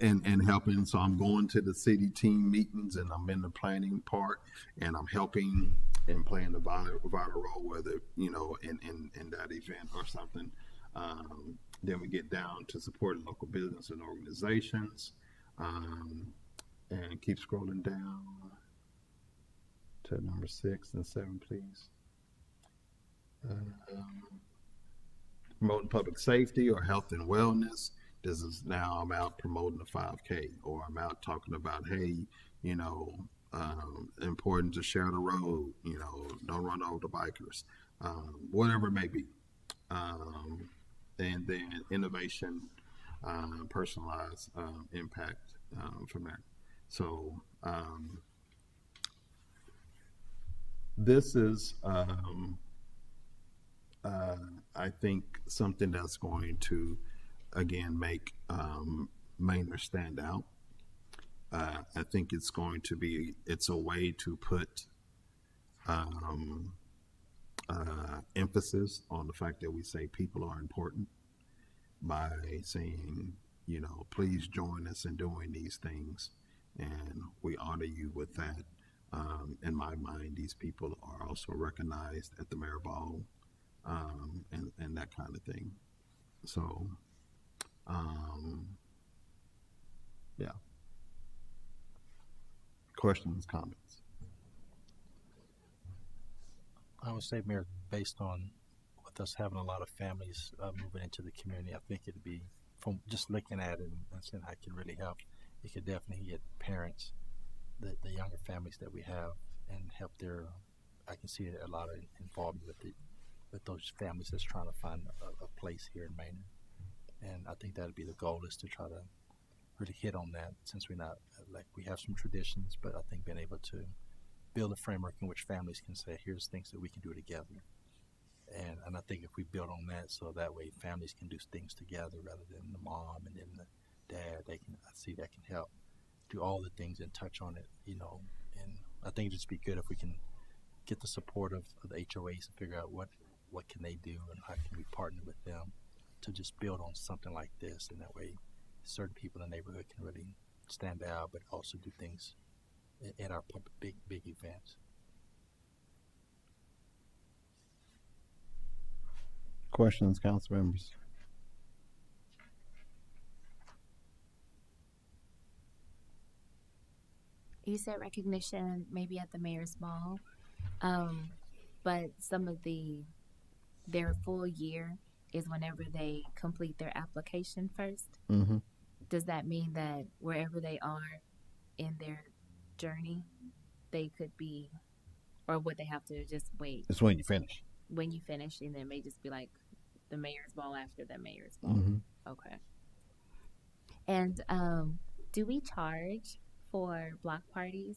and helping. So I'm going to the city team meetings, and I'm in the planning part, and I'm helping and playing a vital role, whether in that event or something. Then we get down to supporting local business and organizations, and keep scrolling down to number 6 and 7, please. Promoting public safety or health and wellness. This is now I'm out promoting the 5K, or I'm out talking about, hey, important to share the road, don't run over the bikers, whatever it may be. And then innovation, personalized impact from there. So this is, I think, something that's going to, again, make Maynard stand out. I think it's a way to put emphasis on the fact that we say people are important by saying, please join us in doing these things, and we honor you with that. In my mind, these people are also recognized at the Mayor Ball and that kind of thing. So, yeah. Questions, comments? I would say, Mayor, based on with us having a lot of families moving into the community, I think it'd be, from just looking at it and seeing how it can really help, it could definitely get parents, the younger families that we have, and help their, I can see a lot of involvement with those families that's trying to find a place here in Maynard. And I think that'd be the goal, is to try to really hit on that, since we're not, like, we have some traditions, but I think being able to build a framework in which families can say, here's things that we can do together. And I think if we build on that, so that way families can do things together rather than the mom and then the dad, I see that can help do all the things and touch on it, and I think it'd just be good if we can get the support of the HOAs and figure out what can they do and how can we partner with them to just build on something like this, and that way certain people in the neighborhood can really stand out, but also do things at our big events. Questions, council members? You said recognition maybe at the mayor's ball, but some of their full year is whenever they complete their application first. Mm-hmm. Does that mean that wherever they are in their journey, they could be, or would they have to just wait? It's when you finish. When you finish, and then it may just be like the mayor's ball after the mayor's ball. Mm-hmm. Okay. And do we charge for block parties?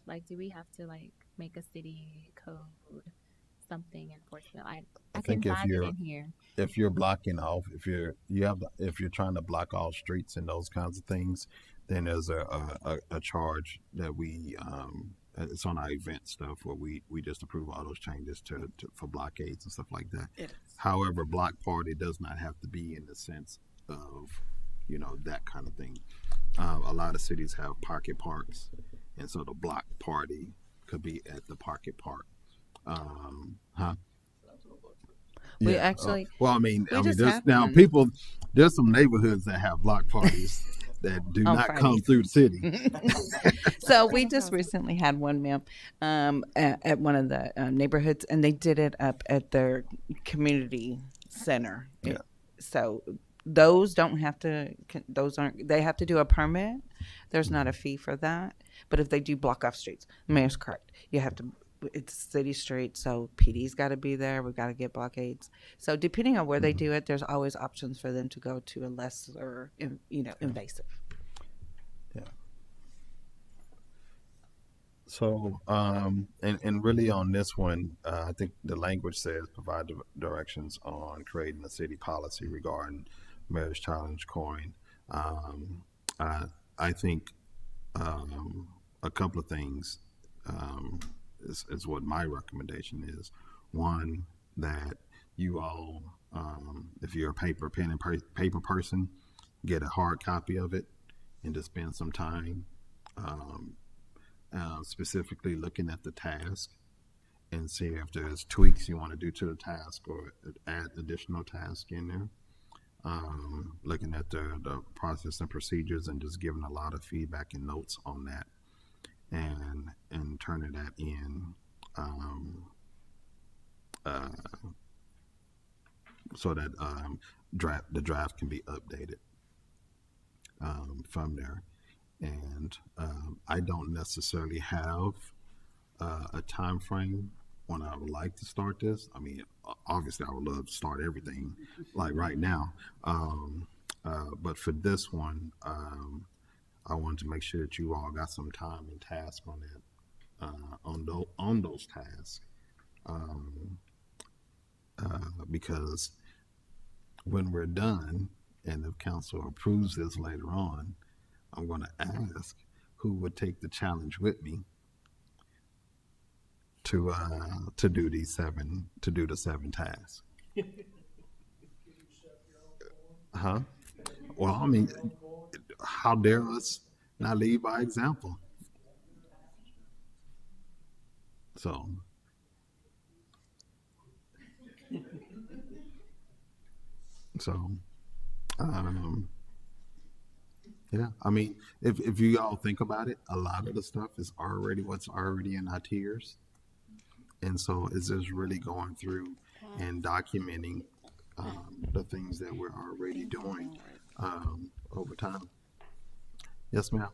Like, do we have to like make a city code something enforcement? I think can if find it you're in here. if you're blocking off, if you're trying to block all streets and those kinds of things, then there's a charge that we it's on our event stuff where we just approve all those changes for blockades and stuff like that. However, block party does not have to be in the sense of that kind of thing. A lot of cities have pocket parks, and so the block party could be at the pocket park. We Yeah. actually, Well, we just there's had now one. there's some neighborhoods that have block parties that do On not come Fridays. through the city. So we just recently had one, ma'am, at one of the neighborhoods, and they did it up at their community center. Yeah. So those don't have to. They have to do a permit. There's not a fee for that. But if they do block off streets, the mayor's correct. You have to. It's city street, so PD's got to be there. We've got to get blockades. So depending on where they do it, there's always options for them to go to a lesser, invasive. Yeah. So, and really on this one, I think the language says provide directions on creating a city policy regarding marriage challenge coin. I think a couple of things is what my recommendation is. One, that you all, if you're a pen and paper person, get a hard copy of it and just spend some time specifically looking at the task and see if there's tweaks you want to do to the task or add additional tasks in there. Looking at the process and procedures and just giving a lot of feedback and notes on that, and turning that in so that the draft can be updated from there. And I don't necessarily have a time frame when I would like to start this. I mean, obviously I would love to start everything like right now, but for this one, I wanted to make sure that you all got some time and task on that, on those tasks, because when we're done, and if council approves this later on, I'm going to ask who would take the challenge with me to do the 7 tasks. Huh? Well, I mean, how dare us not lead by example? So So, yeah, I mean, if you all think about it, a lot of the stuff is already what's already in our tiers. And so it's just really going through and documenting the things that we're already doing over time. Yes, ma'am.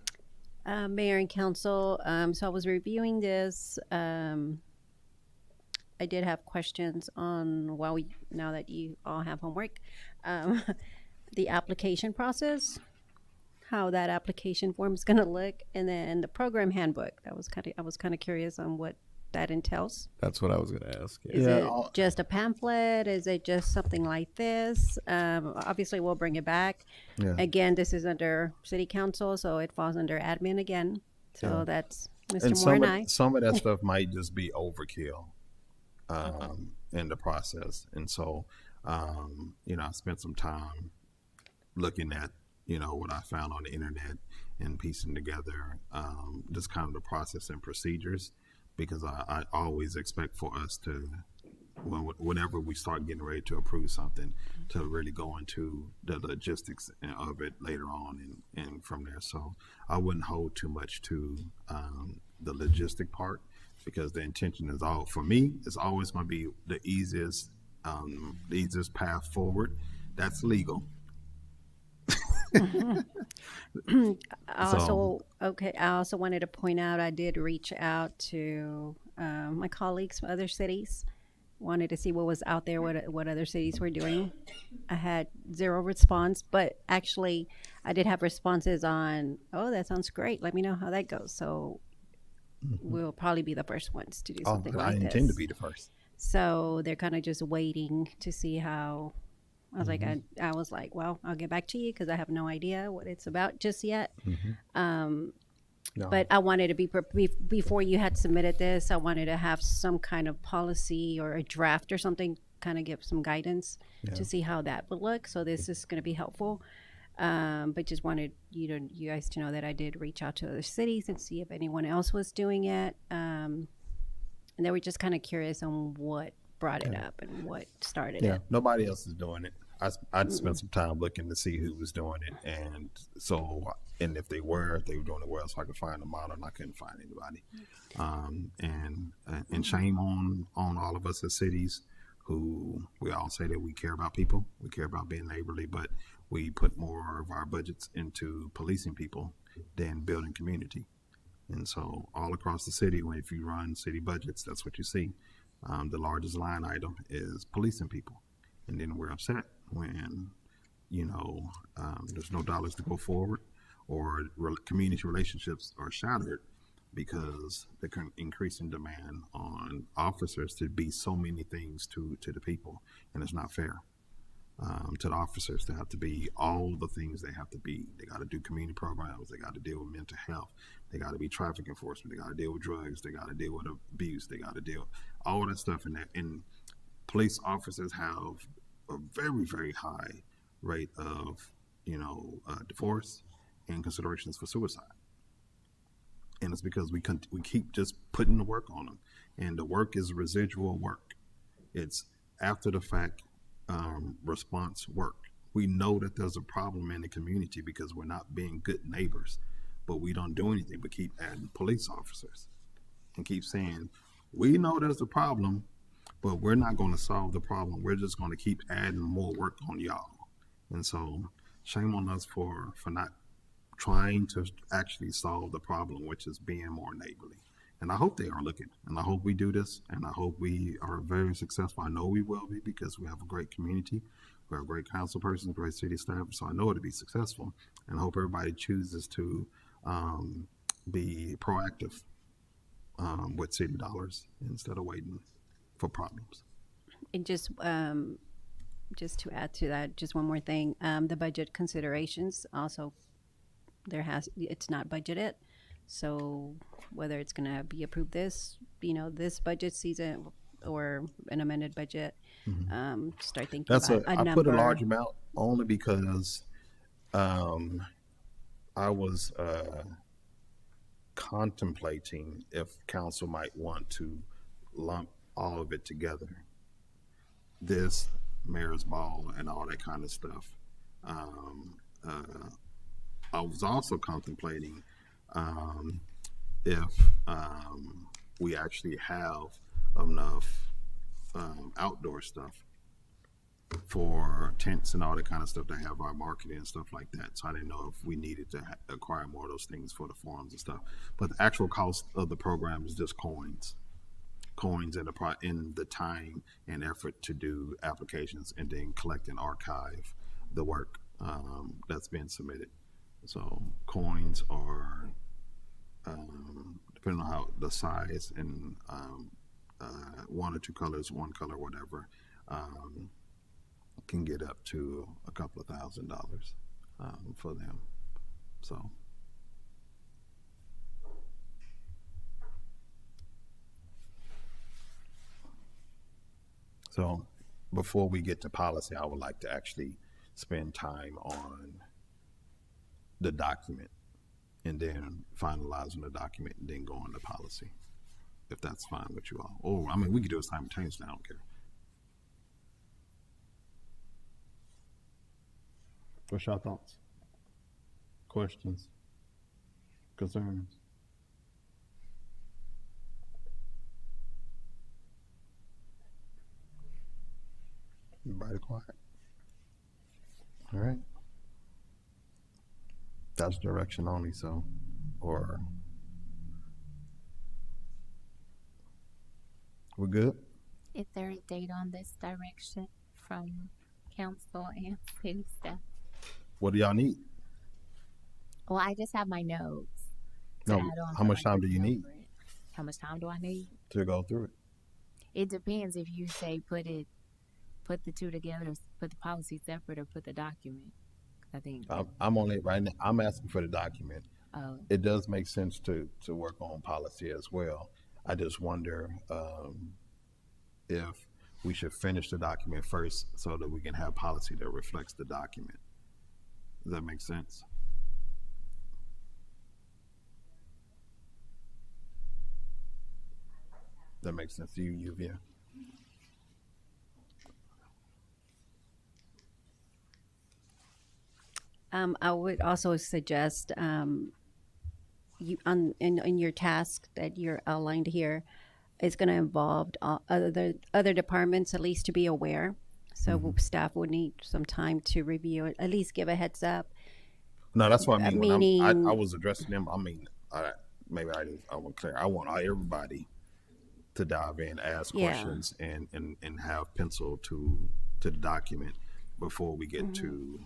Mayor and council, so I was reviewing this. I did have questions on now that you all have homework, the application process, how that application form is going to look, and then the program handbook. I was kind of curious on what that entails. That's what I was going to ask. Yeah. Is it just a pamphlet? Is it just something like this? Obviously, we'll bring it back. Yeah. Again, this is under city council, so it falls under admin again. So that's Mr. And Moore and I. some of that stuff might just be overkill in the process. And so, you know, I spent some time looking at, you know, what I found on the internet and piecing together just kind of the process and procedures, because I always expect for us to, whenever we start getting ready to approve something, to really go into the logistics of it later on and from there. So I wouldn't hold too much to the logistic part, because the intention is for me, it's always going to be the easiest path forward. That's legal. I also wanted to point out, I did reach out to my colleagues from other cities, wanted to see what was out there, what other cities were doing. I had 0 response, but actually I did have responses on, oh, that sounds great, let me know how that goes. So we'll probably be the first ones to do something like this. I intend to be the first. So they're kind of just waiting to see how. I was I was like, well, I'll get back to you because I have no idea what it's about just yet. No. But I wanted to be before you had submitted this, I wanted to have some kind of policy or a draft or something, kind of give some guidance to see how that would look. So this is going to be helpful. But just wanted you guys to know that I did reach out to other cities and see if anyone else was doing it. And they were just kind of curious on what brought it up and what started it. Nobody else is doing it. I spent some time looking to see who was doing it, and if they were doing it well, so I could find a model, and I couldn't find anybody. And shame on all of us as cities who we all say that we care about people, we care about being neighborly, but we put more of our budgets into policing people than building community. And so all across the city, if you run city budgets, that's what you see. The largest line item is policing people. And then we're upset when, there's no dollars to go forward, or community relationships are shattered because the increasing demand on officers to be so many things to the people. And it's not fair to the officers to have to be all the things they have to be. They got to do community programs. They got to deal with mental health. They got to be traffic enforcement. They got to deal with drugs. They got to deal with abuse. They got to deal with all that stuff. And police officers have a very, very high rate of, divorce and considerations for suicide. And it's because we keep just putting the work on them. And the work is residual work. It's after the fact response work. We know that there's a problem in the community because we're not being good neighbors, but we don't do anything but keep adding police officers and keep saying, we know there's a problem, but we're not going to solve the problem. We're just going to keep adding more work on y'all. And so shame on us for not trying to actually solve the problem, which is being more neighborly. And I hope they are looking, and I hope we do this, and I hope we are very successful. I know we will be, because we have a great community, we have great council persons, great city staff, so I know it'll be successful, and I hope everybody chooses to be proactive with city dollars instead of waiting for problems. And just to add to that, just one more thing, the budget considerations also, it's not budgeted. So whether it's going to be approved this budget season or an amended budget, start thinking about a number. I put a large amount only because I was contemplating if council might want to lump all of it together. This mayor's ball and all that kind of stuff. I was also contemplating if we actually have enough outdoor stuff for tents and all that kind of stuff to have our marketing and stuff like that. So I didn't know if we needed to acquire more of those things for the forums and stuff. But the actual cost of the program is just coins in the time and effort to do applications and then collect and archive the work that's been submitted. So coins are depending on how the size and one or two colors, one color, whatever, can get up to a couple of $1,000 for them. So before we get to policy, I would like to actually spend time on the document and then finalizing the document and then go on to policy, if that's fine with you all. Or, I mean, we could do it simultaneously, I don't care. What's your thoughts? Questions? Concerns? Everybody quiet. All right. That's direction only, so, or we're good? Is there a date on this direction from council and city staff? What do y'all need? Well, I just have my notes. to No, add on how to much my time do you need favorite. How much time do I need? to go through it? It depends if you say put the two together, put the policy separate, or put the document. I think. I'm on it right now. I'm asking for the document. Oh. It does make sense to work on policy as well. I just wonder if we should finish the document first so that we can have policy that reflects the document. Does that make sense? That makes sense to you, Yuvia? I would also suggest you in your task that you're outlined here, it's going to involve other departments at least to be aware. So staff would need some time to review it, at least give a heads up. No, that's what I mean. Meaning, I was addressing them. I mean, maybe I want clear. I want everybody to dive in, ask questions, and have pencil to the document before we get to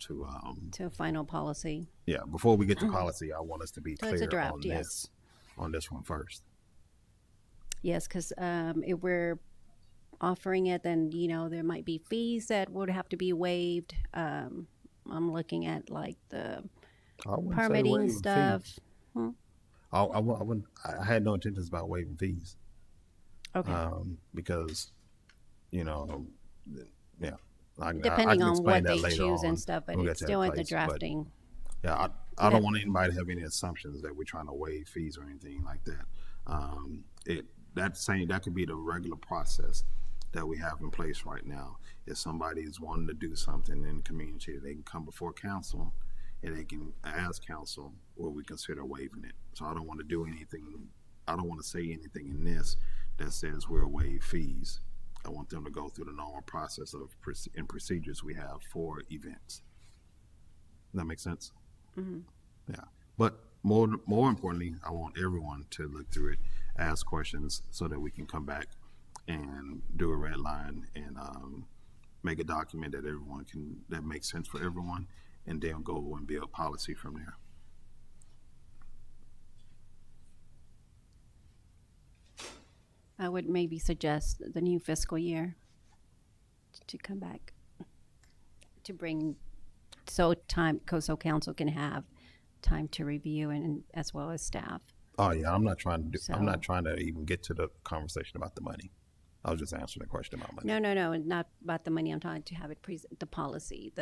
a final policy. Yeah, before we get to policy, I want us to be So clear it's a draft, on this one first. Yes, because if we're offering it, then there might be fees that would have to be waived. I'm looking at like the permitting stuff. I had no intentions about waiving fees. Okay. Because Depending on what they later choose on and stuff, but when we it's get to still that in the place. But, drafting. yeah, I don't want anybody to have any assumptions that we're trying to waive fees or anything like that. That could be the regular process that we have in place right now. If somebody is wanting to do something in the community, they can come before council and they can ask council will we consider waiving it. So I don't want to do anything. I don't want to say anything in this that says we'll waive fees. I want them to go through the normal process and procedures we have for events. Does that make sense? Mm-hmm. Yeah. But more importantly, I want everyone to look through it, ask questions so that we can come back and do a red line and make a document that makes sense for everyone, and then go and build policy from there. I would maybe suggest the new fiscal year to come back to bring so council can have time to review and as well as staff. Oh yeah, I'm not trying to even get to the conversation about the money. I was just answering the question about money. No, not about the money. I'm trying to have it the policy,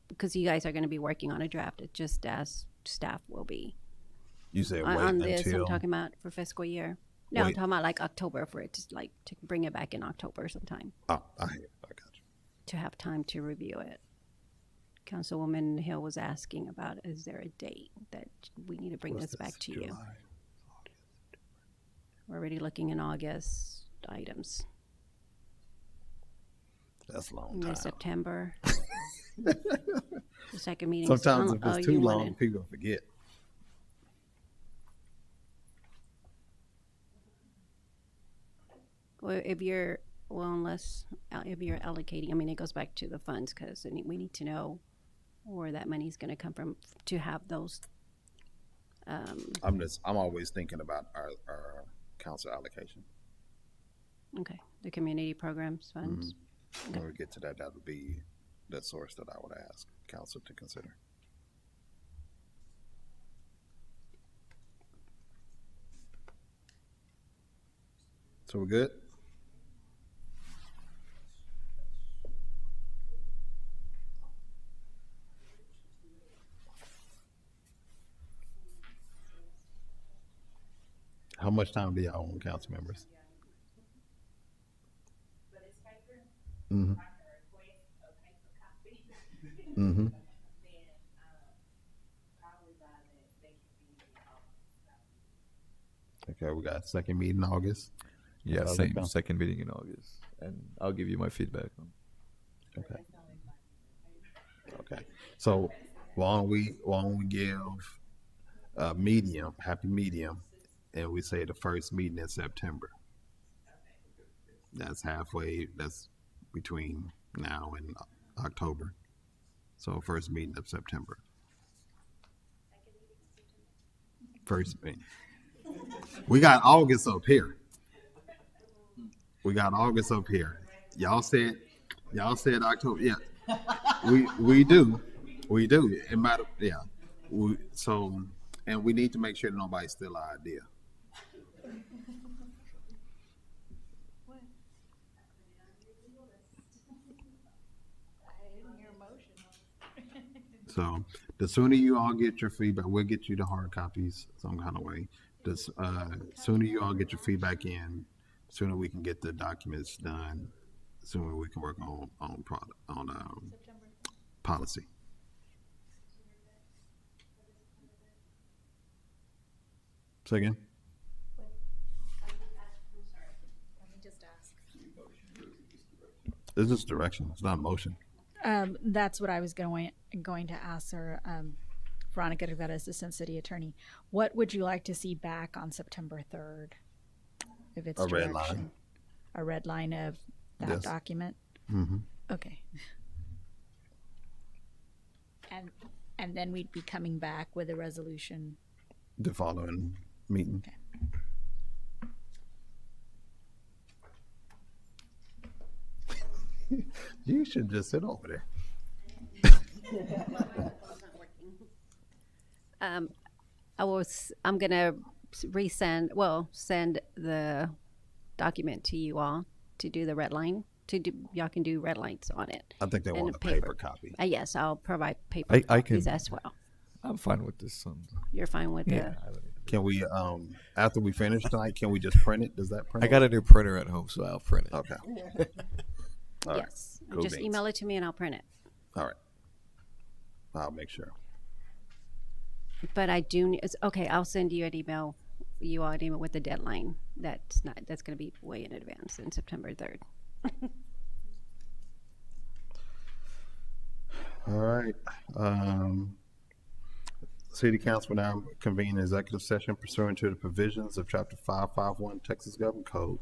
because you guys are going to be working on a draft. It just as staff will be. You said wait on this. until I'm talking about for fiscal year. No, I'm talking about like October for it to bring it back in October sometime. Oh, I got you. to have time to review it. Councilwoman Hill was asking about, is there a date that we need to bring this back to you? We're already looking in August items. That's a long And then time. September. The second meeting. Sometimes if it's too long, people forget. Well, if you're, well, unless, if you're allocating, I mean, it goes back to the funds, because we need to know where that money's gonna come from to have those. I'm always thinking about our council allocation. Okay, the community programs funds. When we get to that, that would be the source that I would ask council to consider. So we're good? How much time do y'all want, council members? Mm-hmm. Mm-hmm. Okay, we got second meeting in August. Yeah, How's that same sound? second meeting in August, and I'll give you my feedback on. Okay. Okay. So why don't we give medium, happy medium, and we say the first meeting in September. That's halfway. That's between now and October. So first meeting of September. First meeting. We got August up here. We got August up here. Y'all said October. Yeah. We do. It matter. Yeah. And we need to make sure that nobody steal our idea. So the sooner you all get your feedback, we'll get you the hard copies some kind of way. The sooner you all get your feedback in, sooner we can get the documents done. Sooner we can work on policy. Say again. This is direction. It's not a motion. That's what I was going to ask her, Veronica Rivera, Assistant City Attorney. What would you like to see back on September 3rd? If it's A red direction? line. A red line of that Yes. document? Mm-hmm. Okay. And then we'd be coming back with a resolution. The following meeting. Okay. You should just sit over there. I'm gonna send the document to you all to do the red line. Y'all can do red lines on it. I think they and want a paper copy. Yes, I'll provide paper I copies can- as well. I'm fine with this. You're fine with Yeah. Can we, after we finish tonight, can we just print it? Does that print? I got a new printer at home, so I'll print it. Okay. the? All right. Yes, Cool just beans. email it to me and I'll print it. All right. I'll make sure. But I do. Okay, I'll send you an email. You all an email with the deadline. That's going to be way in advance, in September 3rd. All right. City Council will now convene an executive session pursuant to the provisions of Chapter 551 Texas Government Code.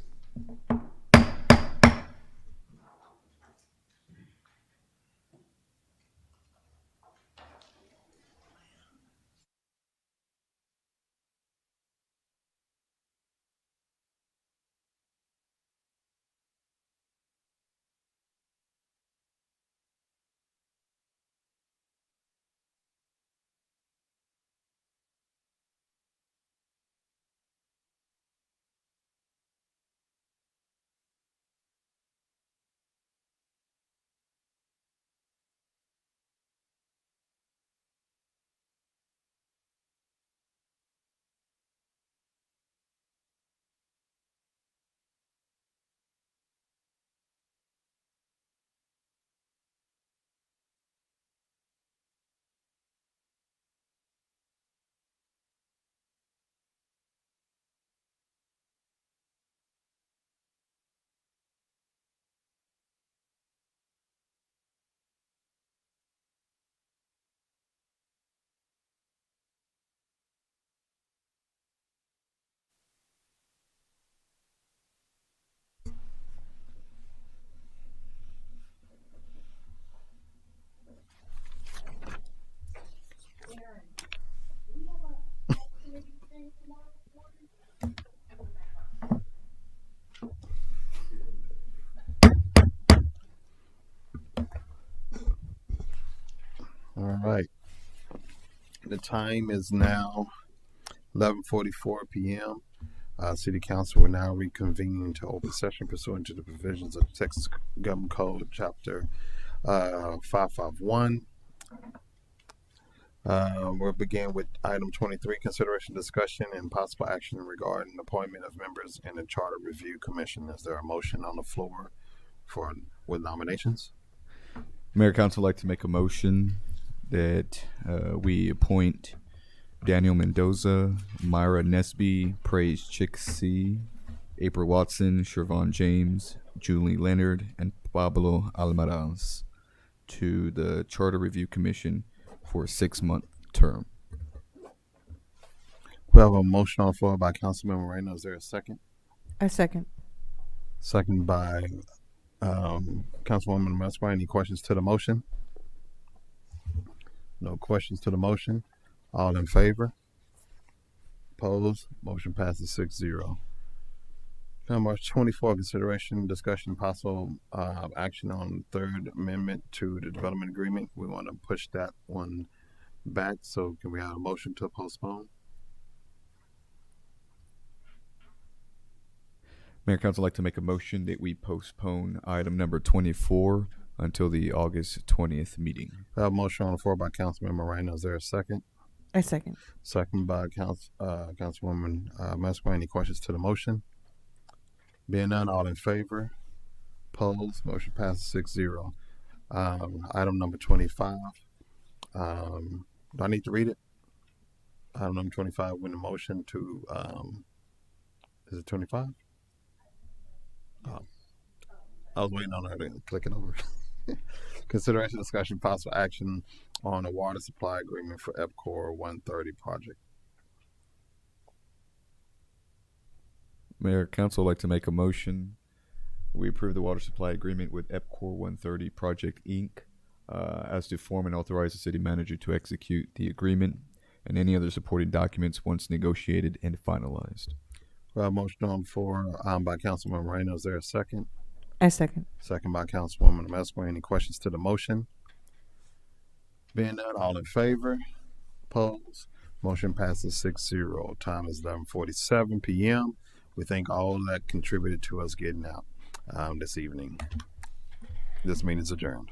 All right. The time is now 11:44 p.m. City Council will now reconvene to open session pursuant to the provisions of Texas Government Code, Chapter 551. We'll begin with item 23, consideration, discussion, and possible action regarding appointment of members in the Charter Review Commission. Is there a motion on the floor with nominations? Mayor, Council would like to make a motion that we appoint Daniel Mendoza, Myra Nesby, Praise Chixie, April Watson, Shervon James, Julie Leonard, and Pablo Almaraz to the Charter Review Commission for a 6-month term. We have a motion on the floor by Councilmember Moreno. Is there a second? I second. Second by Councilwoman Mesquite. Any questions to the motion? No questions to the motion. All in favor? Opposed? Motion passes 6-0. Number 24, consideration, discussion, possible action on third amendment to the development agreement. We want to push that one back. So can we have a motion to postpone? Mayor, Council would like to make a motion that we postpone item number 24 until the August 20th meeting. We have a motion on the floor by Councilmember Moreno. Is there a second? I second. Second by Councilwoman Mesquite. Any questions to the motion? Being none, all in favor? Opposed? Motion passes 6-0. Item number 25. Do I need to read it? Item number 25, with the motion to, is it 25? I was waiting on her to click it over. Consideration, discussion, possible action on a water supply agreement for EPCOR 130 project. Mayor, Council would like to make a motion. We approve the water supply agreement with EPCOR 130 Project, Inc. As to form and authorize the city manager to execute the agreement and any other supporting documents once negotiated and finalized. We have a motion on the floor by Councilman Moreno. Is there a second? I second. Second by Councilwoman Mesquite. Any questions to the motion? Being none, all in favor? Opposed? Motion passes 6-0. Time is 11:47 p.m. We thank all that contributed to us getting out this evening. This meeting is adjourned.